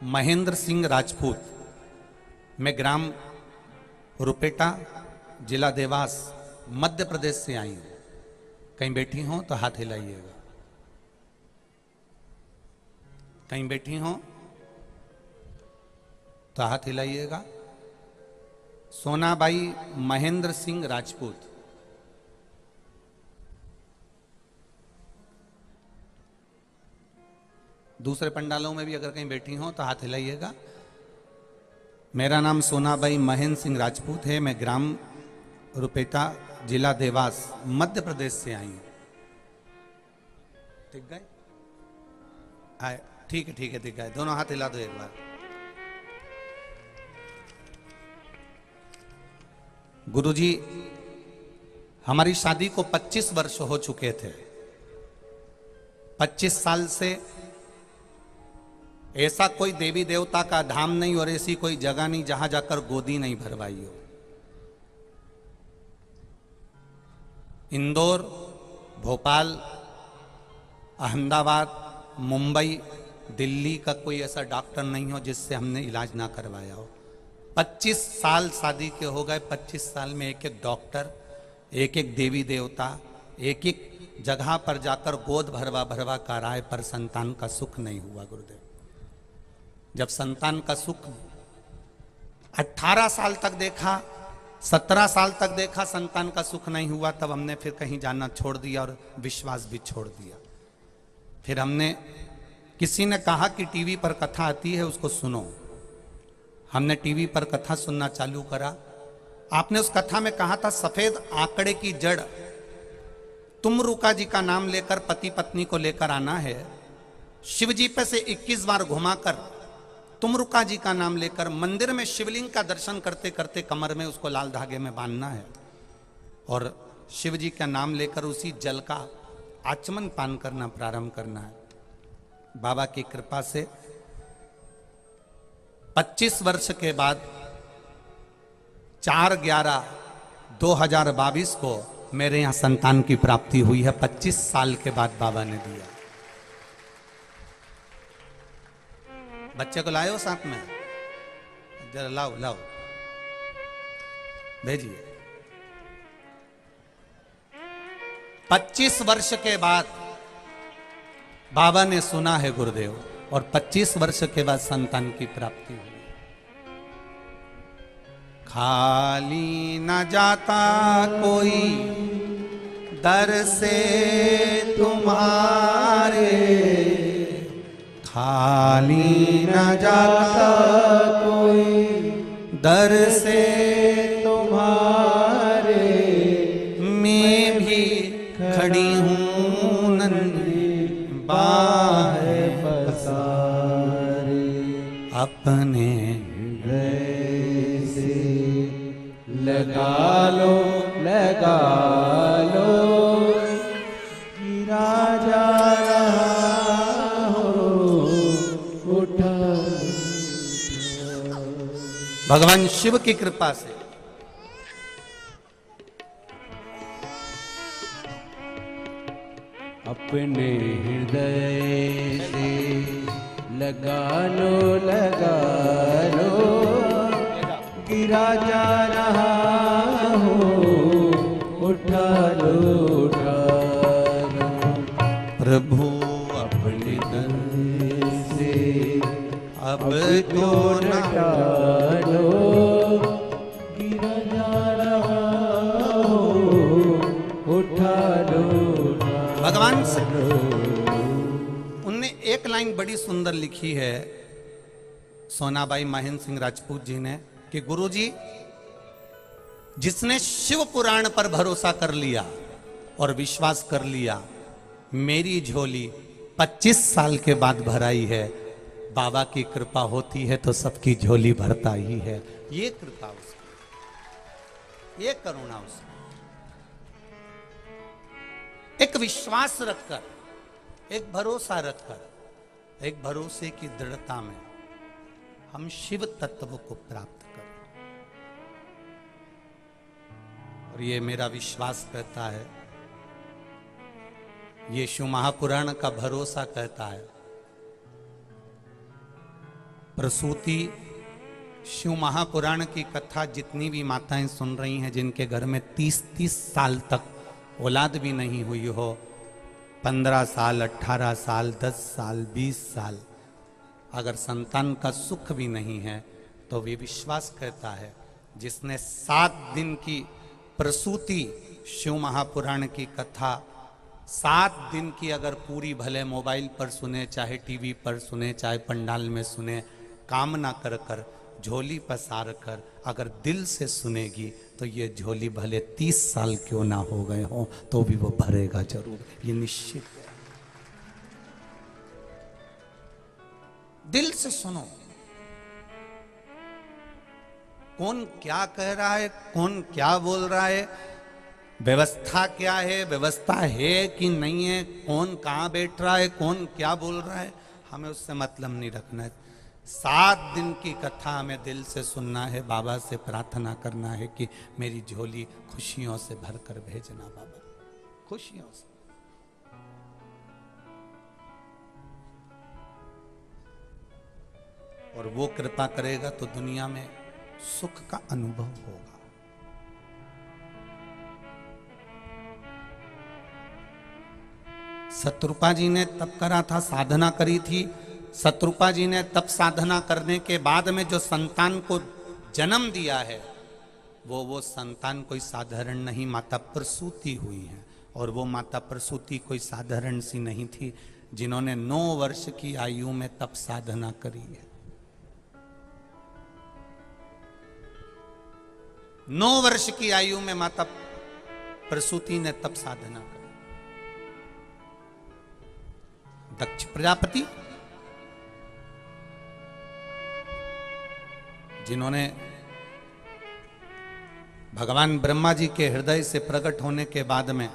महेंद्र सिंह राजपूत। मैं ग्राम रुपेटा, जिला देवास, मध्य प्रदेश से आई हूं। कहीं बैठी हो तो हाथ हिलाइएगा। कहीं बैठी हो तो हाथ हिलाइएगा। सोनाबाई महेंद्र सिंह राजपूत। दूसरे पंडालों में भी अगर कहीं बैठी हो तो हाथ हिलाइएगा। मेरा नाम सोनाबाई महेंद्र सिंह राजपूत है। मैं ग्राम रुपेटा, जिला देवास, मध्य प्रदेश से आई हूं। ठीक गए? आए, ठीक है ठीक है ठीक है। दोनों हाथ हिला दो एक बार। गुरुजी, हमारी शादी को 25 वर्ष हो चुके थे। 25 साल से ऐसा कोई देवी देवता का धाम नहीं और ऐसी कोई जगह नहीं जहां जाकर गोदी नहीं भरवाई हो। इंदौर, भोपाल, अहमदाबाद, मुंबई, दिल्ली का कोई ऐसा डॉक्टर नहीं हो जिससे हमने इलाज ना करवाया हो। 25 साल शादी के हो गए। 25 साल में एक एक डॉक्टर, एक एक देवी देवता, एक एक जगह पर जाकर गोद भरवा भरवा कर आए, पर संतान का सुख नहीं हुआ। गुरुदेव, जब संतान का सुख 18 साल तक देखा, 17 साल तक देखा, संतान का सुख नहीं हुआ, तब हमने फिर कहीं जाना छोड़ दिया और विश्वास भी छोड़ दिया। फिर हमने, किसी ने कहा कि टीवी पर कथा आती है उसको सुनो। हमने टीवी पर कथा सुनना चालू करा। आपने उस कथा में कहा था, सफेद आंकड़े की जड़ तुमरुका जी का नाम लेकर पति पत्नी को लेकर आना है। शिव जी पे से 21 बार घुमाकर तुमरुका जी का नाम लेकर मंदिर में शिवलिंग का दर्शन करते करते कमर में उसको लाल धागे में बांधना है और शिव जी का नाम लेकर उसी जल का आचमन पान करना प्रारंभ करना है। बाबा की कृपा से 25 वर्ष के बाद 4/11/2022 को मेरे यहां संतान की प्राप्ति हुई है। 25 साल के बाद बाबा ने दिया। बच्चे को लाए हो साथ में? जरा लाओ लाओ, भेजिए। 25 वर्ष के बाद बाबा ने सुना है गुरुदेव, और 25 वर्ष के बाद संतान की प्राप्ति हुई। खाली न जाता कोई दर से तुम्हारे, खाली न जाता कोई दर से तुम्हारे, मैं भी खड़ी हूँ नन्ही बाह पसारे, अपने हृदय से लगा लो लगा लो, गिरा जा भगवान शिव की कृपा से। अपने हृदय से लगा लो, गिरा जा रहा हो, उठा लो उठा लो। प्रभु अपने तन से अब तो डालो, गिरा जा रहा हो, उठा लो। भगवान से उनने एक लाइन बड़ी सुंदर लिखी है, सोनाबाई महेंद्र सिंह राजपूत जी ने, कि गुरुजी, जिसने शिव पुराण पर भरोसा कर लिया और विश्वास कर लिया, मेरी झोली 25 साल के बाद भराई है। बाबा की कृपा होती है तो सबकी झोली भरता ही है। ये कृपा उसकी, ये करुणा उसकी। एक विश्वास रखकर, एक भरोसा रखकर, एक भरोसे की दृढ़ता में हम शिव तत्व को प्राप्त करें। और ये मेरा विश्वास कहता है, ये शिव महापुराण का भरोसा कहता है प्रसूति, शिव महापुराण की कथा जितनी भी माताएं सुन रही हैं जिनके घर में 30-30 साल तक औलाद भी नहीं हुई हो, 15 साल, 18 साल, 10 साल, 20 साल, अगर संतान का सुख भी नहीं है तो वे विश्वास करता है जिसने 7 दिन की प्रसूति शिव महापुराण की कथा 7 दिन की अगर पूरी भले मोबाइल पर सुने, चाहे टीवी पर सुने, चाहे पंडाल में सुने, कामना कर कर झोली पसार कर अगर दिल से सुनेगी तो ये झोली भले 30 साल क्यों ना हो गए हो तो भी वो भरेगा जरूर, ये निश्चित है। दिल से सुनो, कौन क्या कह रहा है, कौन क्या बोल रहा है, व्यवस्था क्या है, व्यवस्था है कि नहीं है, कौन कहाँ बैठ रहा है, कौन क्या बोल रहा है, हमें उससे मतलब नहीं रखना है। 7 दिन की कथा हमें दिल से सुनना है, बाबा से प्रार्थना करना है कि मेरी झोली खुशियों से भरकर भेजना बाबा, खुशियों से। और वो कृपा करेगा तो दुनिया में सुख का अनुभव होगा। शत्रुपा जी ने तप करा था, साधना करी थी। शत्रुपा जी ने तप साधना करने के बाद में जो संतान को जन्म दिया है वो संतान कोई साधारण नहीं, माता प्रसूति हुई है। और वो माता प्रसूति कोई साधारण सी नहीं थी, जिन्होंने 9 वर्ष की आयु में तप साधना करी है। 9 वर्ष की आयु में माता प्रसूति ने तप साधना करी। दक्ष प्रजापति जिन्होंने भगवान ब्रह्मा जी के हृदय से प्रकट होने के बाद में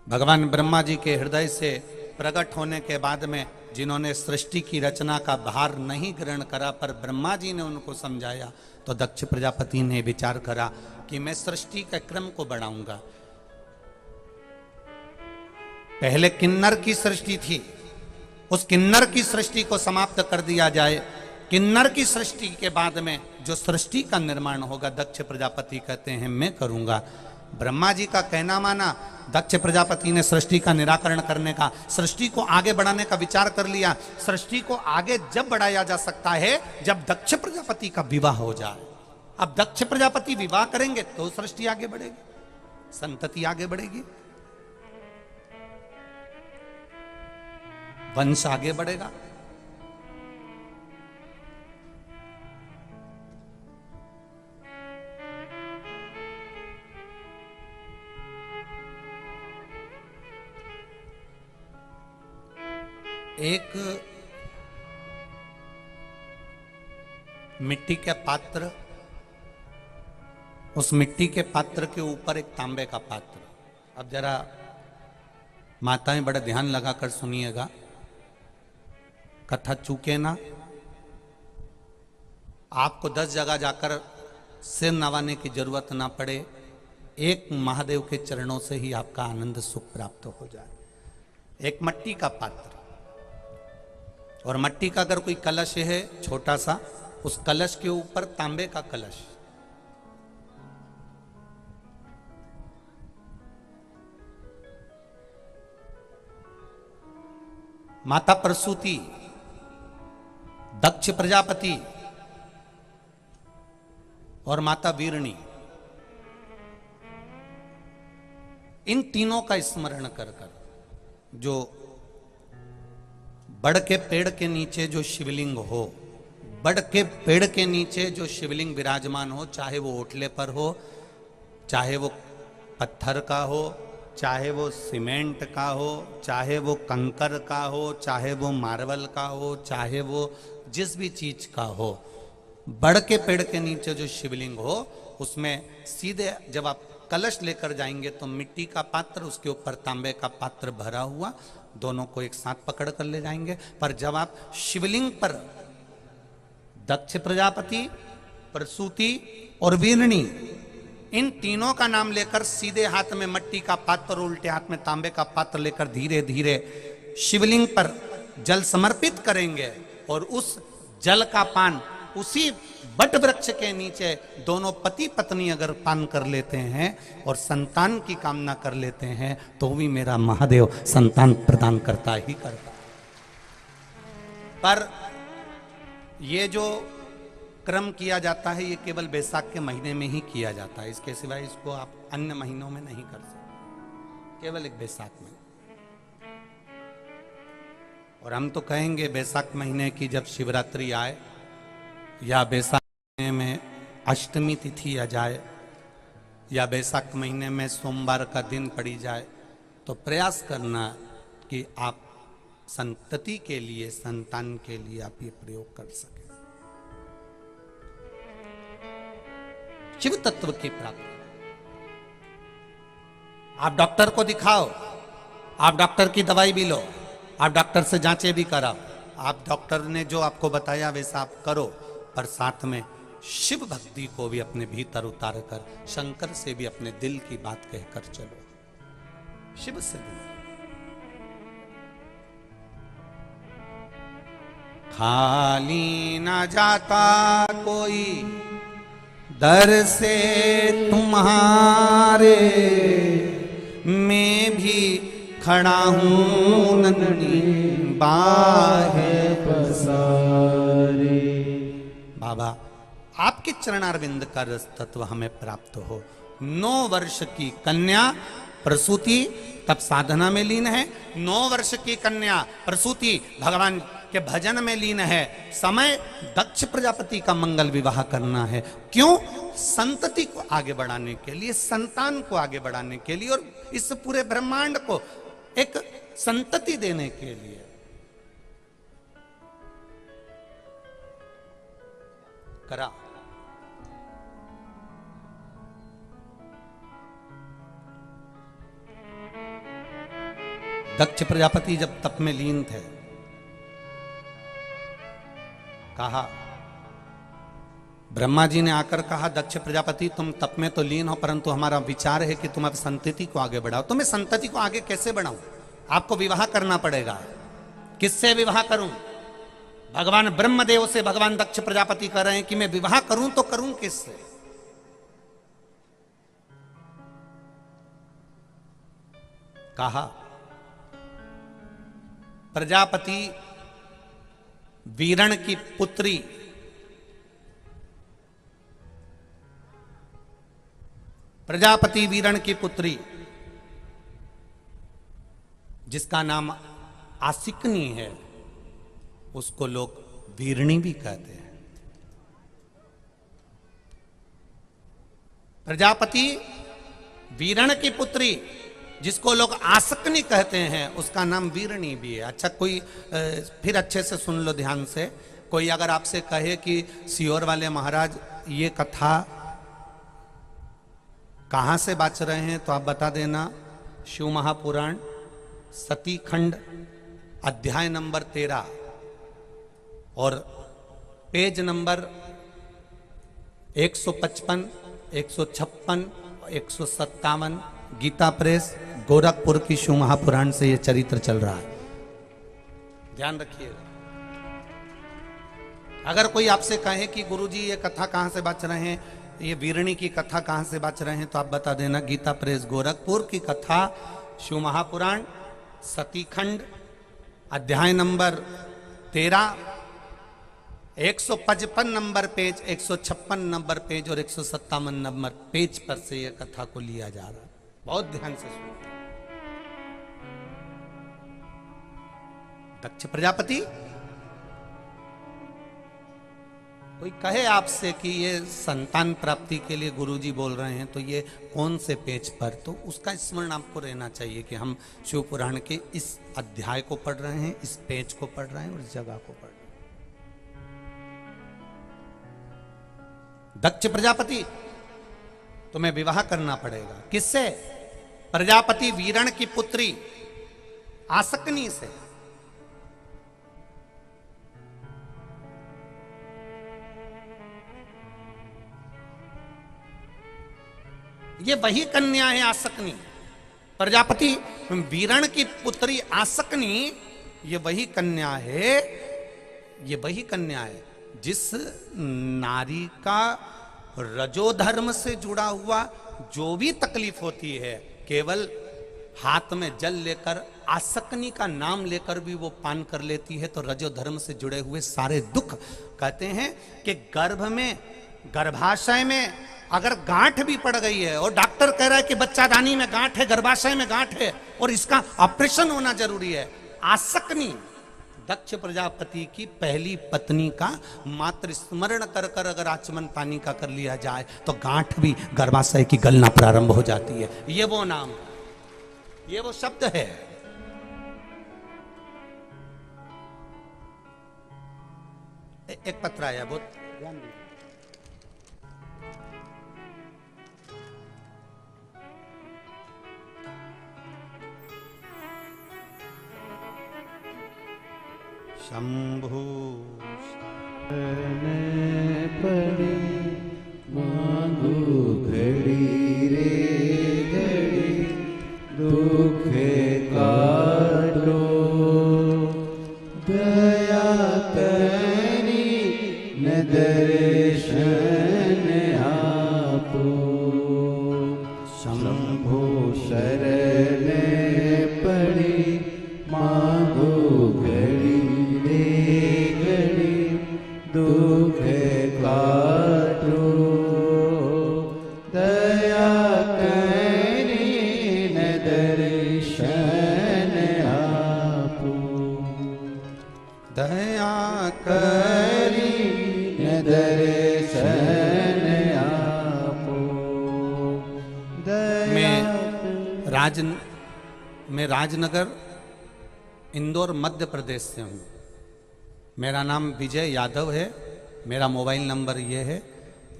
भगवान ब्रह्मा जी के हृदय से प्रकट होने के बाद में जिन्होंने सृष्टि की रचना का भार नहीं ग्रहण करा, पर ब्रह्मा जी ने उनको समझाया, तो दक्ष प्रजापति ने विचार करा कि मैं सृष्टि के क्रम को बढ़ाऊंगा। पहले किन्नर की सृष्टि थी, उस किन्नर की सृष्टि को समाप्त कर दिया जाए। किन्नर की सृष्टि के बाद में जो सृष्टि का निर्माण होगा, दक्ष प्रजापति कहते हैं मैं करूंगा। ब्रह्मा जी का कहना माना, दक्ष प्रजापति ने सृष्टि का निराकरण करने का, सृष्टि को आगे बढ़ाने का विचार कर लिया। सृष्टि को आगे जब बढ़ाया जा सकता है जब दक्ष प्रजापति का विवाह हो जाए। अब दक्ष प्रजापति विवाह करेंगे तो सृष्टि आगे बढ़ेगी, संतति आगे बढ़ेगी, वंश आगे बढ़ेगा। एक मिट्टी के पात्र, उस मिट्टी के पात्र के ऊपर एक तांबे का पात्र। अब जरा माताएं बड़ा ध्यान लगाकर सुनिएगा, कथा चूके ना। आपको 10 जगह जाकर सिर नवाने की जरूरत ना पड़े, एक महादेव के चरणों से ही आपका आनंद सुख प्राप्त हो जाए। एक मट्टी का पात्र, और मट्टी का अगर कोई कलश है छोटा सा, उस कलश के ऊपर तांबे का कलश। माता प्रसूति, दक्ष प्रजापति और माता वीरणी, इन तीनों का स्मरण कर कर जो बड़ के पेड़ के नीचे जो शिवलिंग हो, बड़ के पेड़ के नीचे जो शिवलिंग विराजमान हो, चाहे वो ओटले पर हो, चाहे वो पत्थर का हो, चाहे वो सीमेंट का हो, चाहे वो कंकर का हो, चाहे वो मार्बल का हो, चाहे वो जिस भी चीज का हो, बड़ के पेड़ के नीचे जो शिवलिंग हो उसमें सीधे जब आप कलश लेकर जाएंगे तो मिट्टी का पात्र, उसके ऊपर तांबे का पात्र भरा हुआ, दोनों को एक साथ पकड़ कर ले जाएंगे। पर जब आप शिवलिंग पर दक्ष प्रजापति, प्रसूति और वीरणी, इन तीनों का नाम लेकर सीधे हाथ में मट्टी का पात्र और उल्टे हाथ में तांबे का पात्र लेकर धीरे धीरे शिवलिंग पर जल समर्पित करेंगे और उस जल का पान उसी बट वृक्ष के नीचे दोनों पति पत्नी अगर पान कर लेते हैं और संतान की कामना कर लेते हैं तो भी मेरा महादेव संतान प्रदान करता ही करता। पर ये जो क्रम किया जाता है ये केवल बैसाख के महीने में ही किया जाता है, इसके सिवाय इसको आप अन्य महीनों में नहीं कर सकते, केवल एक बैसाख में। और हम तो कहेंगे बैसाख महीने की जब शिवरात्रि आए या बैसाख महीने में अष्टमी तिथि आ जाए या बैसाख महीने में सोमवार का दिन पड़ी जाए तो प्रयास करना कि आप संतति के लिए, संतान के लिए आप ये प्रयोग कर सकें। शिव तत्व की प्राप्ति। आप डॉक्टर को दिखाओ, आप डॉक्टर की दवाई भी लो, आप डॉक्टर से जांचें भी कराओ, आप डॉक्टर ने जो आपको बताया वैसा आप करो, पर साथ में शिव भक्ति को भी अपने भीतर उतार कर शंकर से भी अपने दिल की बात कहकर चलो। शिव से भी खाली ना जाता कोई दर से तुम्हारे, मैं भी खड़ा हूं नंदी बाहे पसारे। बाबा आपके चरणारविंद का रस तत्व हमें प्राप्त हो। 9 वर्ष की कन्या प्रसूति तब साधना में लीन है, 9 वर्ष की कन्या प्रसूति भगवान के भजन में लीन है। समय दक्ष प्रजापति का मंगल विवाह करना है। क्यों? संतति को आगे बढ़ाने के लिए, संतान को आगे बढ़ाने के लिए और इस पूरे ब्रह्मांड को एक संतति देने के लिए। करा दक्ष प्रजापति जब तप में लीन थे, कहा, ब्रह्मा जी ने आकर कहा, दक्ष प्रजापति तुम तप में तो लीन हो परंतु हमारा विचार है कि तुम अब संतति को आगे बढ़ाओ। तो मैं संतति को आगे कैसे बढ़ाऊं? आपको विवाह करना पड़ेगा। किससे विवाह करूं? भगवान ब्रह्मदेव से भगवान दक्ष प्रजापति कह रहे हैं कि मैं विवाह करूं तो करूं किससे? कहा, प्रजापति वीरण की पुत्री प्रजापति वीरण की पुत्री जिसका नाम आसिकनी है, उसको लोग वीरणी भी कहते हैं। प्रजापति वीरण की पुत्री जिसको लोग आसकनी कहते हैं, उसका नाम वीरणी भी है। अच्छा, कोई फिर अच्छे से सुन लो ध्यान से। कोई अगर आपसे कहे कि सियोर वाले महाराज ये कथा कहाँ से बाच रहे हैं, तो आप बता देना शिव महापुराण सती खंड अध्याय नंबर 13 और page number 155, 156, 157, Gita press Gorakhpur की शिव महापुराण से यह चरित्र चल रहा है। ध्यान रखिएगा। अगर कोई आपसे कहे कि गुरुजी ये कथा कहां से बाच रहे हैं, ये वीरणी की कथा कहां से बाच रहे हैं, तो आप बता देना गीता प्रेस गोरखपुर की कथा शिव महापुराण सतीखंड अध्याय number 13, 155 number page, 156 number page और 157 नंबर पेज पर से यह कथा को लिया जा रहा है। बहुत ध्यान से सुनो। दक्ष प्रजापति, कोई कहे आपसे कि ये संतान प्राप्ति के लिए गुरुजी बोल रहे हैं, तो ये कौन से पेज पर, तो उसका स्मरण आपको रहना चाहिए कि हम शिव पुराण के इस अध्याय को पढ़ रहे हैं, इस पेज को पढ़ रहे हैं और इस जगह को पढ़ रहे हैं। दक्ष प्रजापति, तुम्हें विवाह करना पड़ेगा। किससे? प्रजापति वीरण की पुत्री आसकनी से। ये वही कन्या है आसकनी। प्रजापति वीरण की पुत्री आसकनी ये वही कन्या है, ये वही कन्या है जिस नारी का रजोधर्म से जुड़ा हुआ जो भी तकलीफ होती है, केवल हाथ में जल लेकर आसक्ति का नाम लेकर भी वो पान कर लेती है, तो रजोधर्म से जुड़े हुए सारे दुख, कहते हैं कि गर्भ में, गर्भाशय में अगर गांठ भी पड़ गई है और डॉक्टर कह रहा है कि बच्चादानी में गांठ है, गर्भाशय में गांठ है और इसका ऑपरेशन होना जरूरी है, आसक्ति दक्ष प्रजापति की पहली पत्नी का मात्र स्मरण कर कर अगर आचमन पानी का कर लिया जाए तो गांठ भी गर्भाशय की गलना प्रारंभ हो जाती है। ये वो नाम, ये वो शब्द है। एक पत्र आया, बहुत ध्यान दीजिए। शंभु पड़े मांगू घड़ी रे घड़ी, दुख काटो दया करी न दर्शन आपो। शंभो शरण पड़ी मांगो घड़ी दुख काटो दया करी न दर्शन आपो। दया करी न दर्शन आपो। मैं राजनगर इंदौर मध्य प्रदेश से हूँ। मेरा नाम विजय यादव है, मेरा मोबाइल नंबर ये है।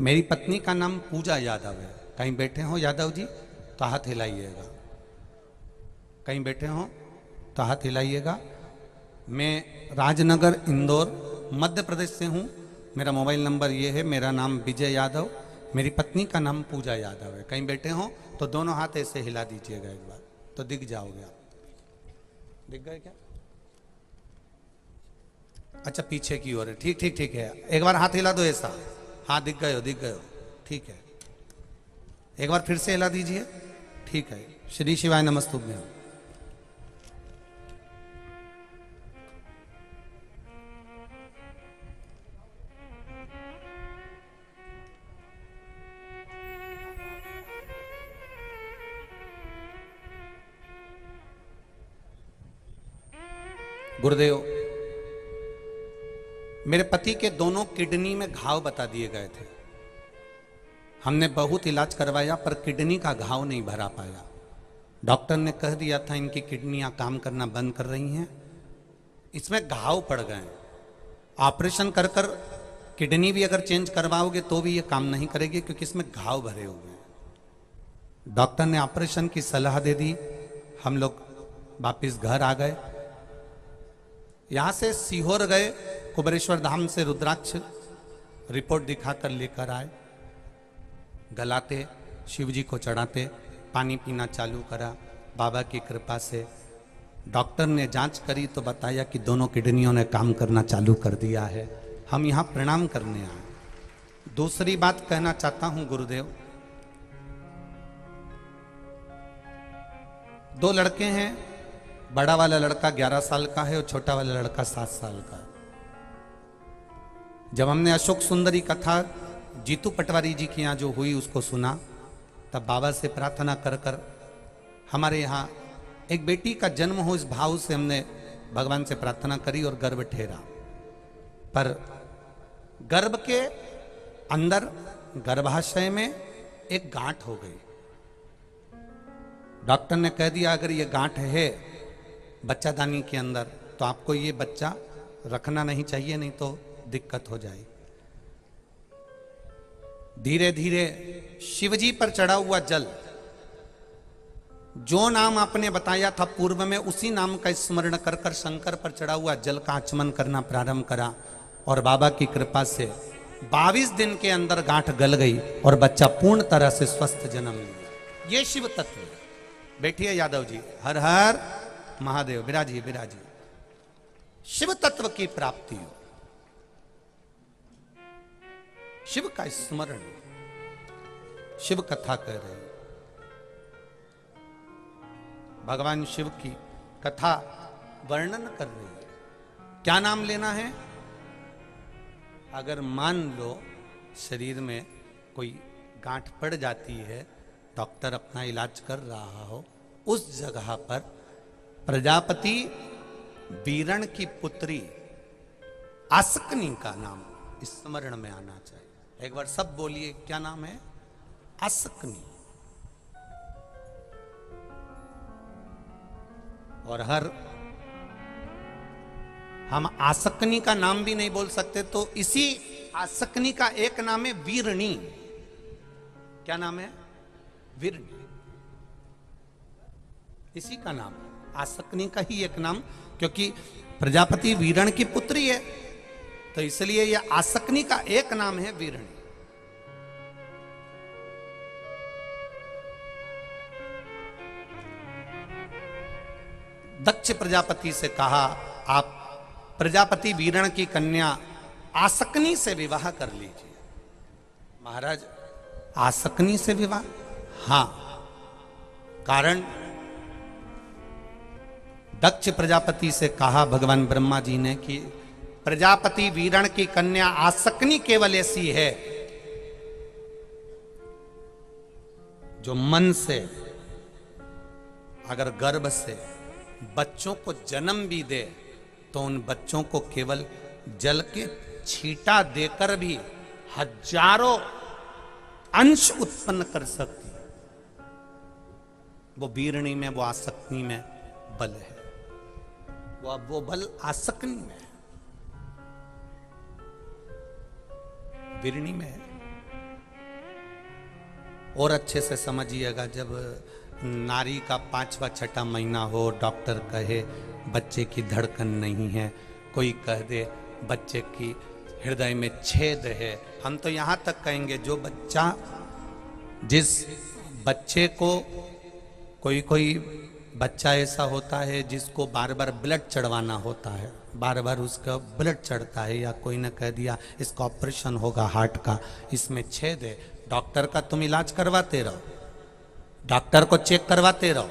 मेरी पत्नी का नाम पूजा यादव है। कहीं बैठे हो यादव जी तो हाथ हिलाइएगा, कहीं बैठे हो तो हाथ हिलाइएगा। मैं राजनगर इंदौर मध्य प्रदेश से हूँ। मेरा मोबाइल नंबर ये है, मेरा नाम विजय यादव, मेरी पत्नी का नाम पूजा यादव है। कहीं बैठे हो तो दोनों हाथ ऐसे हिला दीजिएगा एक बार, तो दिख जाओगे आप। दिख गए क्या? अच्छा, पीछे की ओर है। ठीक ठीक ठीक है, एक बार हाथ हिला दो ऐसा। हाँ, दिख गए हो, दिख गए हो, ठीक है। एक बार फिर से हिला दीजिए, ठीक है। श्री शिवाय नमस्तुभ्यं। गुरुदेव, मेरे पति के दोनों किडनी में घाव बता दिए गए थे। हमने बहुत इलाज करवाया पर किडनी का घाव नहीं भरा पाया। डॉक्टर ने कह दिया था इनकी किडनियां काम करना बंद कर रही हैं, इसमें घाव पड़ गए। ऑपरेशन कर कर किडनी भी अगर चेंज करवाओगे तो भी ये काम नहीं करेगी क्योंकि इसमें घाव भरे हुए हैं। डॉक्टर ने ऑपरेशन की सलाह दे दी। हम लोग वापिस घर आ गए। यहां से सीहोर गए, कुबेरेश्वर धाम से रुद्राक्ष रिपोर्ट दिखाकर लेकर आए। गलाते, शिव जी को चढ़ाते, पानी पीना चालू करा। बाबा की कृपा से डॉक्टर ने जांच करी तो बताया कि दोनों किडनियों ने काम करना चालू कर दिया है। हम यहाँ प्रणाम करने आए। दूसरी बात कहना चाहता हूं गुरुदेव, दो लड़के हैं। बड़ा वाला लड़का 11 साल का है और छोटा वाला लड़का 7 साल का। जब हमने अशोक सुंदरी कथा जीतू पटवारी जी की यहाँ जो हुई उसको सुना, तब बाबा से प्रार्थना कर कर हमारे यहाँ एक बेटी का जन्म हो, इस भाव से हमने भगवान से प्रार्थना करी और गर्भ ठहरा। पर गर्भ के अंदर गर्भाशय में एक गांठ हो गई। डॉक्टर ने कह दिया अगर ये गांठ है बच्चादानी के अंदर तो आपको ये बच्चा रखना नहीं चाहिए, नहीं तो दिक्कत हो जाए। धीरे धीरे शिवजी पर चढ़ा हुआ जल, जो नाम आपने बताया था पूर्व में, उसी नाम का स्मरण कर कर शंकर पर चढ़ा हुआ जल का आचमन करना प्रारंभ करा और बाबा की कृपा से 22 दिन के अंदर गांठ गल गई और बच्चा पूर्ण तरह से स्वस्थ जन्म लिया। ये शिव तत्व है। बैठिए यादव जी। हर हर महादेव। विराजिए विराजिए। शिव तत्व की प्राप्ति हो, शिव का स्मरण, शिव कथा कह रहे हैं, भगवान शिव की कथा वर्णन कर रही है। क्या नाम लेना है? अगर मान लो शरीर में कोई गांठ पड़ जाती है, डॉक्टर अपना इलाज कर रहा हो, उस जगह पर प्रजापति वीरण की पुत्री आसकनी का नाम स्मरण में आना चाहिए। एक बार सब बोलिए, क्या नाम है? आसकनी। और हर हम आसकनी का नाम भी नहीं बोल सकते, तो इसी आसकनी का एक नाम है वीरणी। क्या नाम है? वीरणी। इसी का नाम आसकनी का ही एक नाम, क्योंकि प्रजापति वीरण की पुत्री है, तो इसलिए यह आसकनी का एक नाम है वीरणी। दक्ष प्रजापति से कहा, आप प्रजापति वीरण की कन्या आसकनी से विवाह कर लीजिए। महाराज, आसकनी से विवाह? हां, कारण दक्ष प्रजापति से कहा भगवान ब्रह्मा जी ने कि प्रजापति वीरण की कन्या आसकनी केवल ऐसी है जो मन से, अगर गर्भ से बच्चों को जन्म भी दे तो उन बच्चों को केवल जल के छींटा देकर भी हजारों अंश उत्पन्न कर सकती है। वो वीरणी में, वो आसक्ति में बल है, वो बल आसक्ति में है, वीरणी में है। और अच्छे से समझिएगा, जब नारी का 5वां 6ठा महीना हो, डॉक्टर कहे बच्चे की धड़कन नहीं है, कोई कह दे बच्चे की हृदय में छेद है, हम तो यहाँ तक कहेंगे जो बच्चा, जिस बच्चे को, कोई बच्चा ऐसा होता है जिसको बार बार ब्लड चढ़वाना होता है, बार बार उसका ब्लड चढ़ता है, या कोई ने कह दिया इसका ऑपरेशन होगा हार्ट का, इसमें छेद है, डॉक्टर का तुम इलाज करवाते रहो, डॉक्टर को चेक करवाते रहो,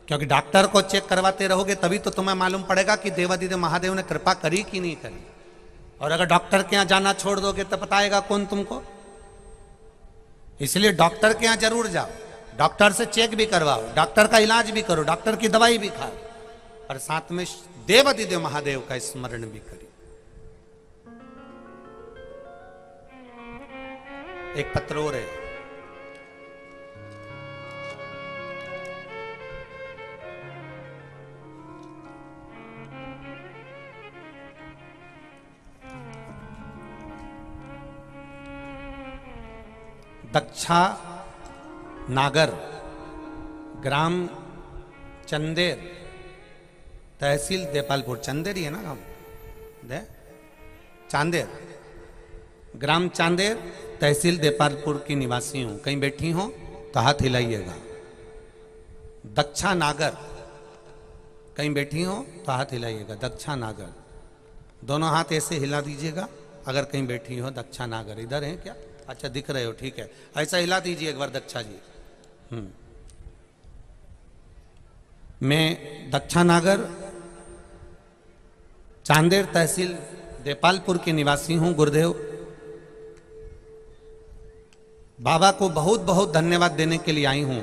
क्योंकि डॉक्टर को चेक करवाते रहोगे तभी तो तुम्हें मालूम पड़ेगा कि देवादिदेव महादेव ने कृपा करी कि नहीं करी। और अगर डॉक्टर के यहां जाना छोड़ दोगे तो बताएगा कौन तुमको? इसलिए डॉक्टर के यहां जरूर जाओ, डॉक्टर से चेक भी करवाओ, डॉक्टर का इलाज भी करो, डॉक्टर की दवाई भी खाओ, और साथ में देवादिदेव महादेव का स्मरण भी करिए। एक पत्र और है, दक्षा नागर, ग्राम चंदेर, तहसील देपालपुर, चंदेर ही है ना गांव, चांदेर, ग्राम चांदेर, तहसील देपालपुर की निवासी हूं। कहीं बैठी हो तो हाथ हिलाइएगा। दक्षा नागर, कहीं बैठी हो तो हाथ हिलाइएगा। दक्षा नागर, दोनों हाथ ऐसे हिला दीजिएगा अगर कहीं बैठी हो। दक्षा नागर इधर है क्या? अच्छा, दिख रहे हो, ठीक है, ऐसा हिला दीजिए एक बार दक्षा जी। मैं दक्षा नागर, चांदेर तहसील देपालपुर के निवासी हूं। गुरुदेव बाबा को बहुत बहुत धन्यवाद देने के लिए आई हूं।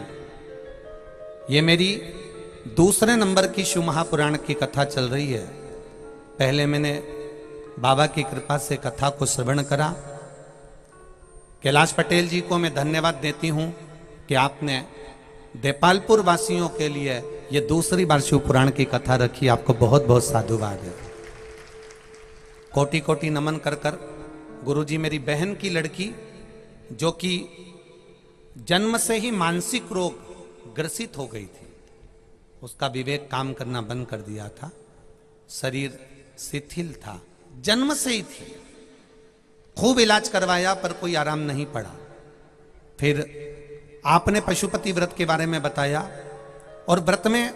ये मेरी दूसरे नंबर की शिव महापुराण की कथा चल रही है। पहले मैंने बाबा की कृपा से कथा को श्रवण करा। कैलाश पटेल जी को मैं धन्यवाद देती हूं कि आपने देपालपुर वासियों के लिए ये दूसरी बार शिव पुराण की कथा रखी। आपको बहुत बहुत साधुवाद है। कोटि कोटि नमन कर कर। गुरुजी, मेरी बहन की लड़की जो कि जन्म से ही मानसिक रोग ग्रसित हो गई थी, उसका विवेक काम करना बंद कर दिया था, शरीर शिथिल था, जन्म से ही थी। खूब इलाज करवाया पर कोई आराम नहीं पड़ा। फिर आपने पशुपति व्रत के बारे में बताया, और व्रत में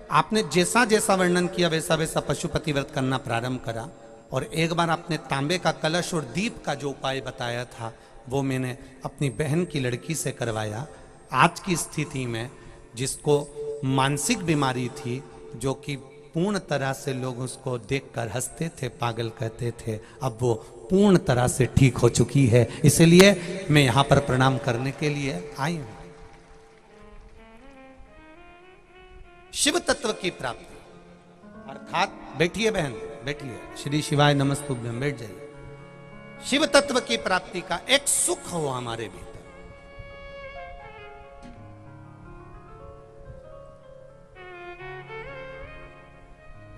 आपने जैसा जैसा वर्णन किया वैसा वैसा पशुपति व्रत करना प्रारंभ करा। और एक बार आपने तांबे का कलश और दीप का जो उपाय बताया था वो मैंने अपनी बहन की लड़की से करवाया। आज की स्थिति में जिसको मानसिक बीमारी थी, जो कि पूर्ण तरह से लोग उसको देखकर हंसते थे, पागल कहते थे, अब वो पूर्ण तरह से ठीक हो चुकी है। इसलिए मैं यहां पर प्रणाम करने के लिए आई हूं। शिव तत्व की प्राप्ति अर्थात, बैठिए बहन बैठिए, श्री शिवाय नमस्तुभ्यम, बैठ जाइए। शिव तत्व की प्राप्ति का एक सुख हो हमारे भीतर।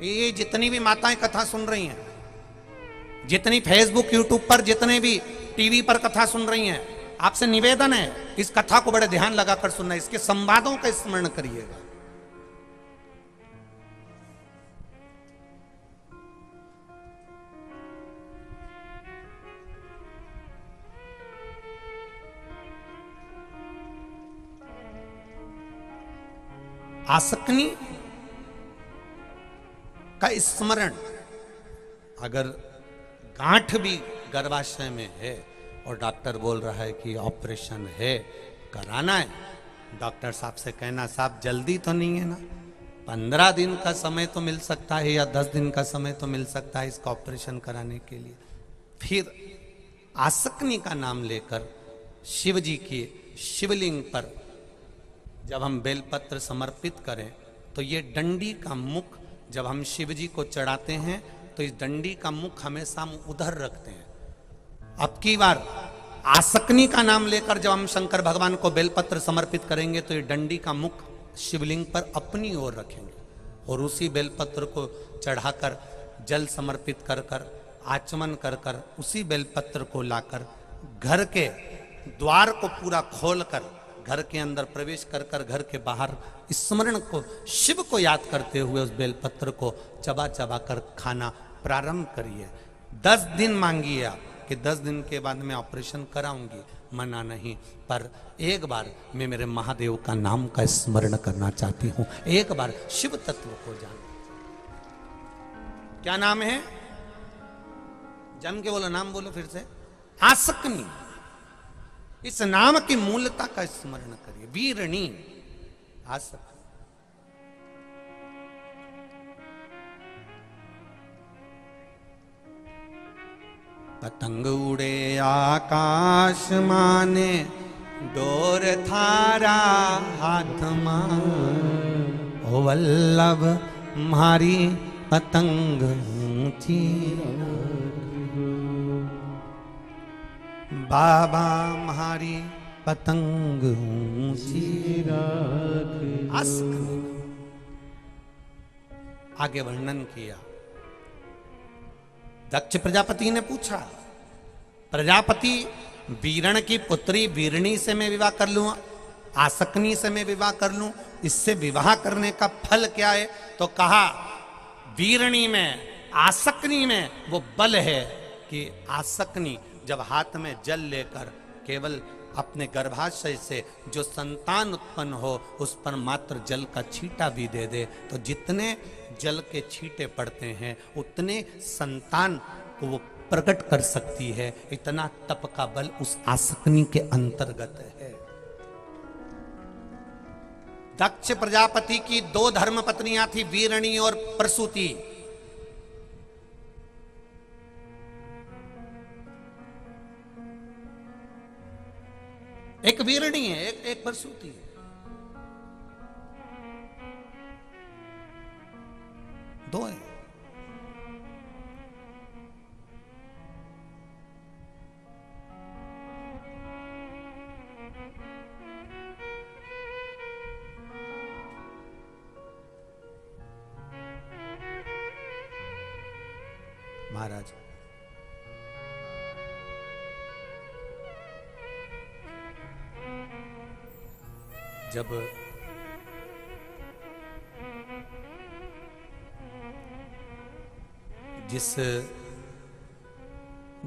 ये जितनी भी माताएं कथा सुन रही हैं, जितनी फेसबुक यूट्यूब पर, जितने भी टीवी पर कथा सुन रही हैं, आपसे निवेदन है इस कथा को बड़े ध्यान लगाकर सुनना, इसके संवादों का स्मरण करिएगा। आसक्ति का स्मरण, अगर गांठ भी गर्भाशय में है और डॉक्टर बोल रहा है कि ऑपरेशन है, कराना है, डॉक्टर साहब से कहना साहब जल्दी तो नहीं है ना, 15 दिन का समय तो मिल सकता है या 10 दिन का समय तो मिल सकता है इसका ऑपरेशन कराने के लिए। फिर आसक्ति का नाम लेकर शिव जी की शिवलिंग पर जब हम बेलपत्र समर्पित करें तो ये डंडी का मुख जब हम शिव जी को चढ़ाते हैं तो इस डंडी का मुख हमेशा हम उधर रखते हैं। अब की बार आसक्ति का नाम लेकर जब हम शंकर भगवान को बेलपत्र समर्पित करेंगे तो ये डंडी का मुख शिवलिंग पर अपनी ओर रखेंगे और उसी बेलपत्र को चढ़ाकर जल समर्पित कर कर, आचमन कर कर, उसी बेलपत्र को लाकर घर के द्वार को पूरा खोलकर घर के अंदर प्रवेश कर कर घर के बाहर स्मरण को, शिव को याद करते हुए उस बेलपत्र को चबा चबा कर खाना प्रारंभ करिए। 10 दिन मांगिए आप कि 10 दिन के बाद मैं ऑपरेशन कराऊंगी, मना नहीं, पर एक बार मैं मेरे महादेव का नाम का स्मरण करना चाहती हूं, एक बार शिव तत्व को जान। क्या नाम है? जम के बोलो, नाम बोलो फिर से। आसक्ति। इस नाम की मूलता का स्मरण करिए। वीरणी आसक्ति। पतंग उड़े आकाश माने, डोर थारा हाथ मां, ओ वल्लभ मारी पतंग ऊंची, बाबा मारी पतंग ऊंची आसक्ति। आगे वर्णन किया। दक्ष प्रजापति ने पूछा, प्रजापति वीरण की पुत्री वीरणी से मैं विवाह कर लूं, आसक्ति से मैं विवाह कर लूं, इससे विवाह करने का फल क्या है? तो कहा वीरणी में, आसक्ति में वो बल है कि आसक्ति जब हाथ में जल लेकर केवल अपने गर्भाशय से जो संतान उत्पन्न हो उस पर मात्र जल का छींटा भी दे दे तो जितने जल के छींटे पड़ते हैं उतने संतान को वो प्रकट कर सकती है। इतना तप का बल उस आसक्ति के अंतर्गत है। दक्ष प्रजापति की 2 धर्म पत्नियां थी, वीरणी और प्रसूति। एक वीरणी है, एक प्रसूति है। दो है। महाराज जब जिस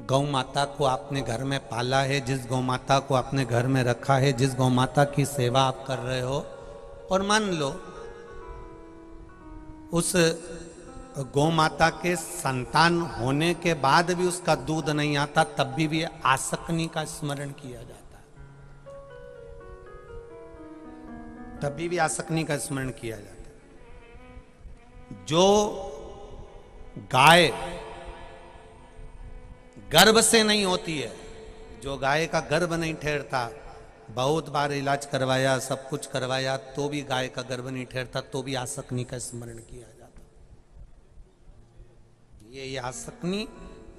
गौ माता को आपने घर में पाला है, जिस गौ माता को आपने घर में रखा है, जिस गौ माता की सेवा आप कर रहे हो, और मान लो उस गौ माता के संतान होने के बाद भी उसका दूध नहीं आता, तब भी आसक्ति का स्मरण किया जाता है, तभी भी आसक्ति का स्मरण किया जाता है। जो गाय गर्भ से नहीं होती है, जो गाय का गर्भ नहीं ठहरता, बहुत बार इलाज करवाया, सब कुछ करवाया, तो भी गाय का गर्भ नहीं ठहरता, तो भी आसक्ति का स्मरण किया जाता। ये आसक्ति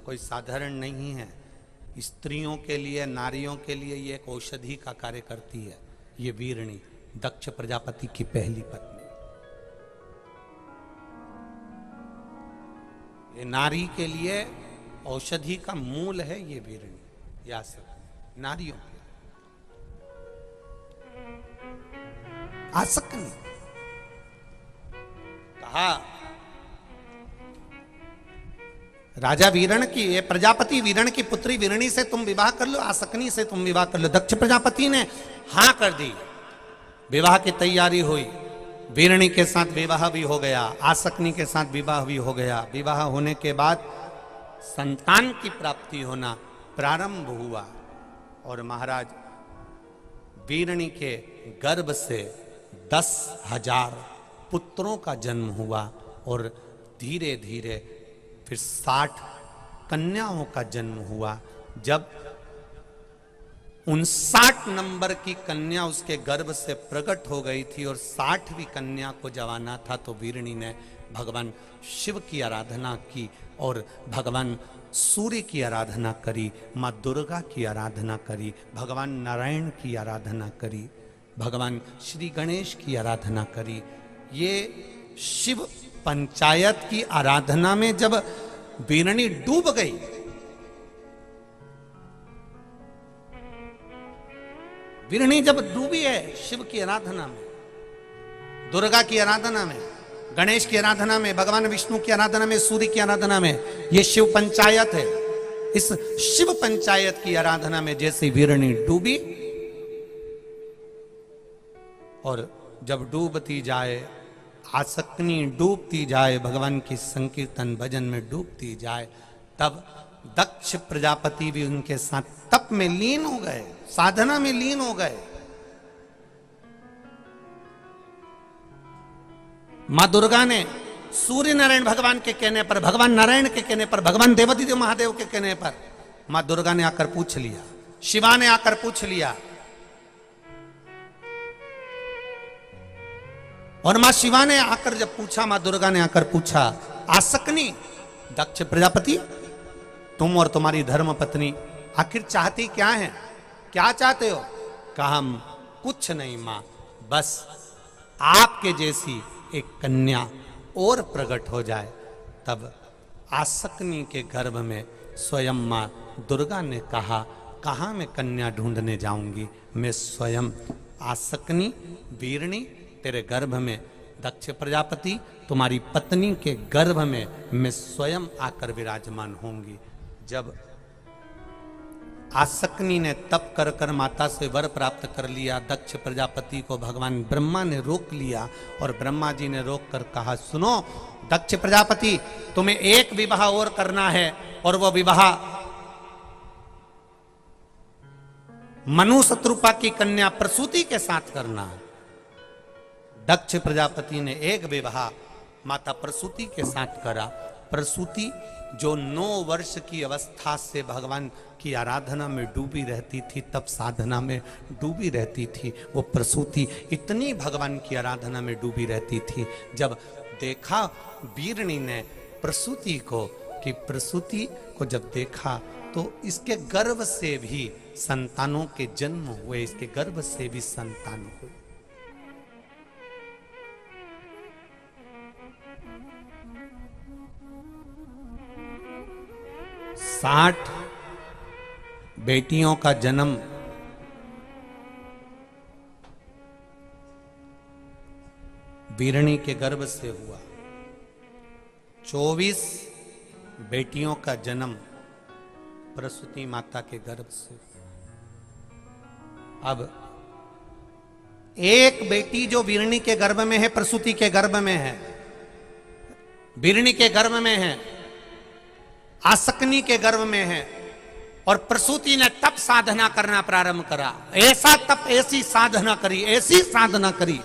कोई साधारण नहीं है, स्त्रियों के लिए, नारियों के लिए ये एक औषधि का कार्य करती है। ये वीरणी दक्ष प्रजापति की पहली पत्नी, ये नारी के लिए औषधि का मूल है। ये वीरणी, ये आसक्ति नारियों की आसक्ति। कहा राजा वीरण की, ये प्रजापति वीरण की पुत्री वीरणी से तुम विवाह कर लो, आसक्ति से तुम विवाह कर लो। दक्ष प्रजापति ने हां कर दी, विवाह की तैयारी हुई, वीरणी के साथ विवाह भी हो गया, आसक्ति के साथ विवाह भी हो गया। विवाह होने के बाद संतान की प्राप्ति होना प्रारंभ हुआ और महाराज वीरणी के गर्भ से 10,000 पुत्रों का जन्म हुआ और धीरे धीरे फिर 60 कन्याओं का जन्म हुआ। जब 59 नंबर की कन्या उसके गर्भ से प्रकट हो गई थी और 60वीं कन्या को जब आना था, तो वीरणी ने भगवान शिव की आराधना की और भगवान सूर्य की आराधना करी, माँ दुर्गा की आराधना करी, भगवान नारायण की आराधना करी, भगवान श्री गणेश की आराधना करी। ये शिव पंचायत की आराधना में जब वीरणी डूब गई, वीरणी जब डूबी है शिव की आराधना में, दुर्गा की आराधना में, गणेश की आराधना में, भगवान विष्णु की आराधना में, सूर्य की आराधना में, ये शिव पंचायत है। इस शिव पंचायत की आराधना में जैसे वीरणी डूबी, और जब डूबती जाए, आसक्ति डूबती जाए, भगवान की संकीर्तन भजन में डूबती जाए, तब दक्ष प्रजापति भी उनके साथ तप में लीन हो गए, साधना में लीन हो गए। मां दुर्गा ने सूर्य नारायण भगवान के कहने पर, भगवान नारायण के कहने पर, भगवान देवादिदेव महादेव के कहने पर मां दुर्गा ने आकर पूछ लिया, शिवा ने आकर पूछ लिया, और मां शिवा ने आकर जब पूछा, मां दुर्गा ने आकर पूछा, आसक्ति दक्ष प्रजापति, तुम और तुम्हारी धर्म पत्नी आखिर चाहती क्या है, क्या चाहते हो? कहा हम कुछ नहीं मां, बस आपके जैसी एक कन्या और प्रकट हो जाए। तब आसक्ति के गर्भ में स्वयं मां दुर्गा ने कहा, कहाँ मैं कन्या ढूंढने जाऊंगी, मैं स्वयं आसक्ति वीरणी तेरे गर्भ में, दक्ष प्रजापति तुम्हारी पत्नी के गर्भ में मैं स्वयं आकर विराजमान होंगी। जब आसक्ति ने तप कर कर माता से वर प्राप्त कर लिया, दक्ष प्रजापति को भगवान ब्रह्मा ने रोक लिया और ब्रह्मा जी ने रोक कर कहा, सुनो दक्ष प्रजापति, तुम्हें एक विवाह और करना है, और वो विवाह मनु शत्रुपा की कन्या प्रसूति के साथ करना है। दक्ष प्रजापति ने एक विवाह माता प्रसूति के साथ करा। प्रसूति जो 9 वर्ष की अवस्था से भगवान की आराधना में डूबी रहती थी, तब साधना में डूबी रहती थी, वो प्रसूति इतनी भगवान की आराधना में डूबी रहती थी। जब देखा वीरणी ने प्रसूति को, कि प्रसूति को जब देखा तो इसके गर्भ से भी संतानों के जन्म हुए, इसके गर्भ से भी संतान हुए। साठ बेटियों का जन्म वीरणी के गर्भ से हुआ। 24 बेटियों का जन्म प्रसूति माता के गर्भ से। अब एक बेटी जो वीरणी के गर्भ में है, प्रसूति के गर्भ में है, बिरणी के गर्भ में है, आसकनी के गर्भ में है, और प्रसूति ने तप साधना करना प्रारंभ करा। ऐसा तप, ऐसी साधना करी, ऐसी साधना करी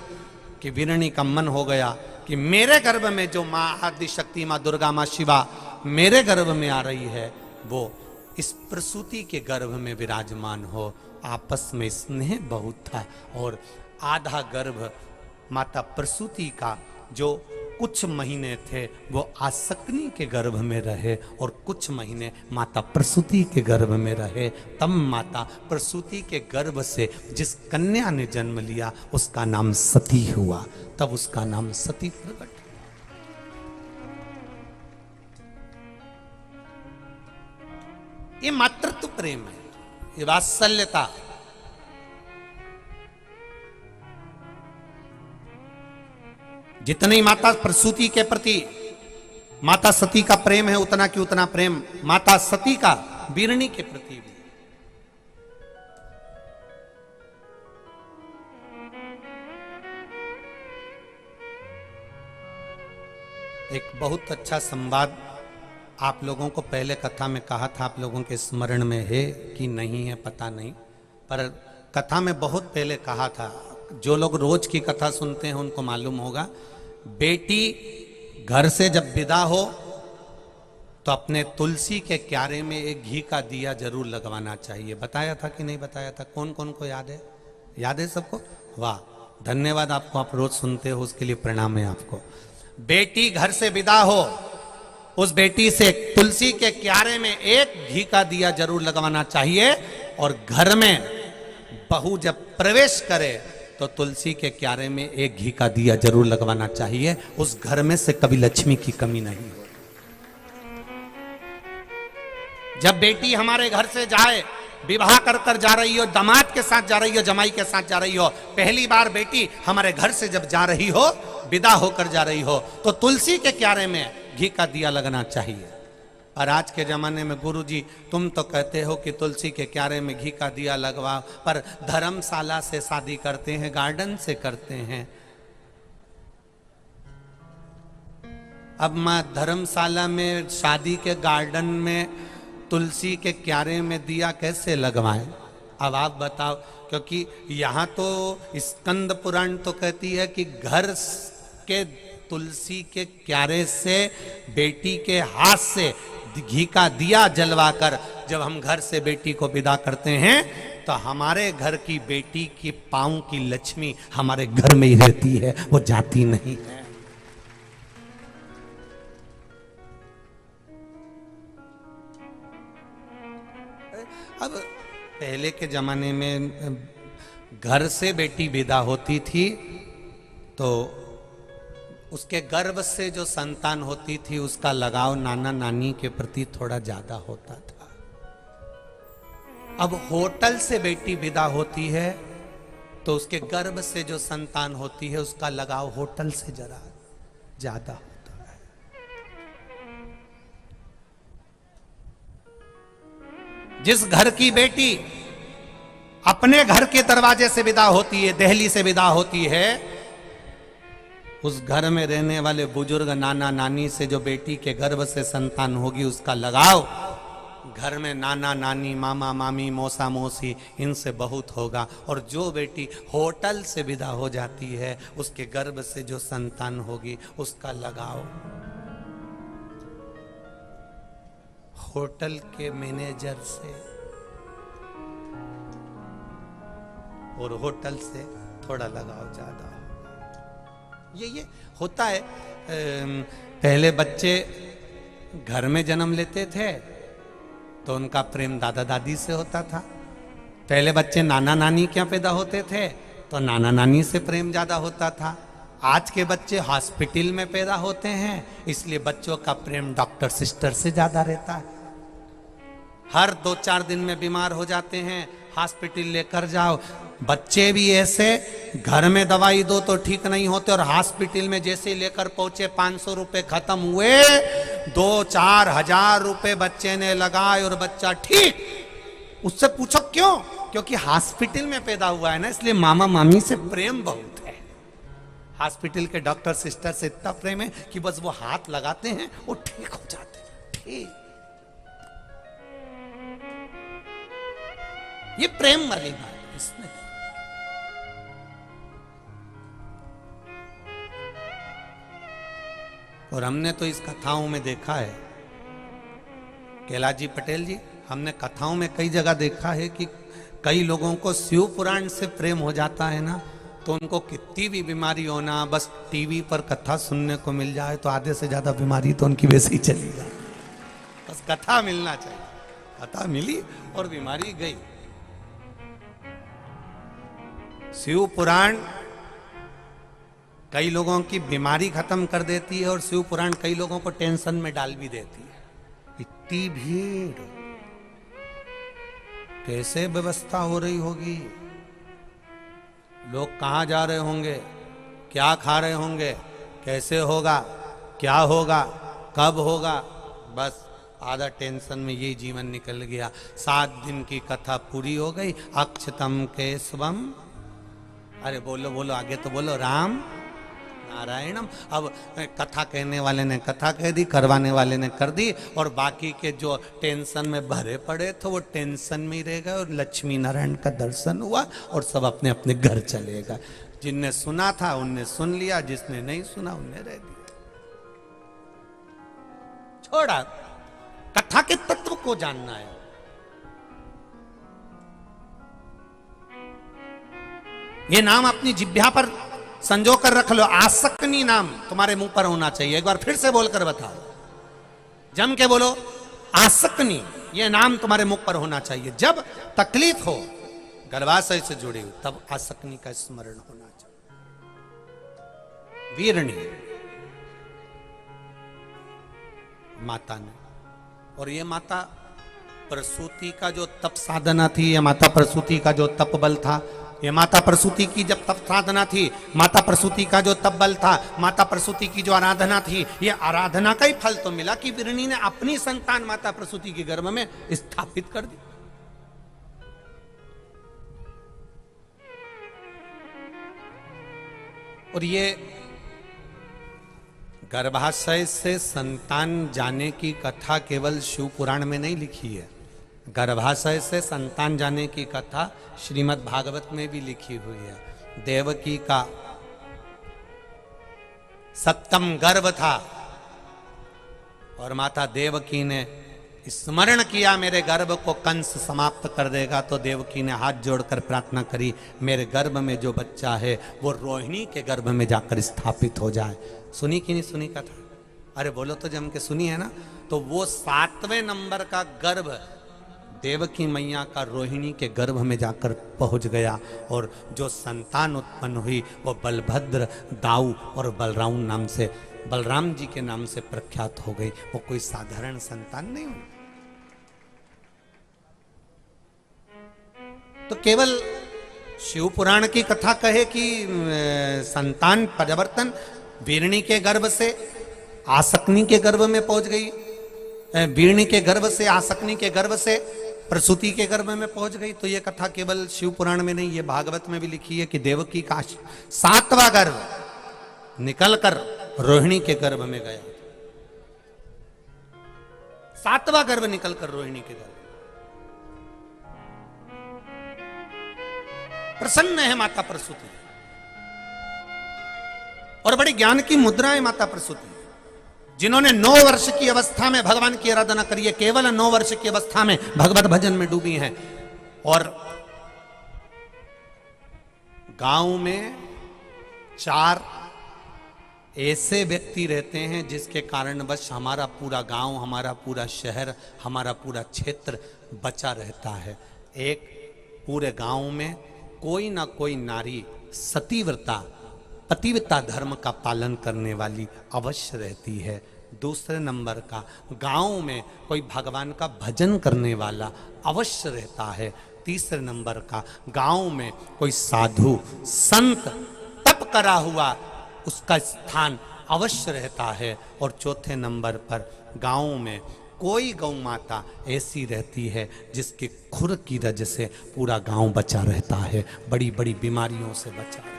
कि बिरणी का मन हो गया कि मेरे गर्भ में जो माँ आदि शक्ति, माँ दुर्गा, माँ शिवा मेरे गर्भ में आ रही है, वो इस प्रसूति के गर्भ में विराजमान हो। आपस में स्नेह बहुत था और आधा गर्भ माता प्रसूति का जो कुछ महीने थे वो आसकनी के गर्भ में रहे और कुछ महीने माता प्रसूति के गर्भ में रहे। तब माता प्रसूति के गर्भ से जिस कन्या ने जन्म लिया उसका नाम सती हुआ, तब उसका नाम सती प्रकट। ये मातृत्व प्रेम है, ये वात्सल्यता। जितनी माता प्रसूति के प्रति माता सती का प्रेम है, उतना कि उतना प्रेम माता सती का बिरणी के प्रति भी। एक बहुत अच्छा संवाद आप लोगों को पहले कथा में कहा था, आप लोगों के स्मरण में है कि नहीं है पता नहीं, पर कथा में बहुत पहले कहा था। जो लोग रोज की कथा सुनते हैं उनको मालूम होगा। बेटी घर से जब विदा हो तो अपने तुलसी के क्यारे में एक घी का दिया जरूर लगवाना चाहिए। बताया था कि नहीं बताया था? कौन कौन को याद है? याद है सबको? वाह, धन्यवाद आपको, आप रोज सुनते हो उसके लिए प्रणाम है आपको। बेटी घर से विदा हो, उस बेटी से तुलसी के क्यारे में एक घी का दिया जरूर लगवाना चाहिए। और घर में बहू जब प्रवेश करे तो तुलसी के क्यारे में एक घी का दिया जरूर लगवाना चाहिए। उस घर में से कभी लक्ष्मी की कमी नहीं हो। जब बेटी हमारे घर से जाए, विवाह कर कर जा रही हो, दामाद के साथ जा रही हो, जमाई के साथ जा रही हो, पहली बार बेटी हमारे घर से जब जा रही हो, विदा होकर जा रही हो, तो तुलसी के क्यारे में घी का दिया लगना चाहिए। और आज के जमाने में गुरुजी तुम तो कहते हो कि तुलसी के क्यारे में घी का दिया लगवा, पर धर्मशाला से शादी करते हैं, गार्डन से करते हैं। अब मां धर्मशाला में, शादी के गार्डन में तुलसी के क्यारे में दिया कैसे लगवाएं? अब आप बताओ, क्योंकि यहाँ तो स्कंद पुराण तो कहती है कि घर के तुलसी के क्यारे से बेटी के हाथ से घी का दिया जलवाकर जब हम घर से बेटी को विदा करते हैं तो हमारे घर की बेटी के पांव की लक्ष्मी हमारे घर में ही रहती है, वो जाती नहीं है। अब पहले के जमाने में घर से बेटी विदा होती थी तो उसके गर्भ से जो संतान होती थी उसका लगाव नाना नानी के प्रति थोड़ा ज्यादा होता था। अब होटल से बेटी विदा होती है तो उसके गर्भ से जो संतान होती है उसका लगाव होटल से जरा ज्यादा होता है। जिस घर की बेटी अपने घर के दरवाजे से विदा होती है, दहली से विदा होती है, उस घर में रहने वाले बुजुर्ग नाना नानी से जो बेटी के गर्भ से संतान होगी उसका लगाव घर में नाना नानी, मामा मामी, मौसा मौसी इनसे बहुत होगा। और जो बेटी होटल से विदा हो जाती है उसके गर्भ से जो संतान होगी उसका लगाव होटल के मैनेजर से और होटल से थोड़ा लगाव ज्यादा होगा। ये होता है। पहले बच्चे घर में जन्म लेते थे तो उनका प्रेम दादा दादी से होता था। पहले बच्चे नाना नानी क्या पैदा होते थे तो नाना नानी से प्रेम ज्यादा होता था। आज के बच्चे हॉस्पिटल में पैदा होते हैं इसलिए बच्चों का प्रेम डॉक्टर सिस्टर से ज्यादा रहता है। हर 2-4 दिन में बीमार हो जाते हैं, हॉस्पिटल लेकर जाओ। बच्चे भी ऐसे, घर में दवाई दो तो ठीक नहीं होते और हॉस्पिटल में जैसे लेकर पहुंचे 500 रुपए खत्म हुए, 2-4 हजार रुपए बच्चे ने लगाए और बच्चा ठीक। उससे पूछो क्यों? क्योंकि हॉस्पिटल में पैदा हुआ है ना, इसलिए मामा मामी से प्रेम बहुत है। हॉस्पिटल के डॉक्टर सिस्टर से इतना प्रेम है कि बस वो हाथ लगाते हैं वो ठीक हो जाते हैं। ठीक, ये प्रेम वाली बात है इसमें। और हमने तो इस कथाओं में देखा है, कैलाश जी पटेल जी, हमने कथाओं में कई जगह देखा है कि कई लोगों को शिव पुराण से प्रेम हो जाता है ना, तो उनको कितनी भी बीमारी होना, बस टीवी पर कथा सुनने को मिल जाए तो आधे से ज्यादा बीमारी तो उनकी वैसे ही चली जाए। बस कथा मिलना चाहिए, कथा मिली और बीमारी गई। शिव पुराण कई लोगों की बीमारी खत्म कर देती है और शिव पुराण कई लोगों को टेंशन में डाल भी देती है। इतनी भीड़, कैसे व्यवस्था हो रही होगी, लोग कहां जा रहे होंगे, क्या खा रहे होंगे, कैसे होगा, क्या होगा, कब होगा, बस आधा टेंशन में ये जीवन निकल गया। 7 दिन की कथा पूरी हो गई। अक्षतम केशवम, अरे बोलो बोलो, आगे तो बोलो, राम नारायणम। अब कथा कहने वाले ने कथा कह दी, करवाने वाले ने कर दी, और बाकी के जो टेंशन में भरे पड़े थे वो टेंशन में ही रह गए, और लक्ष्मी नारायण का दर्शन हुआ और सब अपने अपने घर चले गए। जिनने सुना था उनने सुन लिया, जिसने नहीं सुना उनने रह दिया, छोड़ा। कथा के तत्व को जानना है। ये नाम अपनी जिह्वा पर संजो कर रख लो। आसक्ति नाम तुम्हारे मुंह पर होना चाहिए। एक बार फिर से बोलकर बताओ, जम के बोलो, आसक्ति, ये नाम तुम्हारे मुख पर होना चाहिए। जब तकलीफ हो, गर्भाशय से जुड़ी हुई, तब आसक्ति का स्मरण होना चाहिए। वीरणी माता ने, और ये माता प्रसूति का जो तप साधना थी, ये माता प्रसूति का जो तप बल था, ये माता प्रसूति की जब तप साधना थी, माता प्रसूति का जो तप बल था, माता प्रसूति की जो आराधना थी, ये आराधना का ही फल तो मिला कि वीरणी ने अपनी संतान माता प्रसूति के गर्भ में स्थापित कर दी। और ये गर्भाशय से संतान जाने की कथा केवल शिव पुराण में नहीं लिखी है, गर्भाशय से संतान जाने की कथा श्रीमद् भागवत में भी लिखी हुई है। देवकी का 7वां गर्भ था और माता देवकी ने स्मरण किया, मेरे गर्भ को कंस समाप्त कर देगा, तो देवकी ने हाथ जोड़कर प्रार्थना करी, मेरे गर्भ में जो बच्चा है वो रोहिणी के गर्भ में जाकर स्थापित हो जाए। सुनी कि नहीं सुनी कथा? अरे बोलो तो जम के सुनी है ना। तो वो 7वें नंबर का गर्भ देवकी मैया का रोहिणी के गर्भ में जाकर पहुंच गया, और जो संतान उत्पन्न हुई वो बलभद्र, दाऊ और बलराम नाम से, बलराम जी के नाम से प्रख्यात हो गई। वो कोई साधारण संतान नहीं हुई। तो केवल शिव पुराण की कथा कहे कि संतान परिवर्तन वीरणी के गर्भ से आसक्ति के गर्भ में पहुंच गई, वीरणी के गर्भ से आसक्ति के गर्भ से प्रसूति के गर्भ में पहुंच गई, तो ये कथा केवल शिव पुराण में नहीं, ये भागवत में भी लिखी है कि देवकी का 7वां गर्भ निकलकर रोहिणी के गर्भ में गया। 7वां गर्भ निकलकर रोहिणी के गर्भ। प्रसन्न है माता प्रसूति, और बड़ी ज्ञान की मुद्रा है माता प्रसूति। जिन्होंने 9 वर्ष की अवस्था में भगवान की आराधना करी है, केवल 9 वर्ष की अवस्था में भगवत भजन में डूबी हैं। और गांव में 4 ऐसे व्यक्ति रहते हैं जिसके कारण बस हमारा पूरा गांव, हमारा पूरा शहर, हमारा पूरा क्षेत्र बचा रहता है। एक, पूरे गांव में कोई ना कोई नारी सतीव्रता, पतिव्रता धर्म का पालन करने वाली अवश्य रहती है। दूसरे नंबर का, गांव में कोई भगवान का भजन करने वाला अवश्य रहता है। तीसरे नंबर का, गांव में कोई साधु संत तप करा हुआ उसका स्थान अवश्य रहता है। और चौथे नंबर पर, गांव में कोई गौ माता ऐसी रहती है जिसके खुर की वजह से पूरा गांव बचा रहता है, बड़ी बड़ी बीमारियों से बचा रहता है।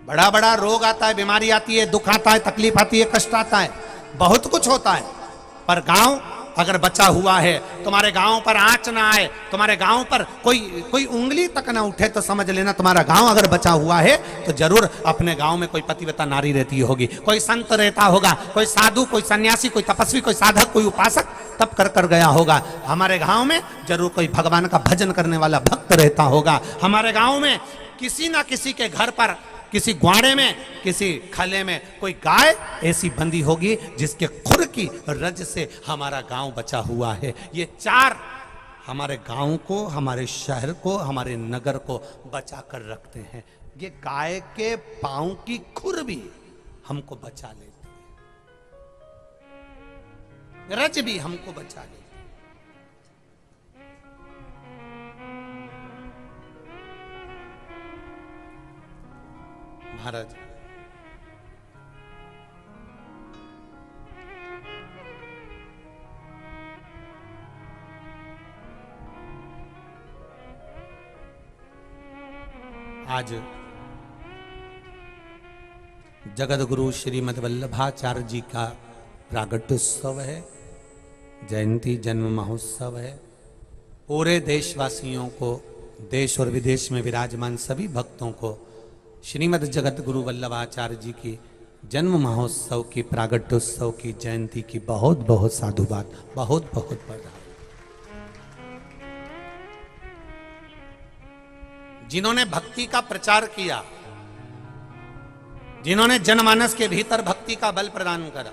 बड़ा बड़ा रोग आता है, बीमारी आती है, दुख आता है, तकलीफ आती है, कष्ट आता है, बहुत कुछ होता है। पर गांव अगर बचा हुआ है, तुम्हारे गांव पर आंच ना आए, तुम्हारे गांव पर कोई उंगली तक ना उठे, तो समझ लेना तुम्हारा गांव अगर बचा हुआ है तो जरूर अपने गांव में कोई पतिव्रता नारी रहती होगी, कोई संत रहता होगा, कोई साधु, कोई सन्यासी, कोई तपस्वी, कोई साधक, कोई उपासक तप कर गया होगा। हमारे गांव में जरूर कोई भगवान का भजन करने वाला भक्त रहता होगा। हमारे गांव में किसी ना किसी के घर पर, किसी ग्वाड़े में, किसी खले में कोई गाय ऐसी बंधी होगी जिसके खुर की रज से हमारा गांव बचा हुआ है। ये चार हमारे गांव को, हमारे शहर को, हमारे नगर को बचा कर रखते हैं। ये गाय के पांव की खुर भी हमको बचा लेती है, रज भी हमको बचा लेती है। महाराज आज जगत गुरु श्रीमद् वल्लभाचार्य जी का प्रागट्योत्सव है, जयंती जन्म महोत्सव है। पूरे देशवासियों को, देश और विदेश में विराजमान सभी भक्तों को श्रीमद् जगत गुरु वल्लभाचार्य जी की जन्म महोत्सव की, प्रागट्योत्सव की, जयंती की बहुत बहुत साधुवाद, बहुत बहुत बधाई। जिन्होंने भक्ति का प्रचार किया, जिन्होंने जनमानस के भीतर भक्ति का बल प्रदान करा।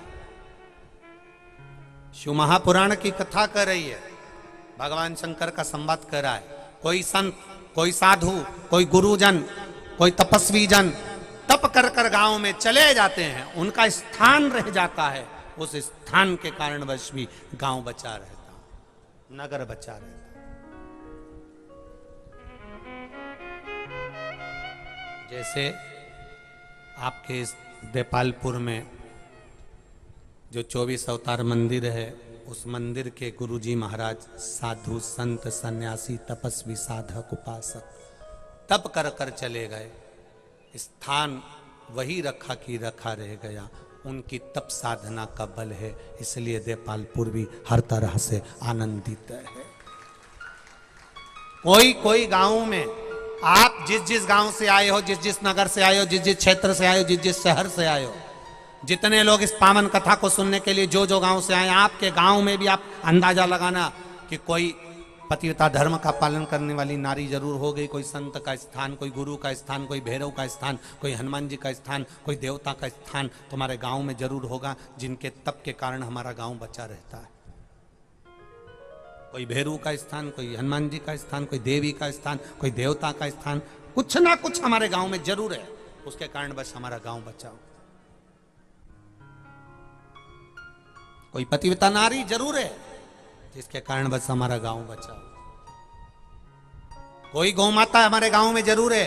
शिव महापुराण की कथा कर रही है, भगवान शंकर का संवाद कर रहा है। कोई संत, कोई साधु, कोई गुरुजन, कोई तपस्वी जन तप कर गांव में चले जाते हैं, उनका स्थान रह जाता है। उस स्थान के कारणवश भी गांव बचा रहता, नगर बचा रहता। जैसे आपके इस देपालपुर में जो 24 अवतार मंदिर है, उस मंदिर के गुरुजी महाराज साधु, संत, सन्यासी, तपस्वी, साधक, उपासक तप कर चले गए। स्थान वही रखा कि रखा रह गया, उनकी तप साधना का बल है। इसलिए देपालपुर भी हर तरह से आनंदित है। कोई गांव में, आप जिस गांव से आए हो, जिस नगर से आए हो, जिस क्षेत्र से आए हो, जिस शहर से आए हो, जितने लोग इस पावन कथा को सुनने के लिए जो गांव से आए, आपके गांव में भी आप अंदाजा लगाना कि कोई पतिव्रता धर्म का पालन करने वाली नारी जरूर हो गई। कोई संत का स्थान, कोई गुरु का स्थान, कोई भैरव का स्थान, कोई हनुमान जी का स्थान, कोई देवता का स्थान तुम्हारे गांव में जरूर होगा, जिनके तप के कारण हमारा गांव बचा रहता है। कोई भैरव का स्थान, कोई हनुमान जी का स्थान, कोई देवी का स्थान, कोई देवता का स्थान, कुछ ना कुछ हमारे गांव में जरूर है। उसके कारण बस हमारा गांव बचाओ। कोई पतिव्रता नारी जरूर है, जिसके कारण बस हमारा गांव बचा। कोई गौ माता हमारे गांव में जरूर है,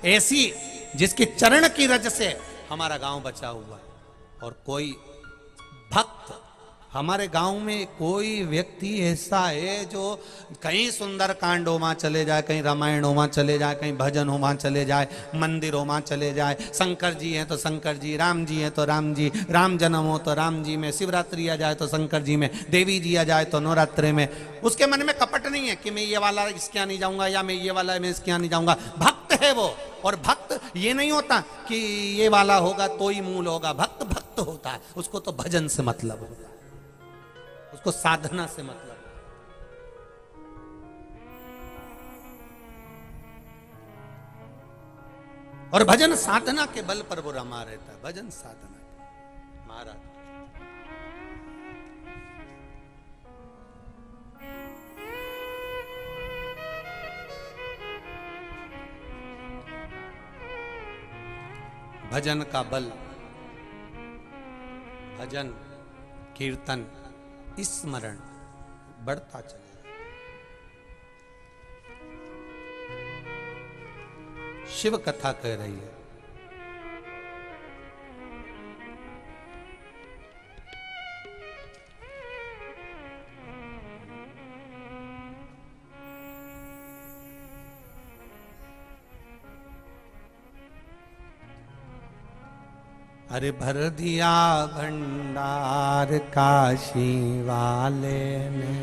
ऐसी जिसके चरण की रज से हमारा गांव बचा हुआ है। और कोई भक्त, हमारे गांव में कोई व्यक्ति ऐसा है जो कहीं सुंदर कांडों में चले जाए, कहीं रामायणों में चले जाए, कहीं भजनों में चले जाए, मंदिरों में चले जाए। शंकर जी हैं तो शंकर जी, राम जी हैं तो राम जी, राम जन्म हो तो राम जी में, शिवरात्रि आ जाए तो शंकर जी में, देवी जी आ जाए तो नवरात्रि में। उसके मन में कपट नहीं है कि मैं ये वाला इसके यहाँ नहीं जाऊंगा, या मैं ये वाला मैं इसके यहाँ नहीं जाऊंगा। भक्त है वो। और भक्त ये नहीं होता कि ये वाला होगा तो ही मूल होगा। भक्त भक्त होता है, उसको तो भजन से मतलब होता है, उसको साधना से मतलब। और भजन साधना के बल पर वो रमा रहता है। भजन साधना महाराज भजन का बल, भजन, कीर्तन, स्मरण बढ़ता चलेगा। शिव कथा कह रही है, अरे भर दिया भंडार काशी वाले ने,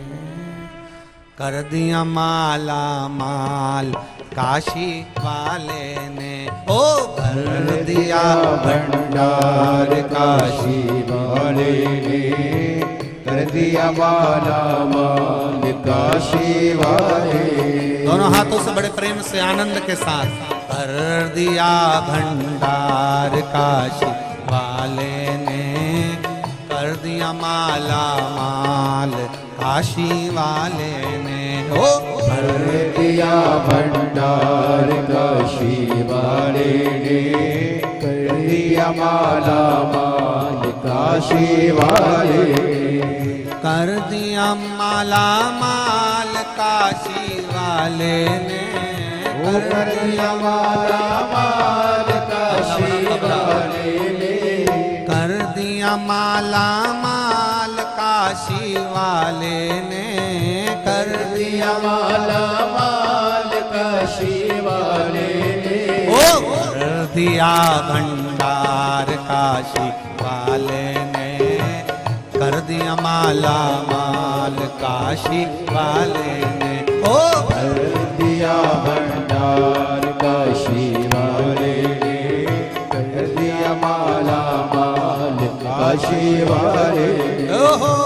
कर दिया माला माल काशी वाले ने। ओ भर दिया भंडार काशी वाले ने, कर दिया माला माल काशी वाले। दोनों हाथों से बड़े प्रेम से आनंद के साथ, कर दिया भंडार काशी वाले ने, कर दिया माला माल काशी वाले ने। ओ भर दिया भंडार काशी वाले ने, कर दिया माला माल काशी वाले। कर दिया माला माल काशी वाले ने, कर दिया माला माल काशी वाले ने, कर दिया माला माल काशी वाले ने, कर दिया माला माल काशी वाले ने। ओ कर दिया भंडार काशी वाले ने, कर दिया माला माल काशी वाले ने। ओ कर दिया भंडार काशी वाले ने, कर दिया माला माल काशी वाले ने। ओहो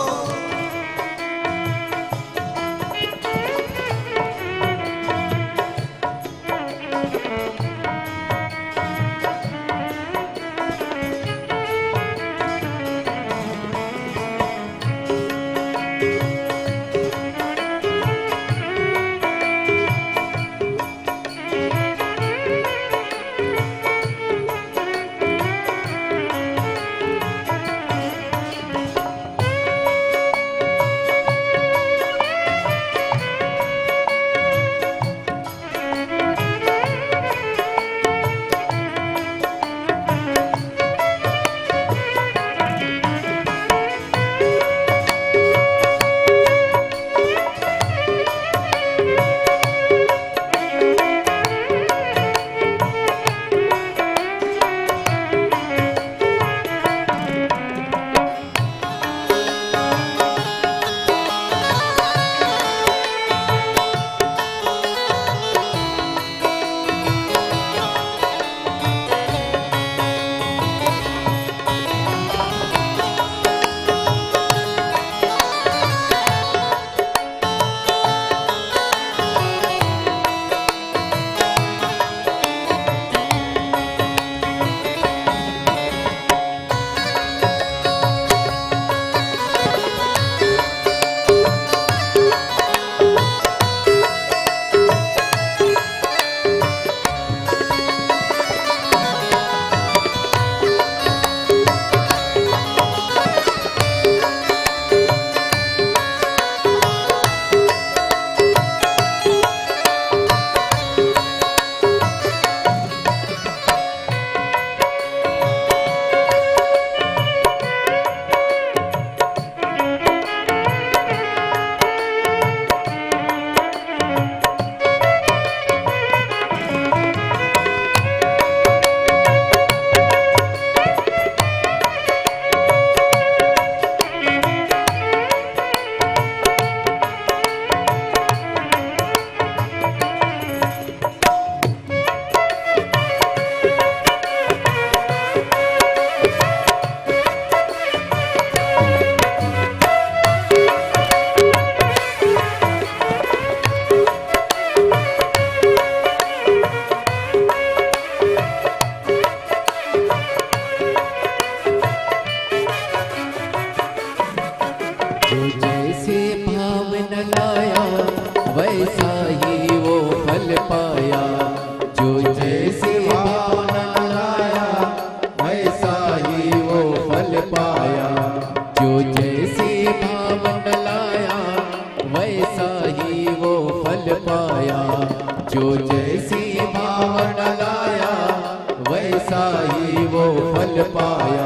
पाया,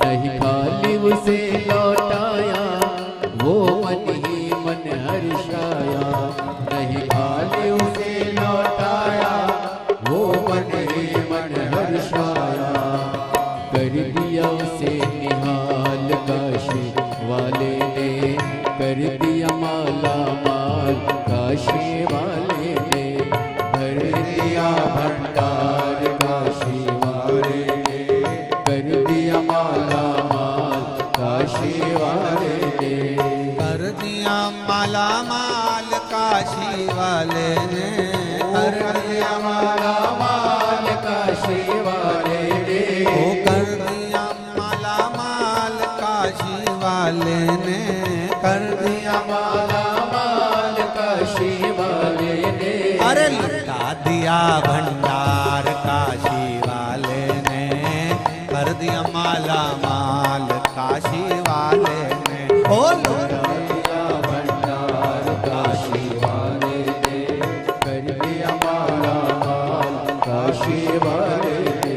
नहीं खाली उसे लौटाया, वो मन ही मन हर्षाया। नहीं खाली उसे लौटाया, वो मन ही मन हर्षाया। कर काशी वाले ने कर दिया माला माल, काशी वाले ने भर दिया भंडार, काशी वाले ने कर दिया माला माल, काशी वाले ने कर दिया माला माल, काशी वाले ने कर दिया माला माल, काशी वाले ने ओ कर दिया माला माल, काशी वाले ने कर दिया माला माल, काशी वाले ने अरे लुटा दिया भंडार, काशी वाले ने कर दिया माला माल, काशी वाले ने ओ लुटा दिया भंडार, काशी वाले ने कर दिया माला माल, काशी वाले ने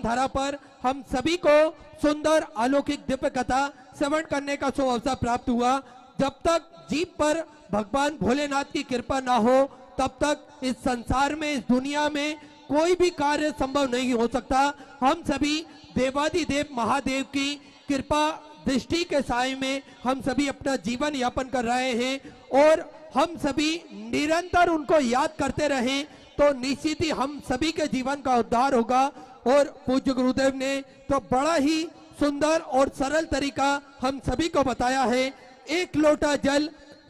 धारा पर हम सभी को सुंदर अलौकिक दिव्य कथा श्रवण करने का शुभ अवसर प्राप्त हुआ। जब तक जीव पर भगवान भोलेनाथ की कृपा ना हो तब तक इस संसार में, इस दुनिया में कोई भी कार्य संभव नहीं हो सकता। हम सभी देवादिदेव महादेव की कृपा दृष्टि के साए में हम सभी अपना जीवन यापन कर रहे हैं और हम सभी निरंतर उनको याद करते रहें तो निश्चित ही हम सभी के जीवन का उद्धार होगा। और पूज्य गुरुदेव ने तो बड़ा ही सुंदर और सरल तरीका हम सभी को बताया है। एक लोटा जल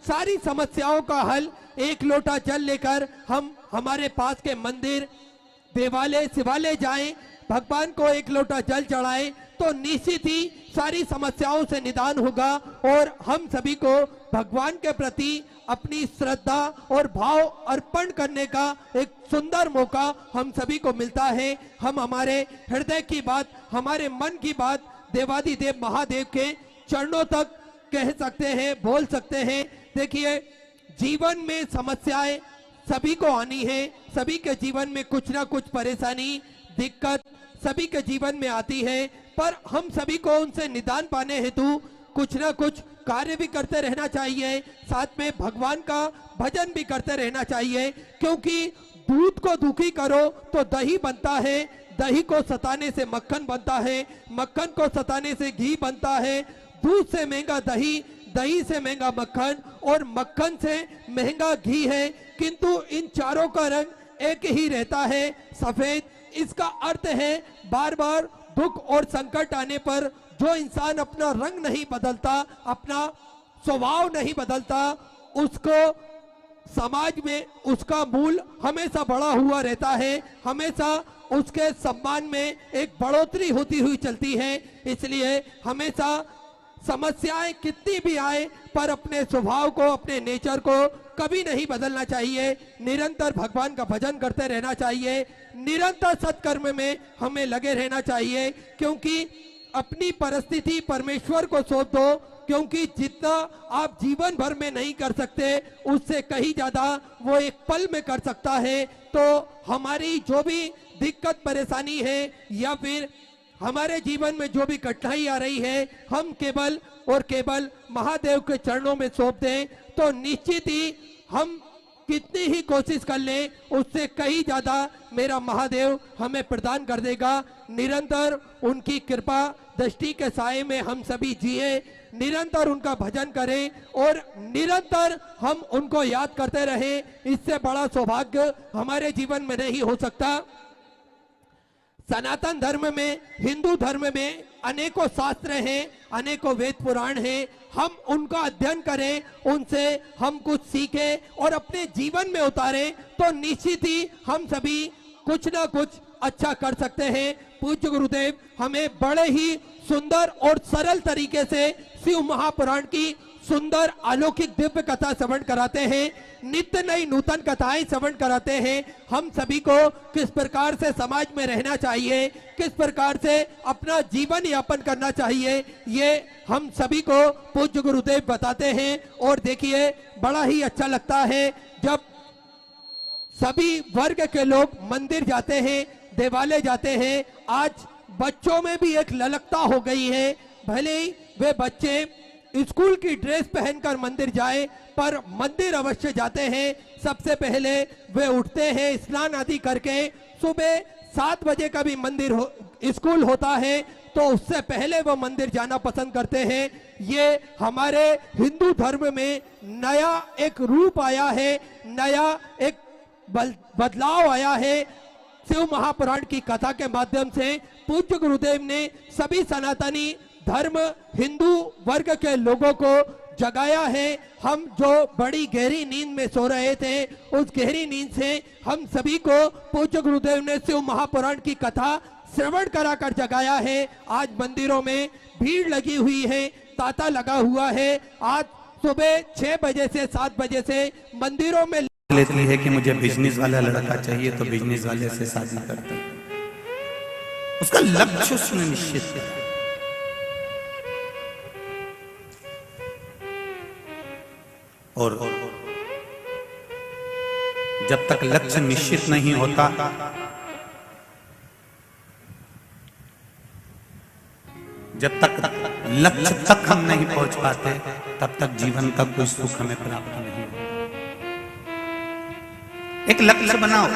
सारी समस्याओं का हल। एक लोटा जल लेकर हम हमारे पास के मंदिर, देवालय, शिवालय जाएं, भगवान को एक लोटा जल चढ़ाएं तो निश्चित ही सारी समस्याओं से निदान होगा और हम सभी को भगवान के प्रति अपनी श्रद्धा और भाव अर्पण करने का एक सुंदर मौका हम सभी को मिलता है। हम हमारे हृदय की बात, हमारे मन की बात देवादिदेव महादेव के चरणों तक कह सकते हैं, बोल सकते हैं। देखिए, जीवन में समस्याएं सभी को आनी है, सभी के जीवन में कुछ ना कुछ परेशानी, दिक्कत सभी के जीवन में आती है, पर हम सभी को उनसे निदान पाने हेतु कुछ ना कुछ कार्य भी करते रहना चाहिए, साथ में भगवान का भजन भी करते रहना चाहिए। क्योंकि दूध को दुखी करो तो दही बनता है, दही को सताने से मक्खन बनता है, मक्खन को सताने से घी बनता है, दूध से महंगा दही, दही से महंगा मक्खन और मक्खन से महंगा घी है। किंतु इन चारों का रंग एक ही रहता है, सफेद। इसका अर्थ है बार बार दुख और संकट आने पर जो इंसान अपना रंग नहीं बदलता, अपना स्वभाव नहीं बदलता, उसको समाज में उसका मूल हमेशा बढ़ा हुआ रहता है, हमेशा उसके सम्मान में एक बढ़ोतरी होती हुई चलती है। इसलिए हमेशा समस्याएं कितनी भी आए पर अपने स्वभाव को, अपने नेचर को कभी नहीं बदलना चाहिए। निरंतर भगवान का भजन करते रहना चाहिए, निरंतर सत्कर्म में हमें लगे रहना चाहिए। क्योंकि अपनी परिस्थिति परमेश्वर को सौंप दो, क्योंकि जितना आप जीवन भर में नहीं कर सकते उससे कहीं ज्यादा वो एक पल में कर सकता है। तो हमारी जो भी दिक्कत परेशानी है या फिर हमारे जीवन में जो भी कठिनाई आ रही है हम केवल और केवल महादेव के चरणों में सौंप दें तो निश्चित ही हम कितनी ही कोशिश कर लें उससे कहीं ज्यादा मेरा महादेव हमें प्रदान कर देगा। निरंतर उनकी कृपा दृष्टि के साए में हम सभी जिए, निरंतर उनका भजन करें और निरंतर हम उनको याद करते रहें। इससे बड़ा सौभाग्य हमारे जीवन में नहीं हो सकता। सनातन धर्म में, हिंदू धर्म में अनेकों शास्त्र हैं, अनेकों वेद पुराण हैं। हम उनका अध्ययन करें, उनसे हम कुछ सीखें और अपने जीवन में उतारें तो निश्चित ही हम सभी कुछ ना कुछ अच्छा कर सकते हैं। पूज्य गुरुदेव हमें बड़े ही सुंदर और सरल तरीके से शिव महापुराण की सुंदर अलौकिक दिव्य कथा श्रवण कराते हैं, नित्य नई नूतन कथाएं श्रवण कराते हैं। हम सभी को किस प्रकार से समाज में रहना चाहिए, किस प्रकार से अपना जीवन यापन करना चाहिए, ये हम सभी को पूज्य गुरुदेव बताते हैं। और देखिए बड़ा ही अच्छा लगता है जब सभी वर्ग के लोग मंदिर जाते हैं, देवालय जाते हैं। आज बच्चों में भी एक ललकता हो गई है, भले ही वे बच्चे स्कूल की ड्रेस पहनकर मंदिर जाए पर मंदिर अवश्य जाते हैं। सबसे पहले वे उठते हैं स्नान आदि करके, सुबह 7 बजे का भी मंदिर स्कूल होता है तो उससे पहले वो मंदिर जाना पसंद करते हैं। ये हमारे हिंदू धर्म में नया एक रूप आया है, नया एक बदलाव आया है। शिव महापुराण की कथा के माध्यम से पूज्य गुरुदेव ने सभी सनातनी धर्म हिंदू वर्ग के लोगों को जगाया है। हम जो बड़ी गहरी नींद में सो रहे थे उस गहरी नींद से हम सभी को पूज्य गुरुदेव ने शिव महापुराण की कथा श्रवण कराकर जगाया है। आज मंदिरों में भीड़ लगी हुई है, तांता लगा हुआ है। आज सुबह 6 बजे से 7 बजे से मंदिरों में लेती है कि मुझे बिजनेस वाला लड़का चाहिए तो बिजनेस वाले से शादी करते हैं। उसका लक्ष्य उसने निश्चित है। और जब तक लक्ष्य निश्चित नहीं होता जब तक लक्ष्य तक हम नहीं पहुंच पाते तब तक जीवन का कोई सुख हमें प्राप्त नहीं होता। एक लक्ष्य बनाओ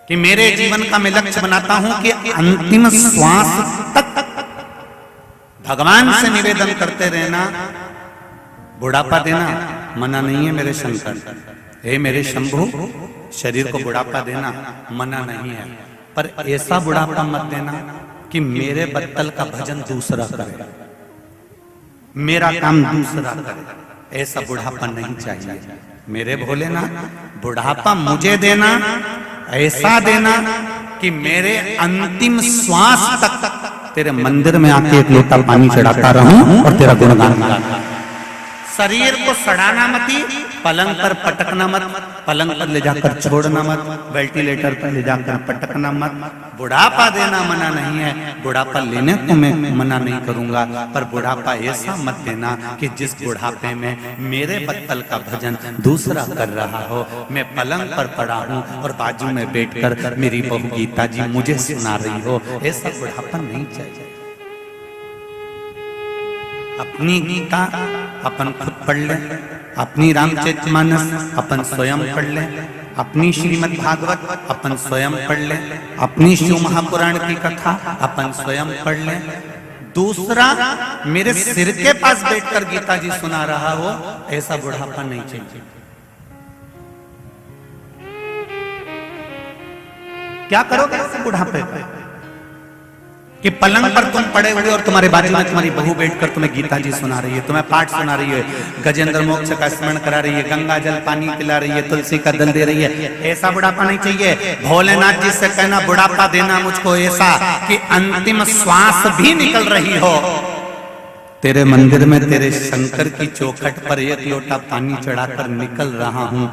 कि मेरे जीवन का मैं लक्ष्य बनाता हूं कि अंतिम श्वास तक भगवान से निवेदन करते रहना। बुढ़ापा देना मना नहीं है मेरे शंकर, हे मेरे शंभु, शरीर को बुढ़ापा देना मना नहीं है, पर ऐसा बुढ़ापा मत देना कि मेरे बत्तल का भजन दूसरा करे, मेरा काम दूसरा करे। ऐसा बुढ़ापा नहीं चाहिए मेरे भोलेनाथ। बुढ़ापा मुझे देना, ऐसा देना कि मेरे अंतिम श्वास तक तेरे मंदिर में आके एक लोटा पानी चढ़ाता रहूं और तेरा गुणगान गाता। शरीर को सड़ाना मत, पलंग पर पटकना मत, पलंग पर ले जाकर छोड़ना मत, वेंटिलेटर पर ले जाकर पटकना मत। बुढ़ापा देना मना नहीं है, बुढ़ापा लेने को मैं मना नहीं करूंगा, पर बुढ़ापा ऐसा मत देना कि जिस बुढ़ापे में मेरे बत्तल का भजन दूसरा कर रहा हो, मैं पलंग पर पड़ा हूं और बाजू में बैठकर मेरी बहू गीता जी मुझे सुना रही हो। ऐसा बुढ़ापा नहीं चाहिए। अपनी गीता अपन खुद पढ़ ले, अपनी रामचरितमानस अपन स्वयं पढ़ ले, अपनी श्रीमद् भागवत अपन स्वयं पढ़ ले, अपनी शिव महापुराण की कथा अपन स्वयं पढ़ ले। दूसरा मेरे सिर के पास बैठकर गीता जी सुना रहा हो, ऐसा बुढ़ापा नहीं चाहिए। क्या करोगे ऐसे बुढ़ापे पे कि पलंग पर तुम पड़े हुए और तुम्हारे बाजू में तुम्हारी बहू बैठकर तुम्हें गीता जी सुना रही है, तुम्हें पाठ सुना रही है, गजेंद्र मोक्ष का स्मरण करा रही है, गंगा जल पानी पिला रही है, तुलसी का दल दे रही है। ऐसा बुढ़ापा नहीं चाहिए। भोलेनाथ जी से कहना बुढ़ापा देना मुझको ऐसा कि अंतिम श्वास भी निकल रही हो, तेरे मंदिर में तेरे शंकर की चौखट पर एक लोटा पानी चढ़ाकर निकल रहा हूँ,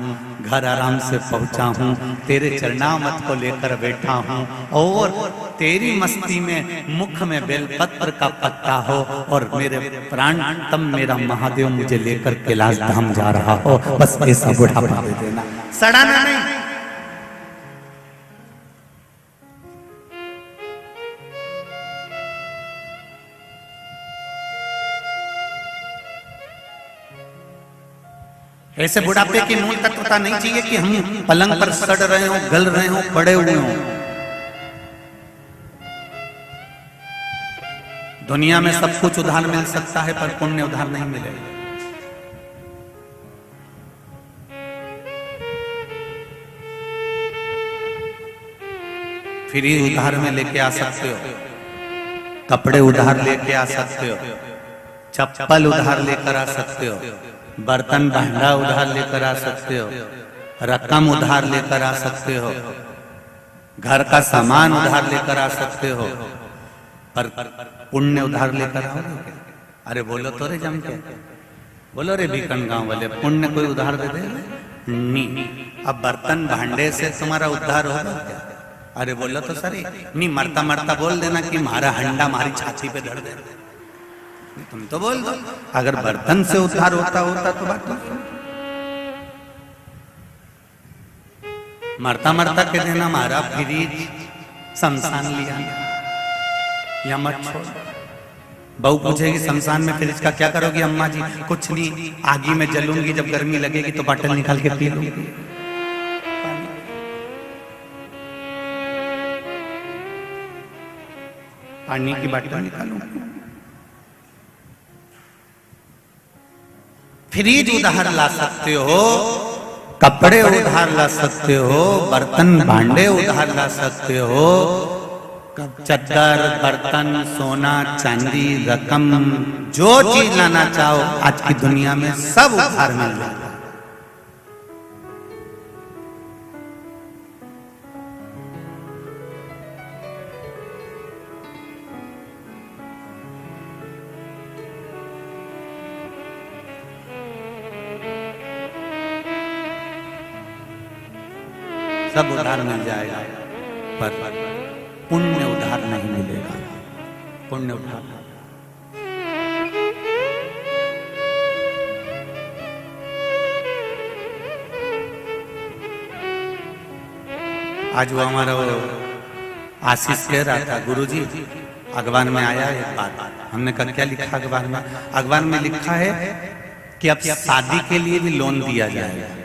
घर आराम से पहुंचा हूँ, तेरे चरणामत को लेकर बैठा हूँ और तेरी मस्ती में मुख में बेलपत्र का पत्ता हो और मेरे प्राणतम मेरा महादेव मुझे लेकर कैलाश धाम जा रहा हो। बस ऐसा बुढ़ापा दे देना, सड़ाना नहीं। ऐसे बुढ़ापे की मूल तत्वता नहीं चाहिए कि हम पलंग पर सड़ रहे हो, गल रहे हो, पड़े हुए हो। दुनिया में सब कुछ उधार मिल सकता है पर पुण्य उधार नहीं मिलेगा। फ्री उधार में लेके आ सकते हो, कपड़े उधार लेके आ सकते हो, चप्पल उधार लेकर आ सकते हो, बर्तन भांडा उधार लेकर आ सकते हो, रकम उधार लेकर आ सकते हो, घर का सामान उधार लेकर आ सकते हो, पर पुण्य उधार लेकर आओगे क्या? अरे बोलो तो रे जम के, बोलो रे बीकन गांव वाले, पुण्य कोई उधार दे दे? नहीं। अब बर्तन भांडे से तुम्हारा उद्धार होगा क्या? अरे बोलो तो सर, नहीं मरता मरता बोल देना कि हमारा हंडा हमारी छाती पे धर दे, तुम तो बोल दो। अगर बर्तन से उद्धार होता तो बात तो मरता मरता कह देना हमारा फ्रिज शमशान लिया या मत छोड़। बहू पूछेगी शमशान में फ्रिज का क्या करोगी? अम्मा जी कुछ नहीं, आगी में जलूंगी, जब गर्मी लगेगी तो बॉटल निकाल के पी लूंगी। पानी की बॉटल निकालूंगी। फ्रिज उधार ला सकते हो, कपड़े उधार ला सकते हो, बर्तन भांडे उधार ला सकते हो, चद्दर, बर्तन, सोना, चांदी, रकम, जो चीज लाना चाहो आज की दुनिया में सब उधार मिल जाता है। सब उधार मिल जाएगा पर पुण्य उधार नहीं मिलेगा। पुण्य उधार आज वो हमारा आशीष कह रहा था, गुरुजी अखबार में आया एक बात। हमने कहा क्या लिखा अखबार में? अखबार में लिखा है कि अब शादी के लिए भी लोन दिया जाएगा।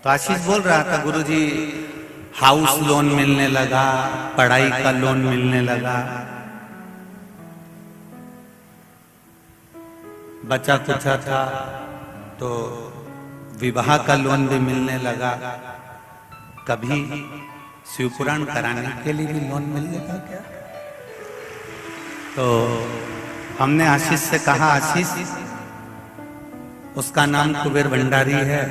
तो आशीष बोल रहा था, गुरुजी हाउस लोन मिलने लगा, पढ़ाई का लोन मिलने लगा, बचा कुचा था तो विवाह का लोन भी मिलने लगा, कभी शिवपुराण कराने के लिए भी लोन मिलेगा क्या? तो हमने आशीष से कहा, आशीष उसका नाम कुबेर भंडारी है,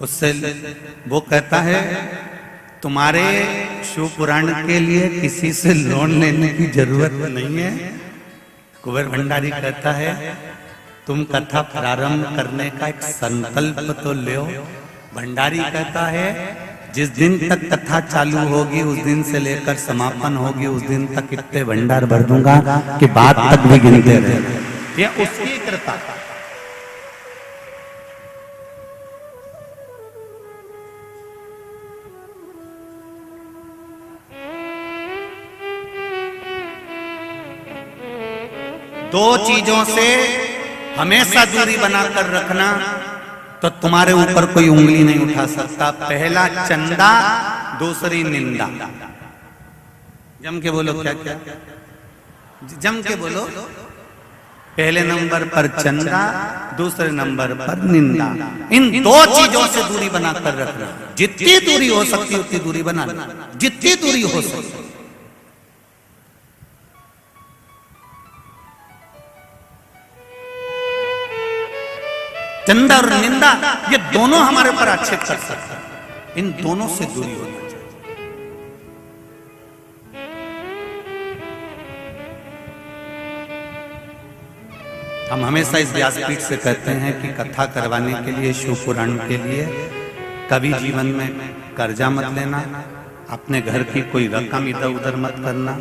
उससे वो कहता है तुम्हारे शिव पुराण के लिए किसी से लोन लेने की जरूरत नहीं है। कुबेर भंडारी कहता है तुम कथा प्रारंभ करने का एक संकल्प तो लो। भंडारी कहता है जिस दिन तक कथा चालू होगी उस दिन से लेकर समापन होगी उस दिन तक इतने भंडार भर दूंगा कि बात तक भी गिनते रहे। ये उसकी कृपा। दो चीजों से हमेशा दूरी बनाकर रखना तो तुम्हारे ऊपर कोई उंगली नहीं उठा सकता। पहला चंदा, दूसरी निंदा। जम के बोलो, क्या क्या जम के बोलो। पहले नंबर पर चंदा, दूसरे नंबर पर निंदा। इन दो चीजों से दूरी बनाकर रखना। जितनी दूरी हो सकती उतनी दूरी बना लो, जितनी दूरी हो सकती। चंदा और निंदा ये दोनों हमारे ऊपर आक्षेप कर सकते हैं। इन दोनों से दूरी होना चाहिए। हम हमेशा इस व्यासपीठ से कहते हैं कि कथा करवाने के लिए, शिव पुराण के लिए कभी जीवन में कर्जा मत लेना, अपने घर की कोई रकम इधर उधर मत करना,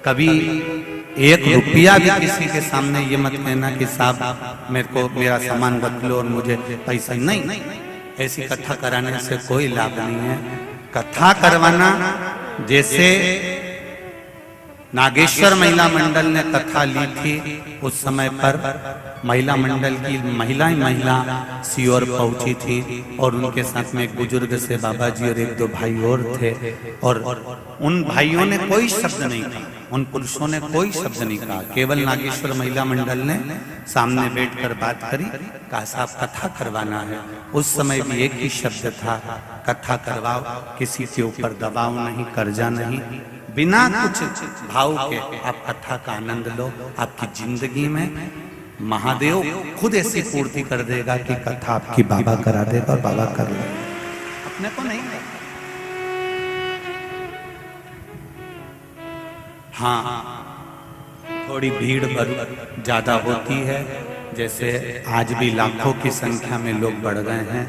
कभी एक रुपया भी किसी के सामने ये मत कहना कि साहब मेरे को मेरा सामान रख लो और मुझे पैसा नहीं। ऐसी कथा कराने से कोई लाभ नहीं है। कथा करवाना जैसे नागेश्वर महिला मंडल ने कथा ली थी। उस समय पर महिला मंडल की महिला सीओर पहुंची थी और उनके साथ में एक बुजुर्ग से बाबा जी और एक दो भाई और थे, और उन भाइयों ने कोई शब्द नहीं कहा, उन पुरुषों ने कोई शब्द नहीं कहा। केवल नागेश्वर महिला मंडल ने सामने बैठकर बात करी, कहा साहब कथा करवाना है। उस समय भी एक ही शब्द था, कथा करवाओ, किसी के ऊपर दबाव नहीं, कर्जा नहीं, बिना कुछ भाव के आप कथा का आनंद लो। आपकी जिंदगी में महादेव खुद ऐसी पूर्ति कर देगा कि कथा आपकी बाबा करा देगा और बाबा कर लेगा, अपने को नहीं। हाँ, थोड़ी भीड़ ज्यादा होती है, जैसे आज भी लाखों की संख्या में लोग बढ़ गए हैं,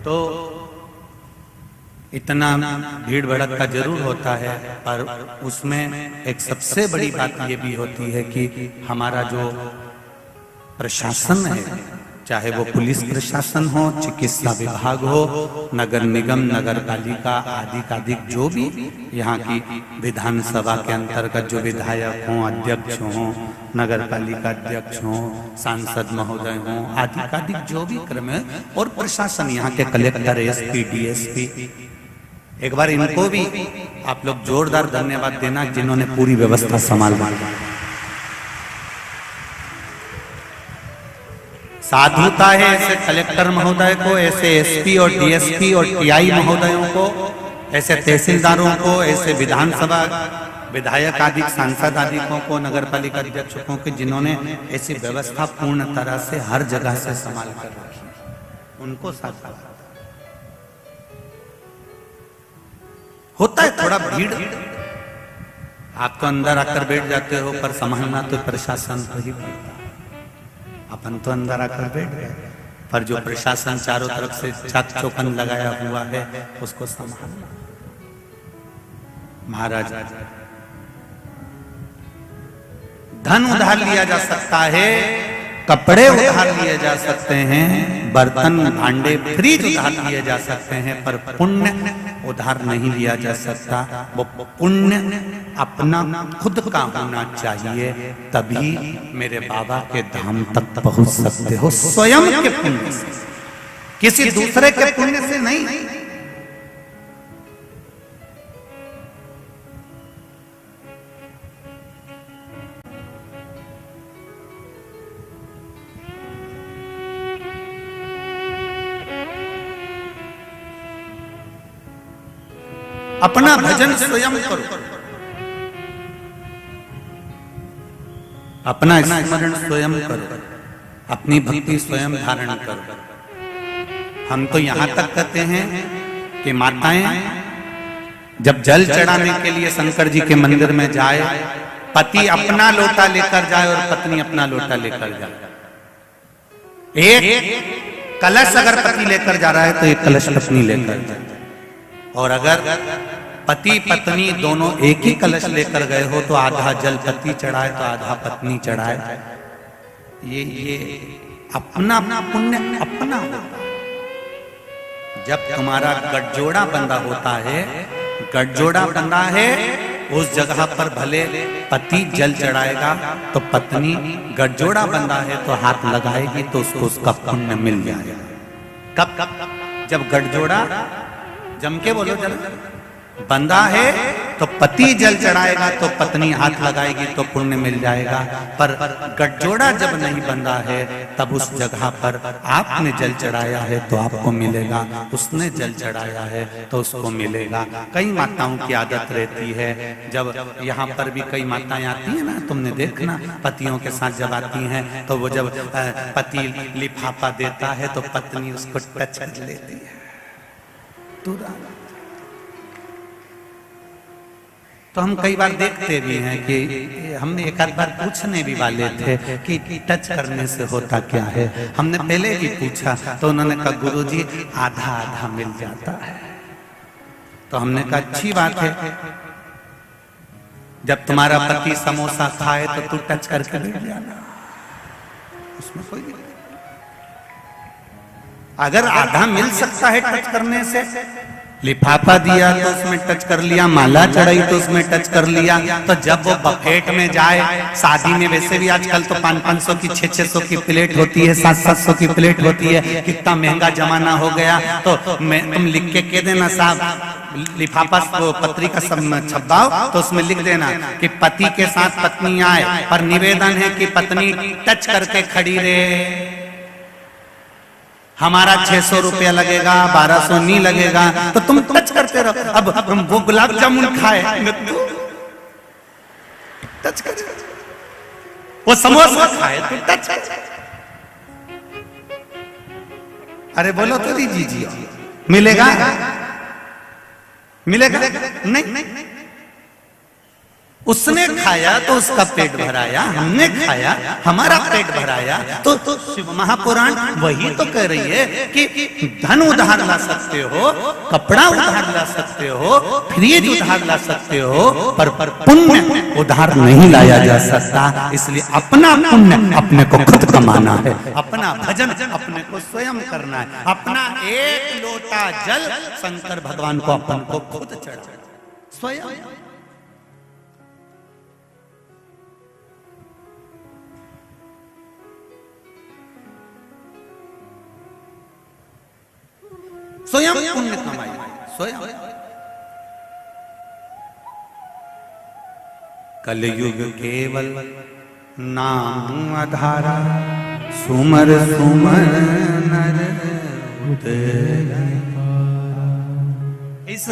तो इतना भीड़ भड़का जरूर होता है, पर उसमें एक सबसे बड़ी बात ये भी होती है कि हमारा जो प्रशासन है, चाहे वो पुलिस प्रशासन हो, चिकित्सा विभाग हो, नगर निगम, नगर पालिका आदि का जो भी यहाँ की विधानसभा के अंतर्गत जो विधायक हों, अध्यक्ष हों, नगर पालिका अध्यक्ष हों, सांसद महोदय हों, आदि का जो भी क्रम है, और प्रशासन यहाँ के कलेक्टर, एसपी, डीएसपी, एक बार इनको भी आप लोग जोरदार धन्यवाद देना जिन्होंने पूरी व्यवस्था संभाल ली। साधुता है ऐसे कलेक्टर महोदय को, ऐसे एसपी और डीएसपी और टीआई महोदयों को, ऐसे तहसीलदारों को, ऐसे विधानसभा विधायक आदि, सांसद आदि को, नगर पालिका अध्यक्षों के, जिन्होंने ऐसी व्यवस्था पूर्ण तरह से हर जगह से संभाल कर रखी, उनको साथ होता है। थोड़ा भीड़, आप तो अंदर आकर बैठ जाते हो, पर संभालना तो प्रशासन को ही पड़ता है। अपन तो अंदर आकर बैठ गए, पर जो प्रशासन चारों तरफ से चाक चौकन लगाया हुआ है, उसको संभालना। महाराज, धन उधार लिया जा सकता है, कपड़े उधार लिए जा सकते हैं, बर्तन भांडे फ्रिज उधार लिए जा सकते हैं, पर पुण्य उधार नहीं लिया जा सकता। वो पुण्य अपना खुद का होना चाहिए, तभी मेरे बाबा के धाम तक पहुंच सकते हो, स्वयं के पुण्य से, किसी दूसरे के पुण्य से नहीं। अपना भजन स्वयं करो, अपना स्मरण स्वयं करो, अपनी भक्ति स्वयं धारण करो। हम तो यहां तक कहते हैं कि माताएं जब जल चढ़ाने के लिए शंकर जी के मंदिर में जाए, पति अपना लोटा लेकर जाए और पत्नी अपना लोटा लेकर जाए। एक कलश अगर पति लेकर जा रहा है तो एक कलश पत्नी लेकर जाए, और अगर पति पत्नी दोनों एक ही कलश लेकर गए हो तो आधा जल पति चढ़ाए तो आधा पत्नी चढ़ाए। ये अपना अपना पुण्य अपना होता है। जब तुम्हारा गठजोड़ा बंधा होता है, गठजोड़ा बंधा है, उस जगह पर भले पति जल चढ़ाएगा तो पत्नी, गठजोड़ा बंधा है तो हाथ लगाएगी तो उसको उसका पुण्य मिल जाएगा। कब? जब गठजोड़ा, जम के बोलो, जल बंधा है तो पति जल चढ़ाएगा तो पत्नी हाथ लगाएगी तो पुण्य मिल जाएगा। पर गठजोड़ा जब नहीं बंधा है तब उस जगह पर आपने जल चढ़ाया है तो आपको मिलेगा, उसने जल चढ़ाया है तो उसको मिलेगा। कई माताओं की आदत रहती है, जब यहाँ पर भी कई माताएं आती है ना, तुमने देखना, पतियों के साथ जब आती हैं तो वो जब पति लिफाफा देता है तो पत्नी उसको टच कर लेती है। तो हम कई बार देखते भी हैं कि हमने एक आध बार पूछने भी वाले थे कि टच करने से होता क्या है। हमने पहले भी पूछा तो उन्होंने कहा गुरुजी आधा आधा मिल जाता है। तो हमने कहा अच्छी बात है, जब तुम्हारा पति समोसा खाए तो तू टच करके बैठ जाना, उसमें कोई दिक्कत। अगर आधा मिल सकता है टच करने से लिफाफा दिया तो उसमें टच कर लिया, माला चढ़ाई तो उसमें टच कर लिया। तो जब वो बफेट में जाए, शादी में वैसे भी आजकल तो 500-500 की 600-600 की प्लेट होती है, 700-700 की प्लेट होती है, कितना महंगा जमाना हो गया। तो तुम लिख के कह देना साहब लिफाफा पत्रिका सब छपाओ, तो उसमें लिख देना कि पति के साथ पत्नी आए, पर निवेदन है कि पत्नी टच करके खड़ी रहे। हमारा 600 रुपया लगेगा, 1200 नहीं लगेगा, तो तुम टच करते रहो। अब हम वो गुलाब जामुन खाए, टच कर, वो समोसा खाए तो टच कर। अरे बोलो तो दीजिए, मिलेगा मिलेगा नहीं। उसने खाया तो उसका पेट भराया, हमने खाया हमारा पेट भराया। तो शिव महापुराण वही तो कह रही है कि धन उधार ला सकते हो, कपड़ा उधार ला सकते हो, फ्रिज उधार ला सकते हो, पर पुण्य उधार नहीं लाया जा सकता। इसलिए अपना पुण्य अपने को खुद कमाना है, अपना भजन अपने को स्वयं करना है। अपना एक लोटा जल शंकर भगवान को अपन को खुद चढ़ा स्वयं। स्वयं पुण्य कमाई, स्वयं। कलयुग केवल नाम आधारा, सुमर सुमर नर उदय। इस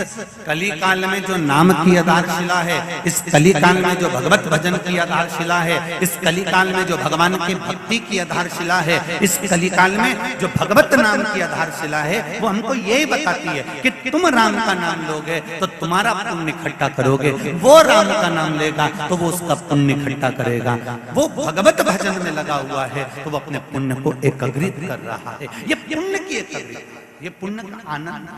कली काल में जो नाम की आधारशिला है, इस कली काल में जो भगवत भजन की आधारशिला है, इस कली काल में जो भगवान की भक्ति की आधारशिला है, इस कली काल में जो भगवत नाम की आधारशिला है, वो हमको यही बताती है कि तुम राम का नाम लोगे तो तुम्हारा पुण्य इकट्ठा करोगे, वो राम का नाम लेगा तो वो उसका पुण्य इकट्ठा करेगा। वो भगवत भजन में लगा हुआ है तो वो अपने पुण्य को एकत्रित कर रहा है। ये पुण्य की एकत्रित, ये पुण्य का आनंद।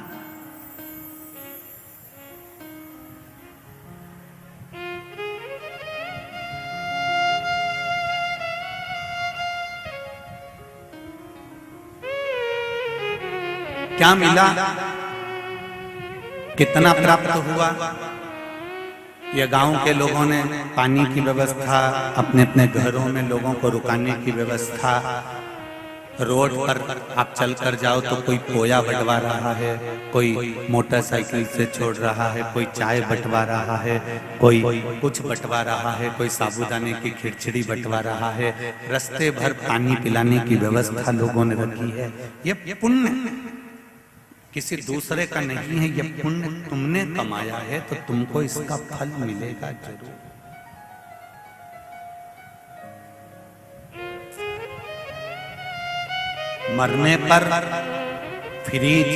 क्या मिला, कितना प्राप्त हुआ? ये गांव के लोगों ने पानी की व्यवस्था, अपने अपने घरों में लोगों को रुकाने की व्यवस्था, रोड पर आप चलकर जाओ तो कोई पोया बंटवा रहा है, कोई मोटरसाइकिल से छोड़ रहा है, कोई चाय बंटवा रहा है, कोई कुछ बंटवा रहा है, कोई साबूदाने की खिचड़ी बंटवा रहा है। रास्ते भर पानी पिलाने की व्यवस्था लोगों ने रखी है। ये पुण्य किसी दूसरे का नहीं है, ये पुण्य तुमने कमाया है तो तुमको इसका फल मिलेगा जरूर। मरने पर फ्रिज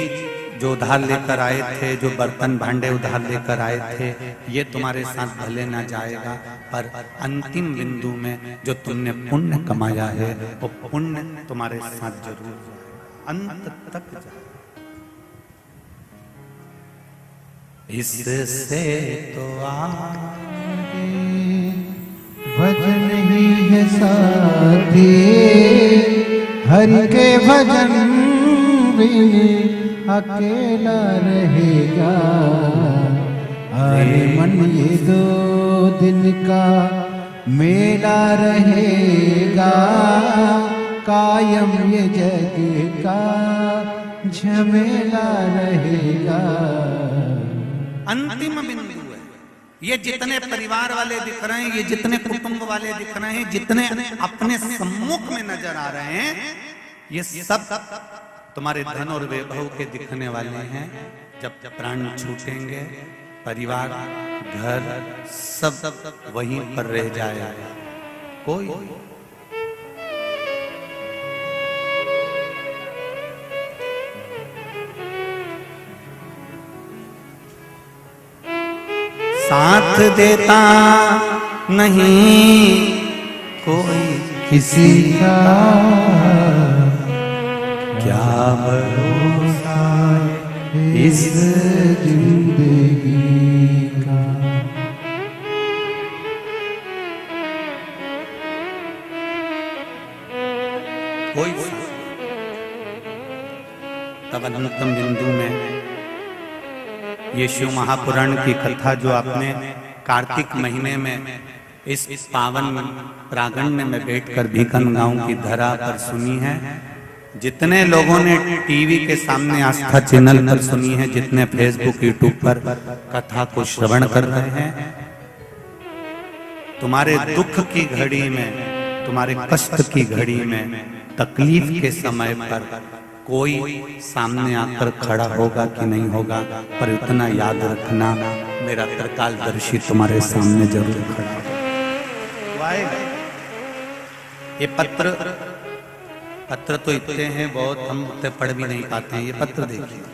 जो उधार लेकर आए थे, जो बर्तन भांडे उधार लेकर आए थे, ये तुम्हारे साथ भले ना जाएगा, पर अंतिम बिंदु में जो तुमने पुण्य कमाया है वो पुण्य तुम्हारे साथ जरूर अंत तक जाए। इससे तो आगे भजन ही है साथी, हरि के भजन बिन अकेला रहेगा। अरे मन ये 2 दिन का मेला रहेगा, कायम ये जग का झमेला रहेगा। अंतिम बिंदु है। ये जितने परिवार वाले दिख रहे हैं, ये जितने कुटुंब वाले दिख रहे हैं, जितने अपने सम्मुख में नजर आ रहे हैं, ये सब तुम्हारे धन और वैभव के दिखने वाले हैं। जब प्राण छूटेंगे, परिवार घर सब वहीं पर रह जाएगा। कोई साथ देता नहीं कोई किसी का, क्या भरोसा इस जिंदगी का। कोई तब अंतिम बिंदु में ये शिव महापुराण की कथा जो आपने कार्तिक महीने में इस पावन प्रांगण में बैठकर भीकन गांव की धरा पर सुनी है, जितने लोगों ने टीवी के सामने आस्था चैनल पर सुनी है, जितने फेसबुक यूट्यूब पर कथा को श्रवण कर रहे हैं, तुम्हारे दुख की घड़ी में, तुम्हारे कष्ट की घड़ी में, तकलीफ के समय पर कोई सामने आकर खड़ा होगा कि नहीं होगा, पर इतना याद रखना मेरा त्रिकालदर्शी तुम्हारे सामने जरूर खड़ा होगा। ये पत्र तो इतने हैं बहुत, हम उतने पढ़ भी नहीं पाते हैं। ये पत्र देखिए,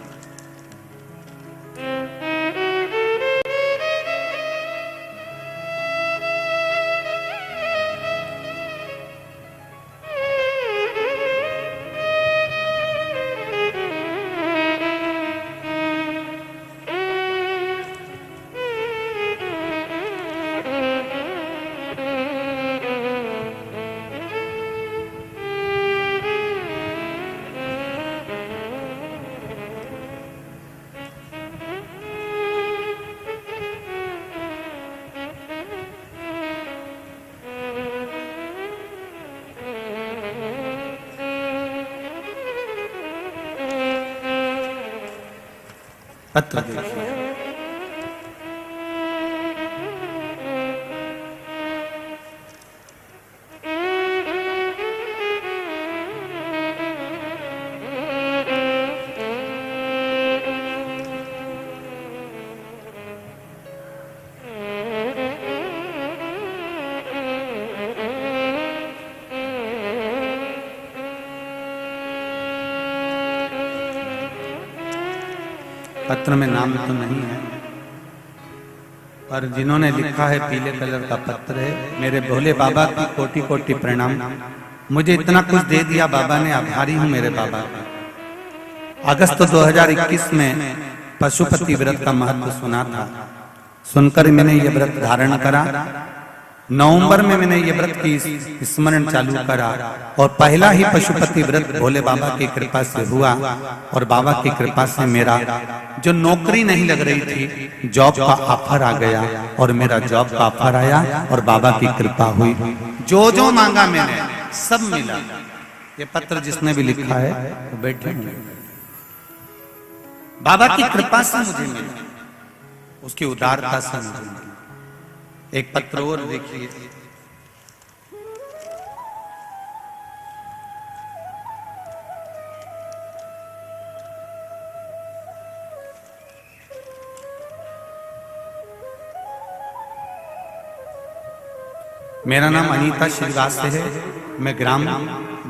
पत्र देखिए। पत्र में नाम तो नहीं है, पर जिन्होंने लिखा है पीले कलर का पत्र है। मेरे भोले बाबा की कोटि कोटि प्रणाम। मुझे इतना कुछ दे दिया बाबा ने, आभारी हूं मेरे बाबा का। अगस्त 2021 में पशुपति व्रत का महत्व सुना था, सुनकर मैंने ये व्रत धारण करा। नवंबर में मैंने ये व्रत की स्मरण चालू करा और पहला ही पशुपति व्रत भोले बाबा की कृपा से हुआ। और बाबा की कृपा से मेरा जो नौकरी नहीं लग रही थी, जॉब का ऑफर आ गया और मेरा जॉब का ऑफर आया और बाबा की कृपा हुई। जो जो मांगा मैंने सब मिला। ये पत्र जिसने भी लिखा है वो बैठे हैं, बाबा की कृपा से मुझे मिला, उसकी उदारता से मुझे मिला। एक पत्र और देखिए, मेरा नाम अनीता श्रीवास्तव है, मैं ग्राम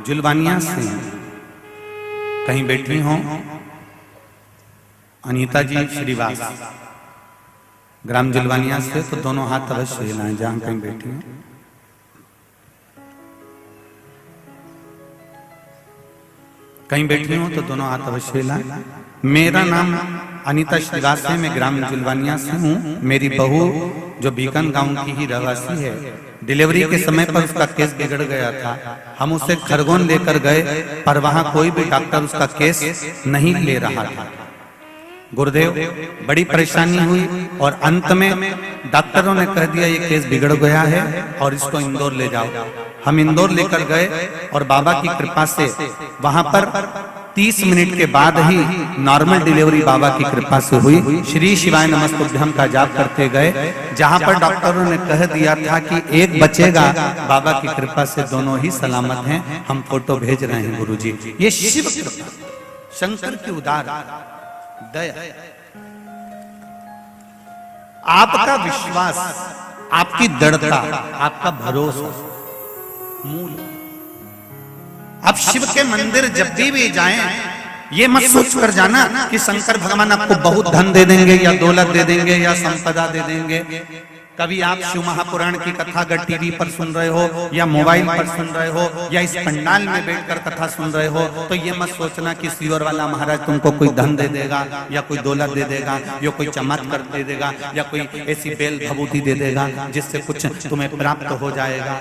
जुलवानिया से हूं। कहीं बैठी हो अनीता जी श्रीवास्तव, ग्राम जुलवानिया से, तो दोनों हाथ अवश्य हिलाएं जहां कहीं बैठी हैं। कहीं बैठी हो तो दोनों हाथ अवश्य हिलाएं। मेरा नाम अनीता श्रीवास्तव, मैं ग्राम जुलवानिया से हूँ। मेरी बहू जो बीकन गांव की ही रहवासी है, डिलीवरी के समय पर उसका केस बिगड़ गया था। हम उसे खरगोन लेकर गए, पर वहां कोई भी डॉक्टर उसका केस नहीं ले रहा था। गुरुदेव, बड़ी परेशानी हुई और अंत में डॉक्टरों ने कह दिया ये केस बिगड़ गया है और इसको इंदौर ले जाओ। हम इंदौर लेकर गए और बाबा की कृपा से वहां पर 30 मिनट के बाद ही नॉर्मल डिलीवरी बाबा की कृपा से हुई। श्री शिवाय नमस्तुभ्यम का जाप करते गए, जहां पर डॉक्टरों ने कह दिया था कि एक बचेगा, बाबा की कृपा से दोनों ही सलामत हैं। हम फोटो भेज रहे हैं गुरुजी। ये शिव कृपा, शंकर की उदार दया, आपका विश्वास, आपकी दृढ़ता, आपका भरोसा मूल। अब शिव के मंदिर जब भी जाएं, ये मत सोच कर जाना कि शंकर भगवान आपको बहुत धन दे देंगे या दौलत दे देंगे या संपदा दे देंगे। कभी आप शिव महापुराण की कथा अगर टीवी पर सुन रहे हो या मोबाइल पर सुन रहे हो या इस पंडाल में बैठकर कथा सुन रहे हो, तो ये मत सोचना कि सीवर वाला महाराज तुमको कोई धन दे देगा या कोई दौलत दे देगा या कोई चमत्कार दे देगा या कोई ऐसी बेल भभूति दे देगा जिससे कुछ तुम्हें प्राप्त हो जाएगा।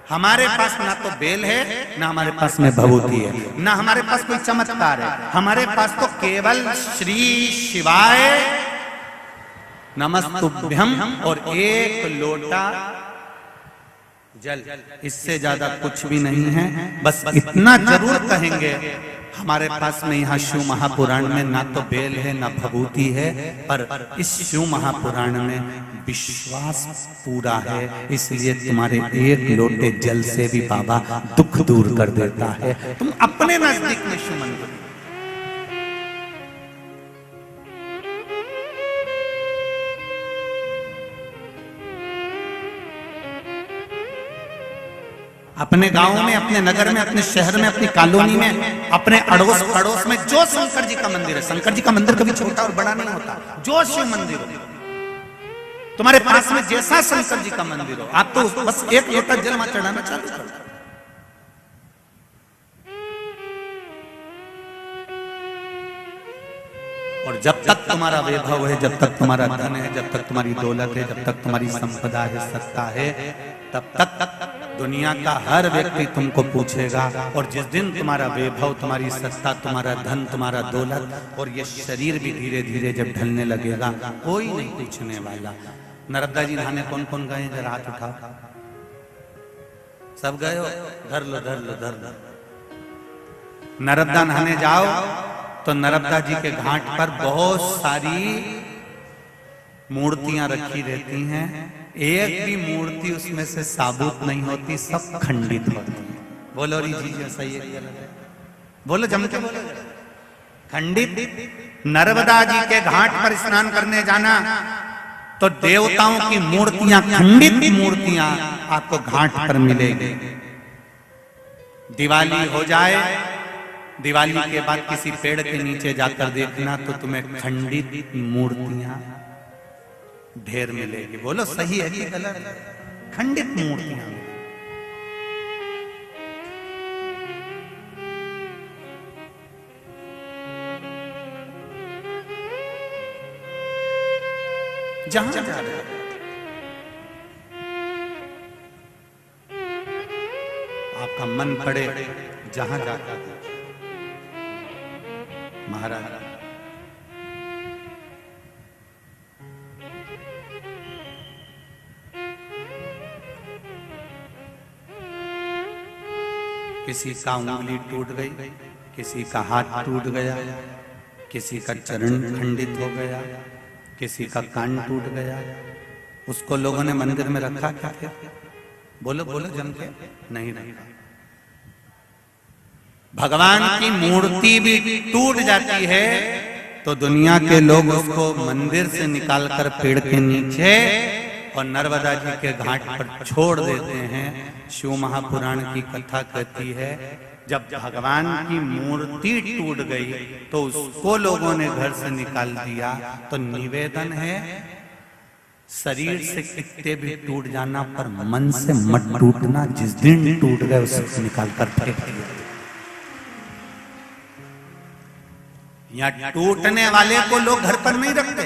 हमारे पास ना तो बेल है, ना हमारे पास में भभूति है, ना हमारे पास कोई चमत्कार है। हमारे पास तो केवल श्री शिवाय नमस्तुभ्यम और एक लोटा जल, इससे ज्यादा कुछ भी नहीं है। बस इतना जरूर कहेंगे, हमारे पास में यहाँ शिव महापुराण में ना तो बेल है ना भभूति है, पर इस शिव महापुराण में विश्वास पूरा है, इसलिए तुम्हारे एक लोटे जल से भी बाबा दुख दूर कर देता है। तुम अपने नजदीक में शिव मंदिर, अपने गांव में, अपने नगर में, अपने शहर में, अपनी कॉलोनी में, अपने अड़ोस पड़ोस में जो शंकर जी का मंदिर है, शंकर जी का मंदिर कभी छोटा और बड़ा नहीं होता, जो शिव मंदिर हो तुम्हारे पास में, जैसा शंकर जी का मंदिर हो, आप तो बस एक लोटा जल वहां चढ़ाना चालू कर दो। और जब तक तुम्हारा वैभव है, जब तक तुम्हारा धन है, जब तक तुम्हारी दौलत है, जब तक तुम्हारी संपदा है, सत्ता है, तब तक दुनिया का हर व्यक्ति तुमको पूछेगा। और जिस दिन तुम्हारा वैभव, तुम्हारी सत्ता, तुम्हारा धन, तुम्हारा दौलत और ये शरीर भी धीरे धीरे जब ढलने लगेगा, कोई नहीं पूछने वाला। नर्मदा जी नहाने कौन कौन गए, जरा हाथ उठाओ। सब गए हो? धर लो धर लो धर लो। नर्मदा नहाने जाओ तो नर्मदा जी के घाट पर बहुत सारी मूर्तियां रखी रहती हैं, एक भी मूर्ति उसमें से साबुत नहीं होती, सब खंडित होती है। बोलो री जी, सही है? बोलो जम के बोलो। खंडित। नर्मदा जी के घाट पर स्नान करने जाना तो देवताओं की मूर्तियां, खंडित मूर्तियां आपको घाट पर मिलेगी। दिवाली हो जाए, दिवाली के बाद किसी पेड़ के नीचे जाकर देखना तो तुम्हें खंडित मूर्तियां ढेर मिलेगी। बोलो सही है कि गलत? खंडित मूर्तियां। जहां जा रहे हो आपका मन पड़े, जहां जाकर महाराज किसी का उंगली टूट गई, किसी का हाथ टूट गया, किसी का चरण खंडित हो गया, किसी का कान टूट गया, उसको लोगों ने मंदिर में रखा क्या? फिर बोलो बोलो जम के, नहीं रखा। भगवान की मूर्ति भी टूट जाती है तो दुनिया के लोग उसको मंदिर से निकालकर पेड़ के नीचे और नर्मदा जी के घाट पर छोड़ देते हैं। शिव महापुराण की कथा कहती है, जब भगवान की मूर्ति टूट गई तो उसको लोगों ने घर से निकाल दिया। तो निवेदन है, शरीर से कितने भी टूट जाना पर मन से मत टूटना। जिस दिन टूट गए उसको निकाल कर फेंक दिया। यहाँ टूटने वाले को लोग घर पर नहीं रखते।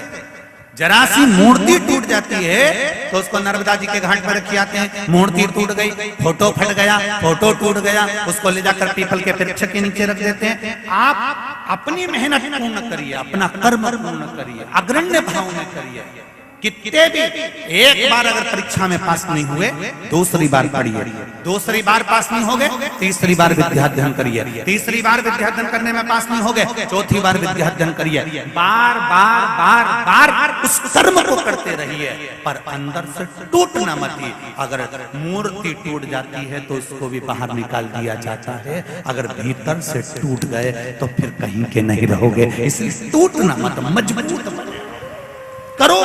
जरा सी मूर्ति टूट जाती है तो उसको नर्मदा जी के घाट पर रखे आते हैं। मूर्ति टूट गई, फोटो फट गया, फोटो टूट गया, उसको ले जाकर पीपल के वृक्ष के नीचे रख देते हैं। आप अपनी मेहनत पूर्ण करिए, अपना कर्म पूर्ण करिए, अग्रण्य भाव में करिए। कितने भी एक बार अगर परीक्षा में पास नहीं हुए, दूसरी बार पढ़िए, दूसरी बार पास नहीं हो गए, तीसरी बार विद्याध्ययन करिए, तीसरी बार विद्याध्ययन करने में पास नहीं हो गए, चौथी बार विद्याध्ययन करिए। बार बार बार बार उस कर्म को करते रहिए, पर अंदर से टूटना मत। अगर मूर्ति टूट जाती है तो उसको भी बाहर निकाल दिया जाता है, अगर भीतर से टूट गए तो फिर कहीं के नहीं रहोगे। इसलिए टूटना मत, मजबूत करो।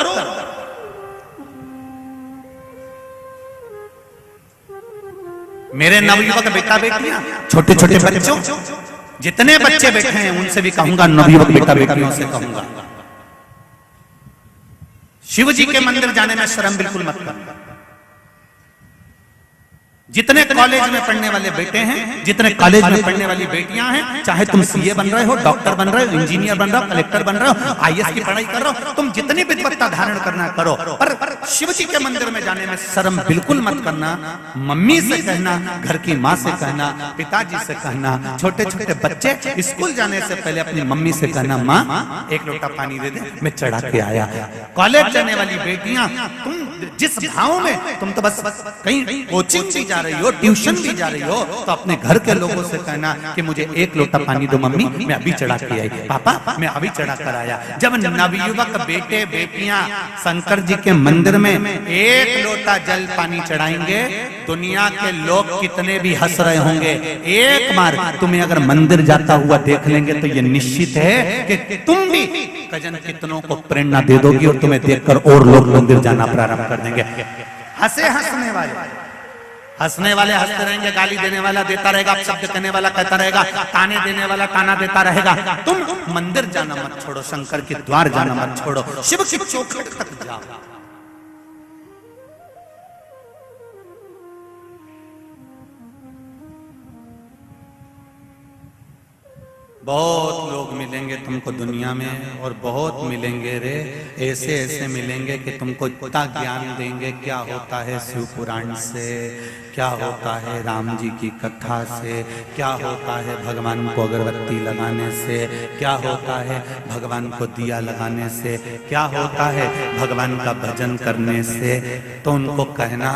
मेरे नवयुवक बेटा बेटियां, छोटे छोटे बच्चों, जितने बच्चे बैठे हैं उनसे भी कहूंगा, नवयुवक बेटा बेटियों से कहूंगा, शिव जी के मंदिर जाने में शर्म बिल्कुल मत करना। जितने कॉलेज में पढ़ने वाले बेटे हैं, जितने कॉलेज में पढ़ने वाली बेटियां हैं, चाहे तुम सीए बन रहे हो, डॉक्टर बन रहे हो, इंजीनियर बन रहे हो, कलेक्टर बन रहे हो, आईएएस की पढ़ाई कर रहे हो, तुम जितनी विद्वत्ता धारण करना करो, पर शिव जी के मंदिर में जाने में शर्म बिल्कुल मत करना। मम्मी से कहना, घर की माँ से कहना, पिताजी से कहना, छोटे छोटे बच्चे स्कूल जाने से पहले अपनी मम्मी से कहना, माँ एक लोटा पानी दे दे, मैं चढ़ा के आया। कॉलेज जाने वाली बेटियां, तुम जिस भाव में, तुम तो बस कहीं कोचिंग भी जा रही हो, ट्यूशन भी जा रही हो, तो अपने घर के लोगों से कहना कि मुझे एक लोटा पानी दो मम्मी, मैं अभी चढ़ा के आई, पापा मैं अभी चढ़ा कर आया। जब नवयुवक बेटे बेटियां शंकर जी के मंदिर में एक लोटा जल पानी चढ़ाएंगे, दुनिया के लोग कितने भी हंस रहे होंगे, एक बार तुम्हें अगर मंदिर जाता हुआ देख लेंगे तो ये निश्चित है कि तुम भी कजन कितनों को प्रेरणा दे दोगी और तुम्हें देखकर और लोग मंदिर जाना प्रारंभ कर देंगे। हंसने वाले हंसते रहेंगे, गाली देने वाला देता रहेगा, शब्द कहने वाला कहता रहेगा, ताने देने वाला ताना देता रहेगा। तुम मंदिर जाना मत छोड़ो, शंकर के द्वार जाना मत छोड़ो, शिव की चौखट तक जाओ। बहुत लोग मिलेंगे तुमको दुनिया में, और बहुत मिलेंगे रे, ऐसे ऐसे मिलेंगे कि तुमको इतना ज्ञान देंगे क्या होता है शिव पुराण से, क्या होता है राम जी की कथा से, क्या होता है भगवान को अगरबत्ती लगाने से, क्या होता है भगवान को दिया लगाने से, क्या होता है भगवान का भजन करने से। तो उनको कहना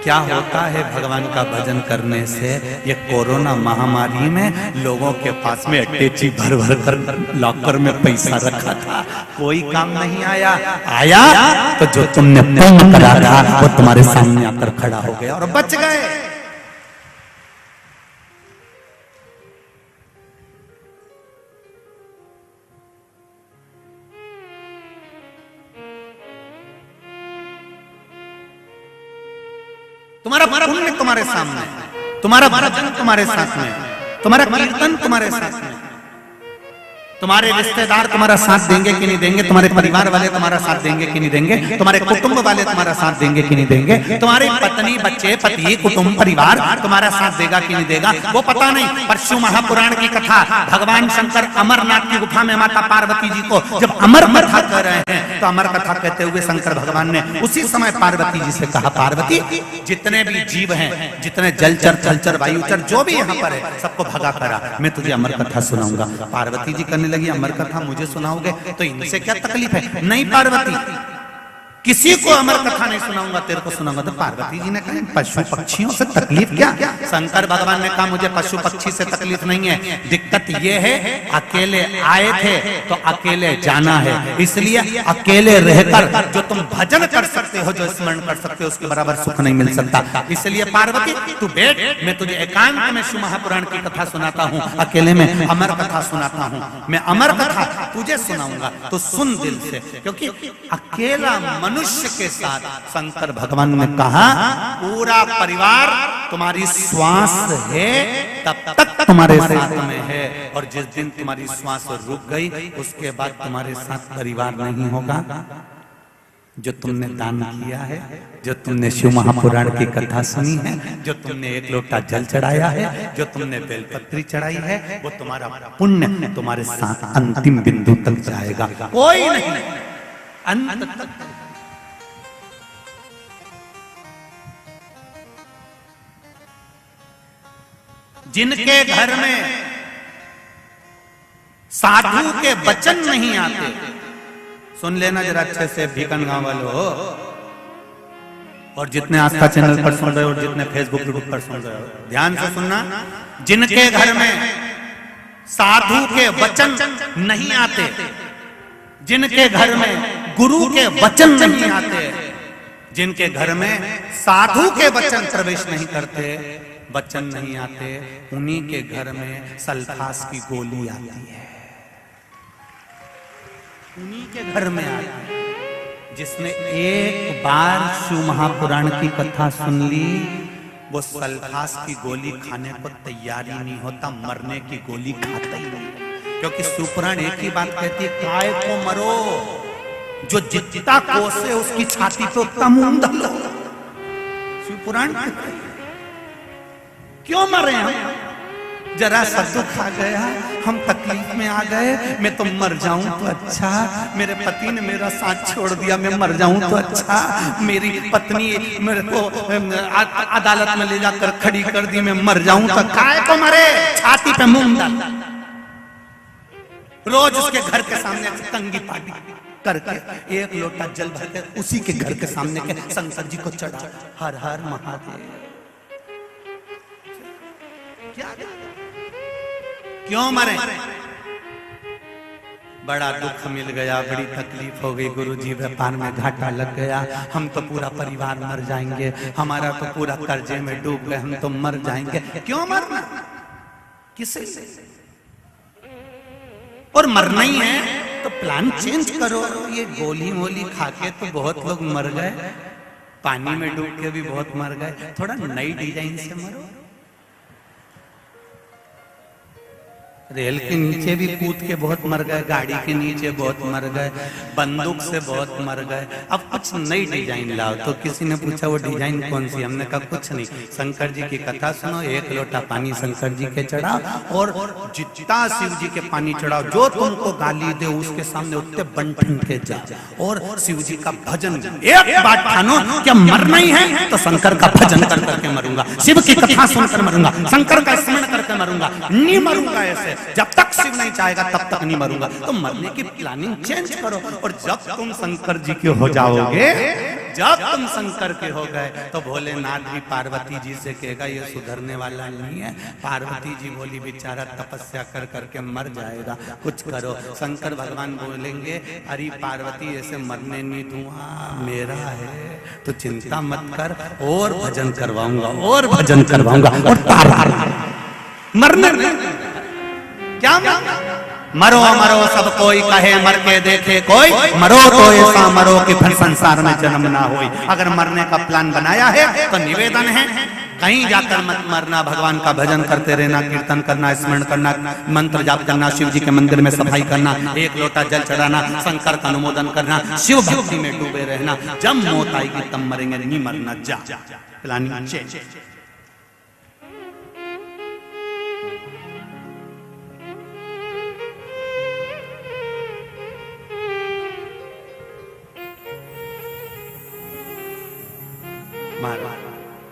क्या होता है भगवान का भजन करने से। ये कोरोना महामारी में लोगों के पास में अटैची भर भर कर लॉकर में पैसा रखा था, कोई काम नहीं आया। तो जो तुमने पुण्य करा था वो तुम्हारे सामने आकर खड़ा हो गया और बच गए। तुम्हारा पुण्य तुम्हारे सामने, तुम्हारा भजन तुम्हारे साथ में, तुम्हारा कीर्तन तुम्हारे साथ में। तुम्हारे रिश्तेदार तुम्हारा साथ देंगे कि नहीं देंगे, तुम्हारे परिवार वाले तुम्हारा साथ देंगे कि नहीं देंगे, तुम्हारे कुटुंब वाले तुम्हारा साथ देंगे कि नहीं देंगे, तुम्हारी पत्नी बच्चे पति कुटुंब परिवार तुम्हारा साथ देगा कि नहीं देगा वो पता नहीं। पर शिव महापुराण की कथा, भगवान शंकर अमरनाथ की गुफा में माता पार्वती जी को जब अमर कथा कर रहे हैं, तो अमर कथा कहते हुए शंकर भगवान ने उसी समय पार्वती जी से कहा, पार्वती जितने भी जीव हैं, जितने जलचर थलचर वायुचर जो भी यहाँ पर है, सबको भगा करा, मैं तुझे अमर कथा सुनाऊंगा। पार्वती जी करने लगी, अमर कथा मुझे सुनाओगे तो इनसे क्या तकलीफ है। नहीं पार्वती, किसी को अमर कथा नहीं सुनाऊंगा, तेरे को सुनाऊंगा। तो पार्वती जी ने कहा, पशु पक्षियों से तकलीफ क्या? शंकर भगवान ने कहा, मुझे पशु पक्षी से तकलीफ नहीं है, दिक्कत ये है अकेले आए थे तो अकेले जाना है, इसलिए अकेले रहकर जो तुम भजन कर सकते हो, जो स्मरण कर सकते हो, उसके बराबर सुख नहीं मिल सकता। इसलिए पार्वती तू बैठ, मैं तुझे एकांत में शिव महापुराण की कथा सुनाता हूँ, अकेले में अमर कथा सुनाता हूँ, मैं अमर कथा तुझे सुनाऊंगा, तो सुन दिल से। क्योंकि अकेला मनुष्य के साथ शंकर भगवान ने कहा, पूरा परिवार तुम्हारी श्वास है तब तक तुम्हारे साथ में है, और जिस दिन तुम्हारी श्वास रुक गई उसके बाद तुम्हारे साथ परिवार नहीं होगा। जो तुमने दान किया है, जो तुमने शिव महापुराण की कथा सुनी है, जो तुमने एक लोटा जल चढ़ाया है, जो तुमने बेलपत्री चढ़ाई है, वो तुम्हारा पुण्य तुम्हारे साथ अंतिम बिंदु तक जाएगा, कोई नहीं अंत तक। जिनके घर में साधु के वचन नहीं आते, सुन लेना जरा अच्छे से भीकन गांव वालों, और जितने आस्था चैनल पर सुन रहे हो और जितने फेसबुक यूट्यूब पर सुन रहे हो, ध्यान से सुनना। जिनके घर में साधु के वचन नहीं आते, जिनके घर में गुरु के वचन नहीं आते, जिनके घर में साधु के वचन प्रवेश नहीं करते, वचन नहीं आते, उन्हीं के घर में सल्फास की गोली आती है, उन्हीं के घर में आती है। जिसने एक बार शिव महापुराण की कथा सुन ली, वो सल्फास की गोली खाने को तैयार ही नहीं होता, मरने की गोली खाता ही नहीं। क्योंकि शिवपुराण एक ही बात कहती है, काय को मरो, जो जितना कोसे उसकी छाती पे उतना मुंह डालो। शिवपुराण क्यों मरे हम? जरा सा दुख आ गया, हम तकलीफ में आ गए, मैं तो मर जाऊं तो अच्छा, मेरे पति ने मेरा साथ छोड़ दिया, मैं मर जाऊं तो अच्छा, मेरी पत्नी मेरे को अदालत में ले जाकर खड़ी कर दी, मैं मर जाऊं तो काय को मरे? छाती पे मुंह डाल, रोज उसके घर के सामने कंगी पार्टी करके एक लोटा जल भर के उसी के घर के सामने के शंकर जी को चढ़ा, हर हर महादेव। क्या क्यों मरे? बड़ा दुख मिल गया, बड़ी तकलीफ हो गई गुरुजी, व्यापार में घाटा लग गया, हम तो पूरा परिवार मर जाएंगे, हमारा तो पूरा कर्जे में डूब गए, हम तो मर जाएंगे। क्यों मरना? किसे? और मरना ही है तो प्लान चेंज करो। ये गोली मोली खा के तो बहुत लोग मर गए, पानी में डूब के भी बहुत मर गए, थोड़ा नई डिजाइन से मरो। रेल के नीचे भी कूद के बहुत मर गए, गाड़ी के नीचे बहुत मर गए, बंदूक से बहुत मर गए, अब कुछ नई डिजाइन लाओ। तो किसी ने पूछा वो डिजाइन कौन सी? हमने कहा कुछ नहीं, शंकर जी की कथा सुनो, एक लोटा पानी शंकर जी के चढ़ाओ और जितना शिव जी के पानी चढ़ाओ, जो तुमको गाली दे उसके सामने उतने बंठन के जा और शिव जी का भजन। एक बात ठानो, क्या मरना ही है तो शंकर का भजन कर करके मरूंगा, शिव की कथा सुनकर मरूंगा, शंकर का स्मरण करके मरूंगा, नहीं मरूंगा ऐसे। जब तक शिव नहीं चाहेगा तब तक नहीं मरूंगा। तो मरने की प्लानिंग चेंज करो। और जब तुम शंकर जी के हो जाओगे, जब तुम शंकर के हो गए, तो भोलेनाथ भी पार्वती जी से कहेगा ये सुधरने वाला नहीं है। पार्वती जी बोली बेचारा तपस्या कर करके मर जाएगा, कुछ करो। शंकर भगवान बोलेंगे अरे पार्वती ऐसे मरने नहीं दूंगा, मेरा है तो चिंता मत कर, और भजन करवाऊंगा और भजन करवाऊंगा। और मरने क्या मरो मरो सब कोई कहे, मर के देखे कोई, मरो तो ऐसा मरो कि फिर संसार में जन्म ना होई। अगर मरने का प्लान बनाया है तो निवेदन है कहीं जाकर मत मरना, भगवान का भजन करते रहना, कीर्तन करना, स्मरण करना, मंत्र जाप करना, शिव जी के मंदिर में सफाई करना, एक लोटा जल चढ़ाना, शंकर का अनुमोदन करना, शिव भक्ति में डूबे रहना। जब मौत आएगी तब मरेंगे, नहीं मरना। जा प्लानिंग चेंज।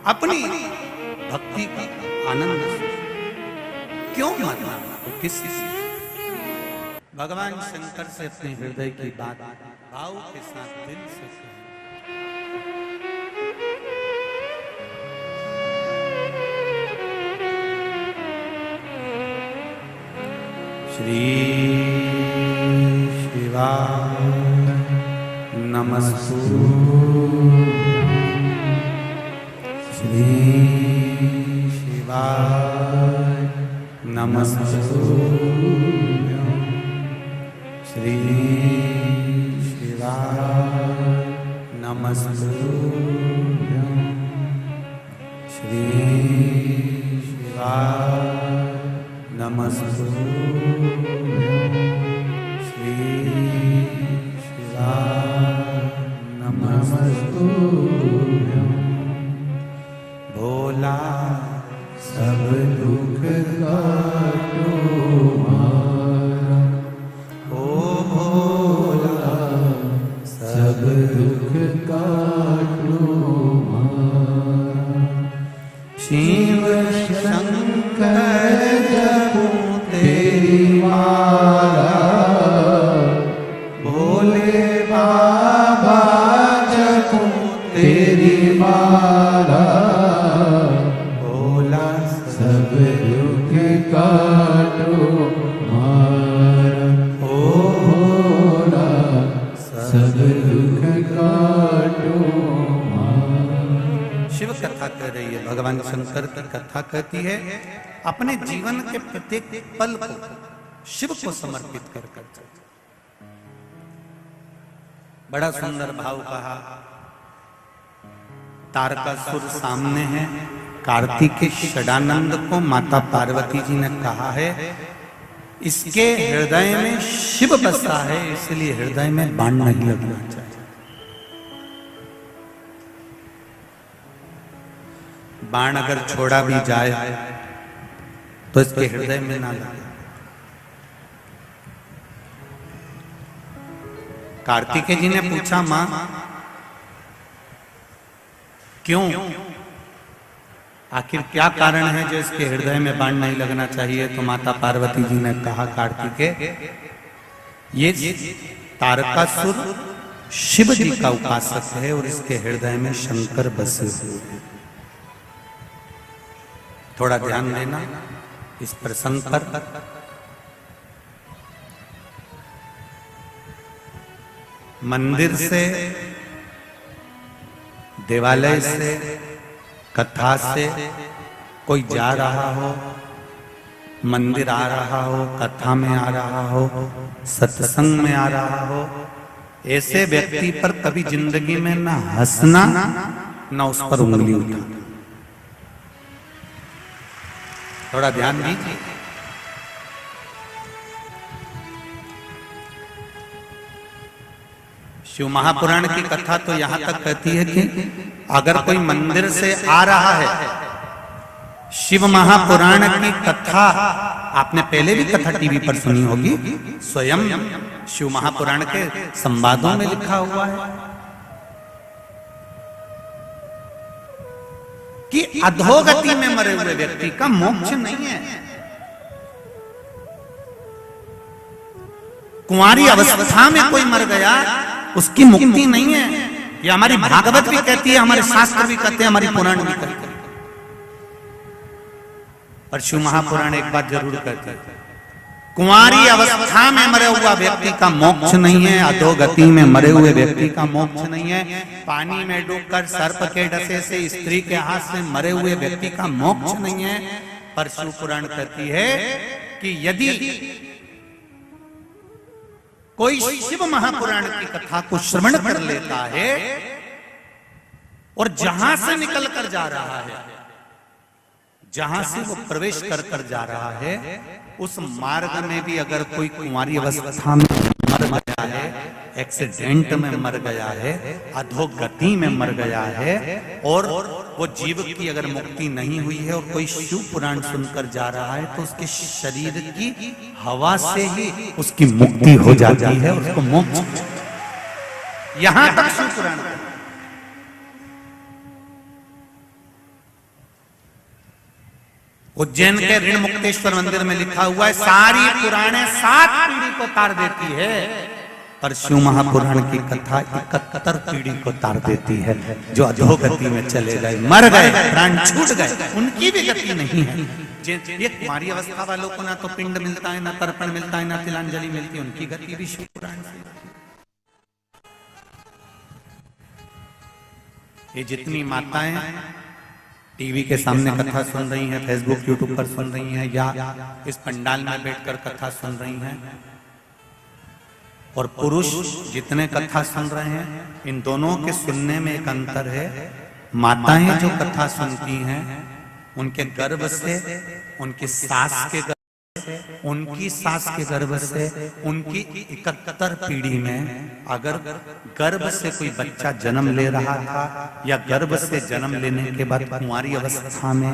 अपनी भक्ति का आनंद क्यों मरना? किस भगवान शंकर से अपने हृदय की बात भाव के साथ दिल से श्री शिवाय नमस्तुभ्यं, श्री शिवाय नमस्तुभ्यं, श्री शिवाय नमस्तुभ्यं, श्री शिवाय नमस्तुभ्यं, श्री शिवाय नमस्तुभ्यं। भोला सब दुख काटो मारा, ओ भोला सब दुख काटो मारा। शिव शंकर जपो तेरी माला, भोले बाबा जपो तेरी माला। सब दुख काटो मारा, ओ भोला सब दुख काटो मारा। शिव कथा कह रही है, भगवान शंकर की कथा कहती है, अपने जीवन के प्रत्येक पल को शिव को समर्पित कर कर। बड़ा सुंदर भाव कहा। तारकासुर सामने है, कार्तिकेय षडानंद को माता पार्वती जी ने कहा है इसके हृदय में शिव बसा है, इसलिए हृदय में बाण नहीं लगना चाहिए। बाण अगर छोड़ा भी जाए तो इसके हृदय में ना लगे। कार्तिकेय जी ने पूछा, मां क्यों, आखिर क्या कारण है जो इसके हृदय में बाण नहीं लगना चाहिए? तो माता पार्वती जी ने कहा, कार्तिकेय ये तारकासुर शिव जी का उपासक है और इसके हृदय में शंकर बसे हुए हैं। थोड़ा ध्यान देना इस प्रसंग पर। मंदिर से, देवालय से, कथा से कोई जा रहा हो, मंदिर आ रहा हो, कथा में आ रहा हो, सत्संग में आ रहा हो, ऐसे व्यक्ति पर कभी जिंदगी में ना हंसना ना उस पर उंगली उठाना। थोड़ा ध्यान दीजिए। शिव महापुराण की कथा तो यहां तक कहती है कि अगर कोई मंदिर से आ रहा है, शिव महापुराण की कथा आपने पहले भी कथा टीवी पर सुनी होगी, स्वयं शिव महापुराण के संवादों में लिखा हुआ है कि अधोगति में मरे हुए व्यक्ति का मोक्ष नहीं है। कुंवारी अवस्था में कोई मर गया, उसकी मुक्ति नहीं है। ये हमारी भागवत भी कहती है, हमारे शास्त्र भी कहते हैं, हमारी पुराण भी कहते हैं। पर शिव महापुराण एक बात जरूर कहते हैं, कुंवारी अवस्था में मरे हुआ व्यक्ति का मोक्ष नहीं है, अधोगति में मरे हुए व्यक्ति का मोक्ष नहीं है, पानी में डूबकर सर्प के डसे से, स्त्री के हाथ से मरे हुए व्यक्ति का मोक्ष नहीं है। पर शिव पुराण कहती है कि यदि कोई शिव महापुराण की कथा को श्रवण कर लेता है और जहां से निकल कर जा रहा है, जहां से वो प्रवेश कर कर जा रहा है, उस मार्ग में भी अगर कोई कुंवारी अवस्था में मर गया है, एक्सीडेंट में मर गया है, अधोगति में मर गया है और वो जीव की अगर मुक्ति नहीं हुई है और कोई शिव पुराण सुनकर जा रहा है, तो उसके शरीर की हवा से ही उसकी मुक्ति हो जाती है, उसको मोक्ष। यहां तक शिव पुराण। उज्जैन के ऋण मुक्तेश्वर मंदिर में लिखा हुआ है, सारी पुराणे 7 पीढ़ी को तार देती है, पर शिव महापुराण की कथा 71 पीढ़ी को तार देती है। जो अधोगति में चले गए, मर गए, प्राण छूट गए, उनकी भी गति नहीं है। ये कुमारी अवस्था वालों को ना तो पिंड मिलता है, ना तर्पण मिलता है, ना तिलांजलि मिलती है, उनकी गति भी शिव पुराण से। ये जितनी माताएं टीवी के सामने कथा सुन रही हैं, फेसबुक यूट्यूब पर सुन रही हैं, या इस पंडाल में बैठकर कथा सुन रही हैं, और पुरुष जितने कथा सुन रहे हैं, इन दोनों के सुनने में एक अंतर है। माताएं जो कथा सुनती हैं, उनके गर्भ से, उनकी सास के गर्भ से, उनकी सास के गर्भ से, उनकी 71 पीढ़ी में अगर गर्भ से कोई बच्चा जन्म ले रहा था, या गर्भ से जन्म लेने के बाद कुंवारी अवस्था में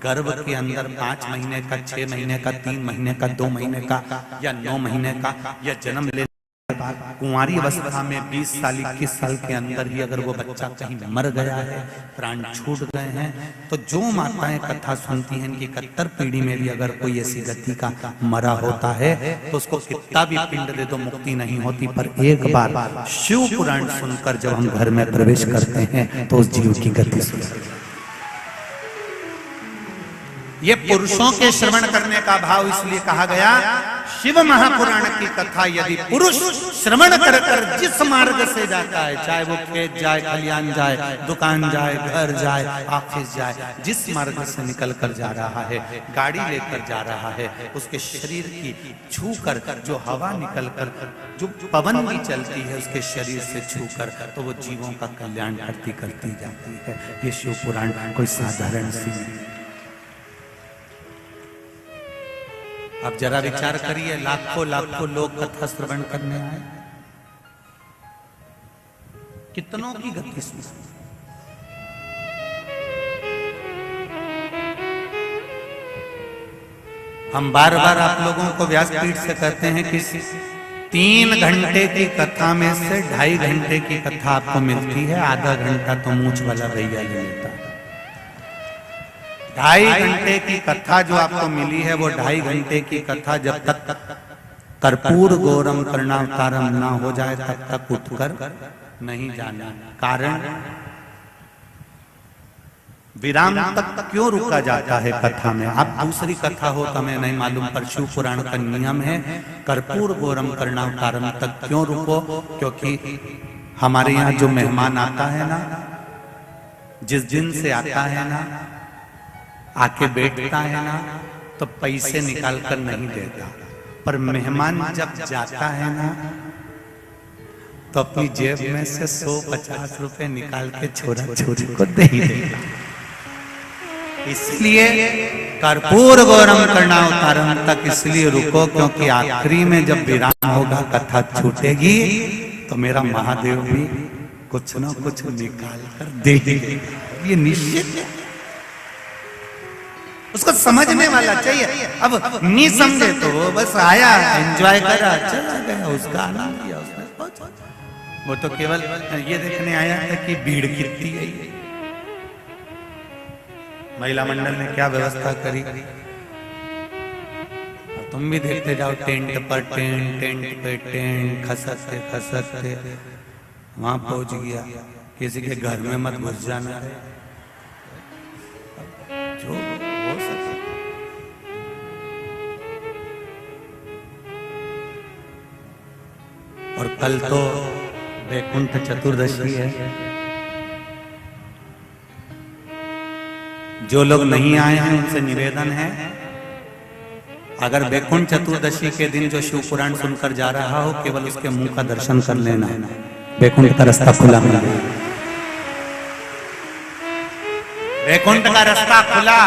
गर्भ के अंदर 5 महीने का, 6 महीने का, 3 महीने का, 2 महीने का या 9 महीने का, या जन्म लेने के बाद कुंवारी अवस्था में 20 साल 21 साल के अंदर ही अगर वो बच्चा कहीं मर गया है, प्राण छूट गए हैं, तो जो माताएं कथा सुनती हैं, इनकी 71 पीढ़ी में भी अगर कोई ऐसी गति का मरा होता है, तो उसको कितना भी पिंड दे दो मुक्ति नहीं होती। पर एक बार शिव पुराण सुनकर जब हम घर में प्रवेश करते हैं, तो उस जीव की गति सुन। ये पुरुषों के श्रवण करने का भाव इसलिए कहा गया, शिव महापुराण की कथा यदि पुरुष श्रवण कर कर जिस मार्ग से जाता है, चाहे वो खेत जाए, खलियान जाए, दुकान जाए, घर जाए, ऑफिस जाए, जिस मार्ग से निकल कर जा रहा है, गाड़ी लेकर जा रहा है, उसके शरीर की छू कर जो हवा निकल कर, जो पवन भी चलती है उसके शरीर से छू कर, तो वो जीवों का कल्याण करती जाती है। ये शिव पुराण कोई साधारण सी नहीं। अब जरा विचार करिए, लाखों लाखों लोग कथा श्रवण करने आए, कितनों की गति सुन। हम बार बार आप लोगों को व्यासपीठ से कहते हैं कि 3 घंटे की कथा में से 2.5 घंटे की कथा आपको मिलती है, आधा घंटा तो मूंछ वाला भैया ले लेता है। 2.5 घंटे की कथा जो आपको मिली है वो 2.5 घंटे की कथा जब तक कर्पूर गौरम कर्णावतारम ना हो जाए तब तक उठकर नहीं जाना। कारण विराम तक क्यों रुका जाता है कथा में? अब दूसरी कथा हो तो हमें नहीं मालूम, पर शिव पुराण का नियम है कर्पूर गौरम कर्णावतारम तक क्यों रुको? क्योंकि हमारे यहाँ जो मेहमान आता है ना, जिस दिन से आता है ना, आके बैठता है ना, तो पैसे निकाल कर नहीं देता, पर मेहमान जब जाता है ना तो अपनी जेब में से 150 रुपए निकाल के छोरा छोरी को दे देगा। इसलिए कर्पूर गौरम कर्णावतारम तक इसलिए रुको क्योंकि आखिरी में जब विराम होगा, कथा छूटेगी, तो मेरा महादेव भी कुछ ना कुछ निकाल कर दे देगा। ये निश्चित है, उसको समझने वाला चाहिए। अब नहीं समझे तो बस आया, एंजॉय करा, चला गया, उसका आनंद लिया उसने। वो तो केवल ये देखने आया था कि भीड़ कितनी है। महिला मंडल ने क्या व्यवस्था करी, और तुम भी देखते जाओ, टेंट पर टेंट, टेंट पे टेंट, खसकते खसकते वहां पहुंच गया। किसी के घर में मत घुस जाना है, जो हो सके। और कल तो वैकुंठ चतुर्दशी है। जो लोग नहीं आए हैं उनसे निवेदन है, अगर वैकुंठ चतुर्दशी के दिन जो शिव पुराण सुनकर जा रहा हो, केवल उसके मुंह का दर्शन कर लेना है, वैकुंठ का रास्ता खुला मिला। वैकुंठ का रास्ता खुला।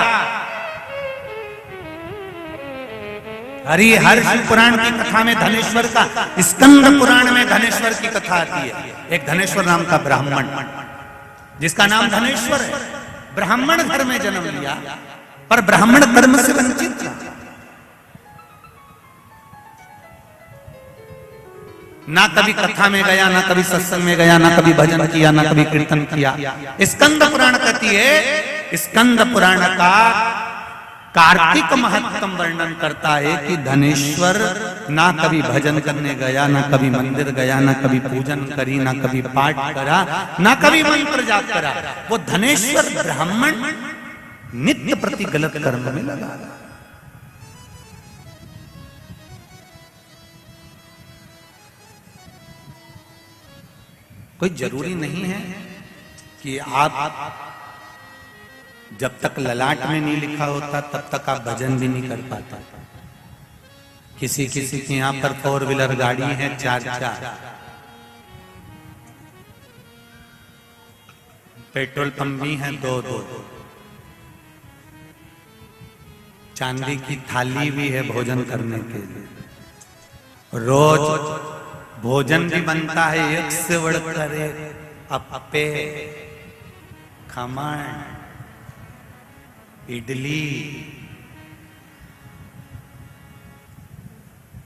हर शिव पुराण की कथा में धनेश्वर का, स्कंद पुराण में धनेश्वर की कथा आती है। एक धनेश्वर नाम का ब्राह्मण, जिसका नाम धनेश्वर है, ब्राह्मण घर में जन्म लिया, पर ब्राह्मण धर्म से वंचित था। ना कभी कथा में गया, ना कभी सत्संग में गया, ना कभी भजन किया, ना कभी कीर्तन किया। स्कंद पुराण कहती है, स्कंद पुराण का कार्तिक महत्तम वर्णन करता है कि धनेश्वर ना कभी भजन करने गया, ना कभी मंदिर गया, ना कभी पूजन करी, ना कभी पाठ करा, ना कभी मंत्र जाप करा। वो धनेश्वर ब्राह्मण नित्य प्रति गलत कर्म में लगा। कोई जरूरी नहीं है कि आप जब तक ललाट में नहीं लिखा होता तब तक आप भजन भी नहीं कर पाता। किसी किसी के यहाँ पर 4 व्हीलर गाड़ी है, 4 पेट्रोल पंप भी है, 2 चांदी की थाली भी है भोजन करने के लिए। रोज भोजन भी बनता है, एक से बढ़कर एक, अप्पे, खमण, इडली,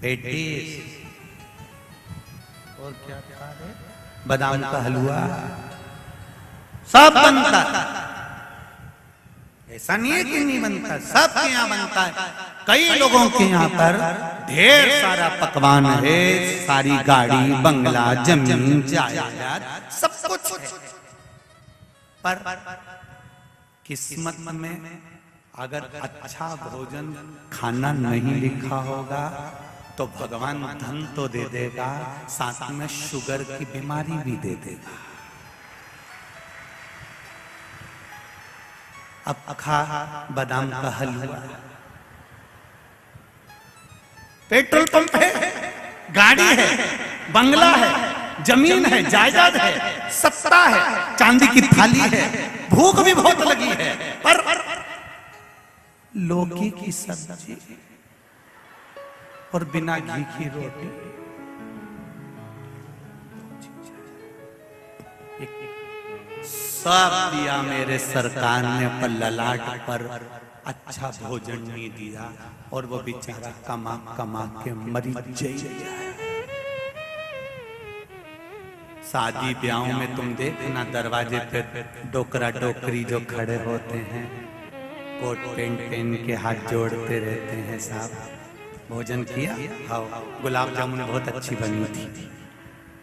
पेटीज, और क्या था, बादाम का हलवा, सब बनता। ऐसा नहीं है कि नहीं बनता, सबके यहाँ बनता है। कई लोगों के यहाँ पर ढेर सारा पकवान है, सारी गाड़ी, बंगला, जमीन, जायदाद, सब कुछ है, पर किस्मत में अगर अच्छा भोजन खाना नहीं लिखा होगा तो भगवान धन तो दे देगा, साथ में शुगर की बीमारी भी दे देगा। अब खा बादाम का हलवा, पेट्रोल पंप है, गाड़ी है, बंगला है, जमीन है, जायदाद है, सत्ता है, चांदी की थाली है, भूख भी बहुत लगी है, पर लौकी की सब्जी और बिना घी की रोटी, सब दिया मेरे सरकार ने, पर ललाट पर अच्छा भोजन नहीं दिया और वो बेचारा कमा कमा के मरी जाए। शादी ब्याहों में तुम देखना दरवाजे पे डोकरा डोकरी जो खड़े होते हैं, कोट पेंट पहन के हाथ जोड़ते रहते हैं, साहब भोजन किया? हाँ, गुलाब जामुन बहुत अच्छी बनी थी,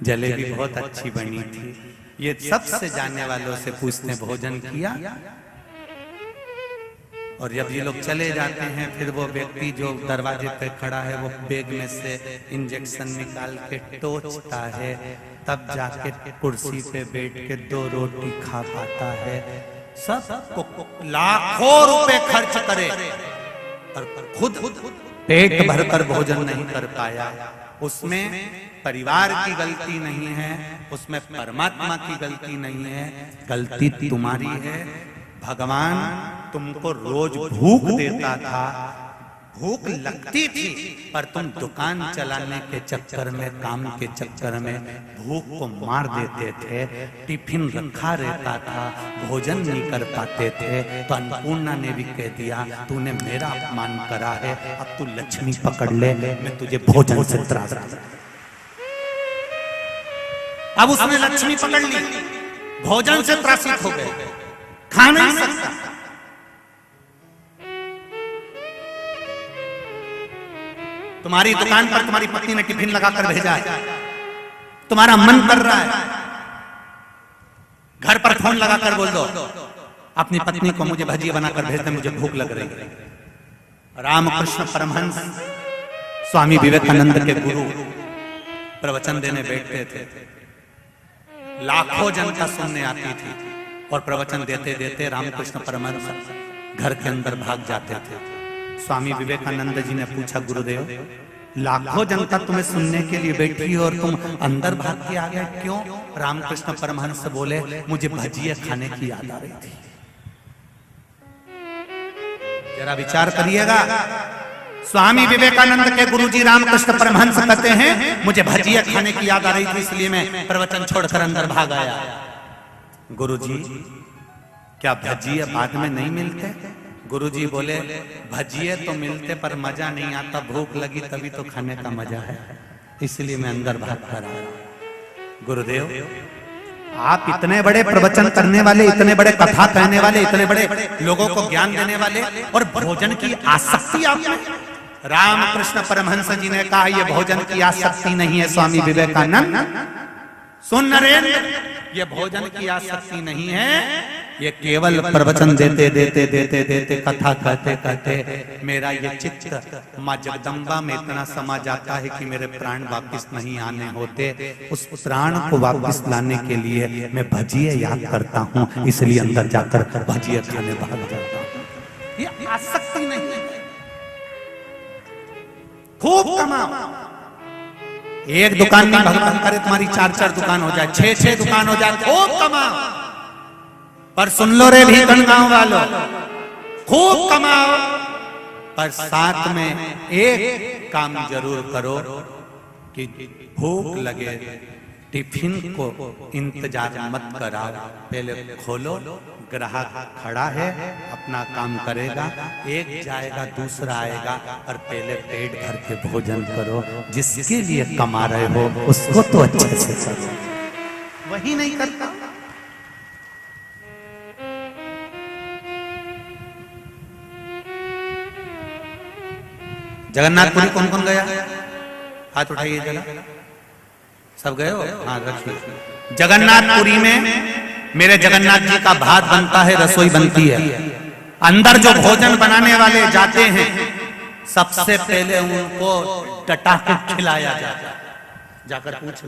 जलेबी बहुत अच्छी बनी थी। ये सबसे जानने वालों से पूछते भोजन किया? और जब ये लोग चले जाते हैं फिर वो व्यक्ति जो दरवाजे पे खड़ा है वो बैग में से इंजेक्शन निकाल के टोचता है, तब जाके कुर्सी पे बैठ के 2 रोटी खा पाता है। सब लाखों रुपए खर्च करे और खुद पेट भरकर भोजन नहीं कर पाया। उसमें परिवार की गलती नहीं है, उसमें परमात्मा की गलती नहीं है, गलती तुम्हारी है। भगवान तुमको रोज भूख देता था, भूख लगती थी, पर तुम दुकान चलाने के चक्कर में, काम के चक्कर में भूख को मार देते थे। टिफिन रखा रहता था, भोजन नहीं कर पाते थे, तो अन्नपूर्णा ने भी कह दिया तूने मेरा अपमान करा है, अब तू लक्ष्मी पकड़ ले, मैं तुझे भोजन से त्रास। अब उसने लक्ष्मी पकड़ ली, भोजन से त्रासित हो गए, खा नहीं सकता। तुम्हारी दुकान पर तुम्हारी पत्नी ने टिफिन लगाकर भेजा है, तुम्हारा मन कर रहा है, घर पर फोन लगाकर बोल दो अपनी पत्नी को मुझे भजिया बनाकर भेज दे, मुझे भूख लग रही है। रामकृष्ण परमहंस स्वामी विवेकानंद के गुरु प्रवचन देने बैठते थे, लाखों जनता सुनने आती थी और प्रवचन देते देते रामकृष्ण परमहंस घर के अंदर भाग जाते थे। स्वामी विवेकानंद जी ने पूछा, गुरुदेव लाखों जनता तुम्हें सुनने के लिए बैठी और तुम अंदर भाग के आ गए, क्यों? रामकृष्ण परमहंस बोले, मुझे भजिया खाने की याद आ रही थी। जरा विचार करिएगा, स्वामी विवेकानंद के गुरुजी रामकृष्ण परमहंस कहते हैं मुझे भजिया खाने की याद आ रही थी, इसलिए मैं प्रवचन छोड़कर अंदर भाग आया। गुरुजी क्या भजिया बाद में नहीं मिलते? गुरुजी बोले, भजिए तो मिलते पर मजा नहीं आता, भूख लगी तभी तो खाने का मजा है, इसलिए मैं अंदर भाग कर आया। गुरुदेव आप इतने बड़े प्रवचन करने वाले, इतने बड़े कथा कहने वाले, इतने बड़े लोगों को ज्ञान देने वाले, और भोजन की आसक्ति आप में? रामकृष्ण परमहंस जी ने कहा ये भोजन की आसक्ति नहीं है स्वामी विवेकानंद, सुन नरेंद्र, ये भोजन की आसक्ति नहीं है, ये केवल प्रवचन देते देते देते देते कथा कहते कहते मेरा ये चित्त माँ जगदम्बा में इतना समा जाता है कि मेरे प्राण वापस नहीं आने होते। उस प्राण को वापस लाने के लिए मैं भजिया याद करता हूँ, इसलिए अंदर जाकर भजिया खाने भाग जाता हूँ। ये आसक्ति नहीं है, खूब कमाओ। एक दुकान में भगवान करे तुम्हारी 4-4 दुकान हो जाए, 6-6 दुकान हो जाए, खूब कमाओ। पर सुन लो रे भीखन गांव वालों, खूब कमाओ, पर साथ में एक काम जरूर करो कि भूख लगे टिफिन को इंतजार मत कराओ, पहले खोलो, ग्राहक खड़ा है अपना काम करेगा, एक जाएगा दूसरा आएगा, और पहले पेट भर के भोजन करो। जिसके लिए कमा रहे हो उसको तो अच्छे से करो, वही नहीं करता। जगन्नाथपुरी कौन कौन गया? हाथ उठाइए जरा, सब गए हो? हाँ रखिए। जगन्नाथपुरी में मेरे जगन्नाथ जी का भात बनता है, रसोई बनती है, अंदर जो भोजन बनाने वाले जाते हैं सबसे पहले उनको टटा के खिलाया जाता है। जाकर पूछो,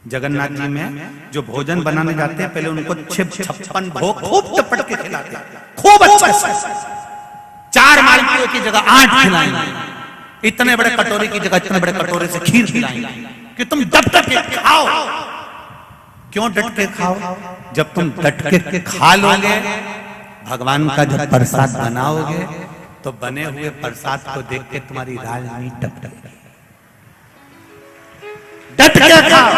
जगन्नाथ जी में जो भोजन बनाने जाते हैं पहले उनको 56 भोग खूब चपट के खिलाते हैं, खूब अच्छा से। 4 मालपुए की जगह 8 खिलाएंगे, इतने बड़े कटोरे की जगह इतने बड़े कटोरे से खीर खिलाएंगे कि तुम डट के खाओ। क्यों डट के खाओ? जब तुम डट के खा लोगे, भगवान का जब प्रसाद बनाओगे तो बने हुए प्रसाद को देख के तुम्हारी राज नहीं टपकेगी। डट के खाओ,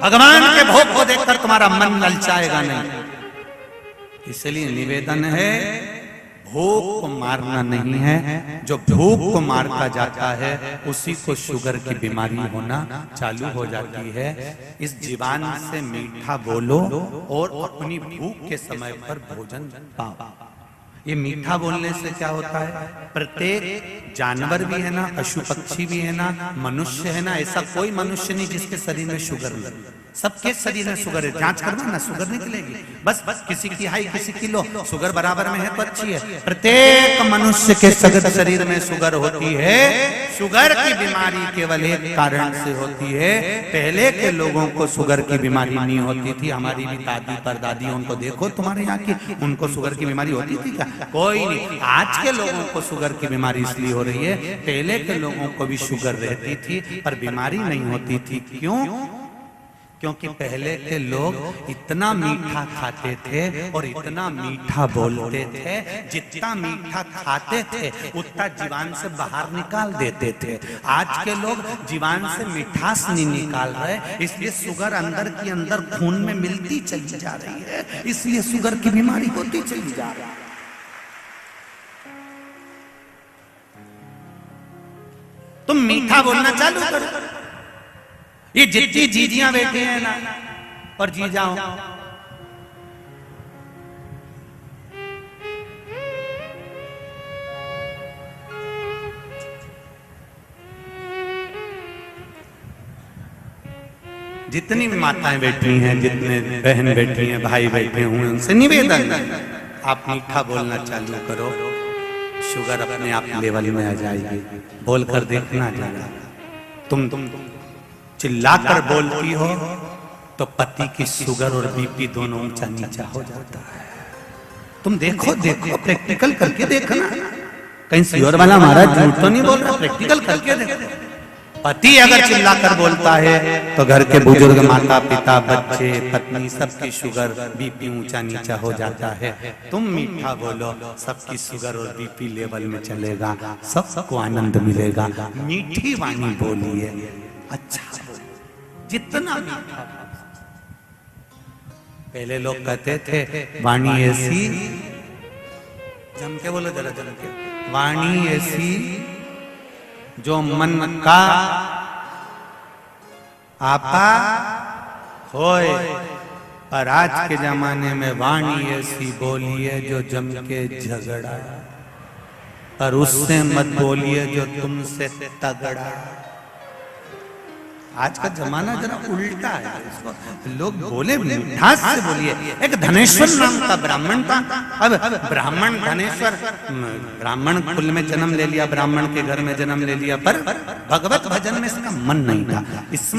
भगवान के भोग को देखकर तुम्हारा मन ललचाएगा नहीं। इसलिए निवेदन है, भूख को मारना नहीं है। जो भूख को मारता जाता है उसी को शुगर की बीमारी होना चालू हो जाती है। इस जीवान से मीठा बोलो और अपनी भूख के समय पर भोजन पाओ। ये मीठा बोलने से क्या होता है, प्रत्येक जानवर भी है ना, पशु पक्षी भी है ना, मनुष्य है ना, ऐसा कोई मनुष्य नहीं जिसके शरीर में शुगर नहीं। सबके शरीर में शुगर है, जांच करवाना, शुगर निकलेगी। बस किसी की हाई किसी की लो, शुगर बराबर में है तो अच्छी है। प्रत्येक मनुष्य के शरीर में शुगर होती है। शुगर की बीमारी केवल एक कारण से होती है। पहले के लोगों को शुगर की बीमारी नहीं होती थी। हमारी भी दादी परदादी, उनको देखो तुम्हारे यहाँ की, उनको शुगर की बीमारी होती थी क्या? कोई नहीं। आज के लोगों को शुगर की बीमारी इसलिए हो रही है, पहले के लोगों को भी शुगर रहती थी पर बीमारी नहीं होती थी। क्यों? क्योंकि पहले के लोग इतना मीठा खाते थे और इतना मीठा बोलते थे, जितना मीठा खाते थे उतना जीवान से बाहर निकाल देते थे। आज के लोग जीवान से मिठास नहीं निकाल रहे, इसलिए शुगर अंदर की अंदर खून में मिलती चली जा रही है, इसलिए शुगर की बीमारी होती चली जा रही है। तुम मीठा बोलना चालू करो। ये जितनी जीजियां बैठी हैं ना और जी जाओ, जितनी भी माताएं बैठी हैं, जितने बहन बैठी हैं, भाई बैठे हुए, उनसे निवेदन है आप मीठा बोलना चालू करो, शुगर अपने आप लेवल में आ जाएगी। बोलकर देखना जरा, तुम चिल्लाकर बोलती हो तो पति की शुगर और बीपी दोनों ऊंचा नीचा हो जाता है। तुम देखो प्रैक्टिकल करके देखना। कहीं सियोर वाला महाराज झूठ तो नहीं बोल रहा, प्रैक्टिकल करके देखो। पति अगर चिल्लाकर बोलता है तो घर के बुजुर्ग, माता पिता, बच्चे, पत्नी, सबकी शुगर बीपी ऊंचा नीचा हो जाता है। तुम मीठा बोलो, सबकी शुगर और बीपी लेवल में चलेगा, सबको आनंद मिलेगा। मीठी वाणी बोलिए, अच्छा जितना मीठा। पहले लोग कहते थे वाणी ऐसी, जम के बोलो जरा, जम के, वाणी ऐसी जो मन का आपा होए। पर आज के जमाने में वाणी ऐसी बोलिए जो जम के झगड़ा, पर उससे मत बोलिए जो तुमसे तगड़ा। आज का जमाना जरा उल्टा है, इसको लोग बोले मिठास से बोलिए। एक धनेश्वर नाम का ब्राह्मण था। अब ब्राह्मण धनेश्वर, ब्राह्मण कुल में जन्म ले लिया, ब्राह्मण के घर में जन्म ले लिया, पर भगवत भजन में इसका मन नहीं था। इसमें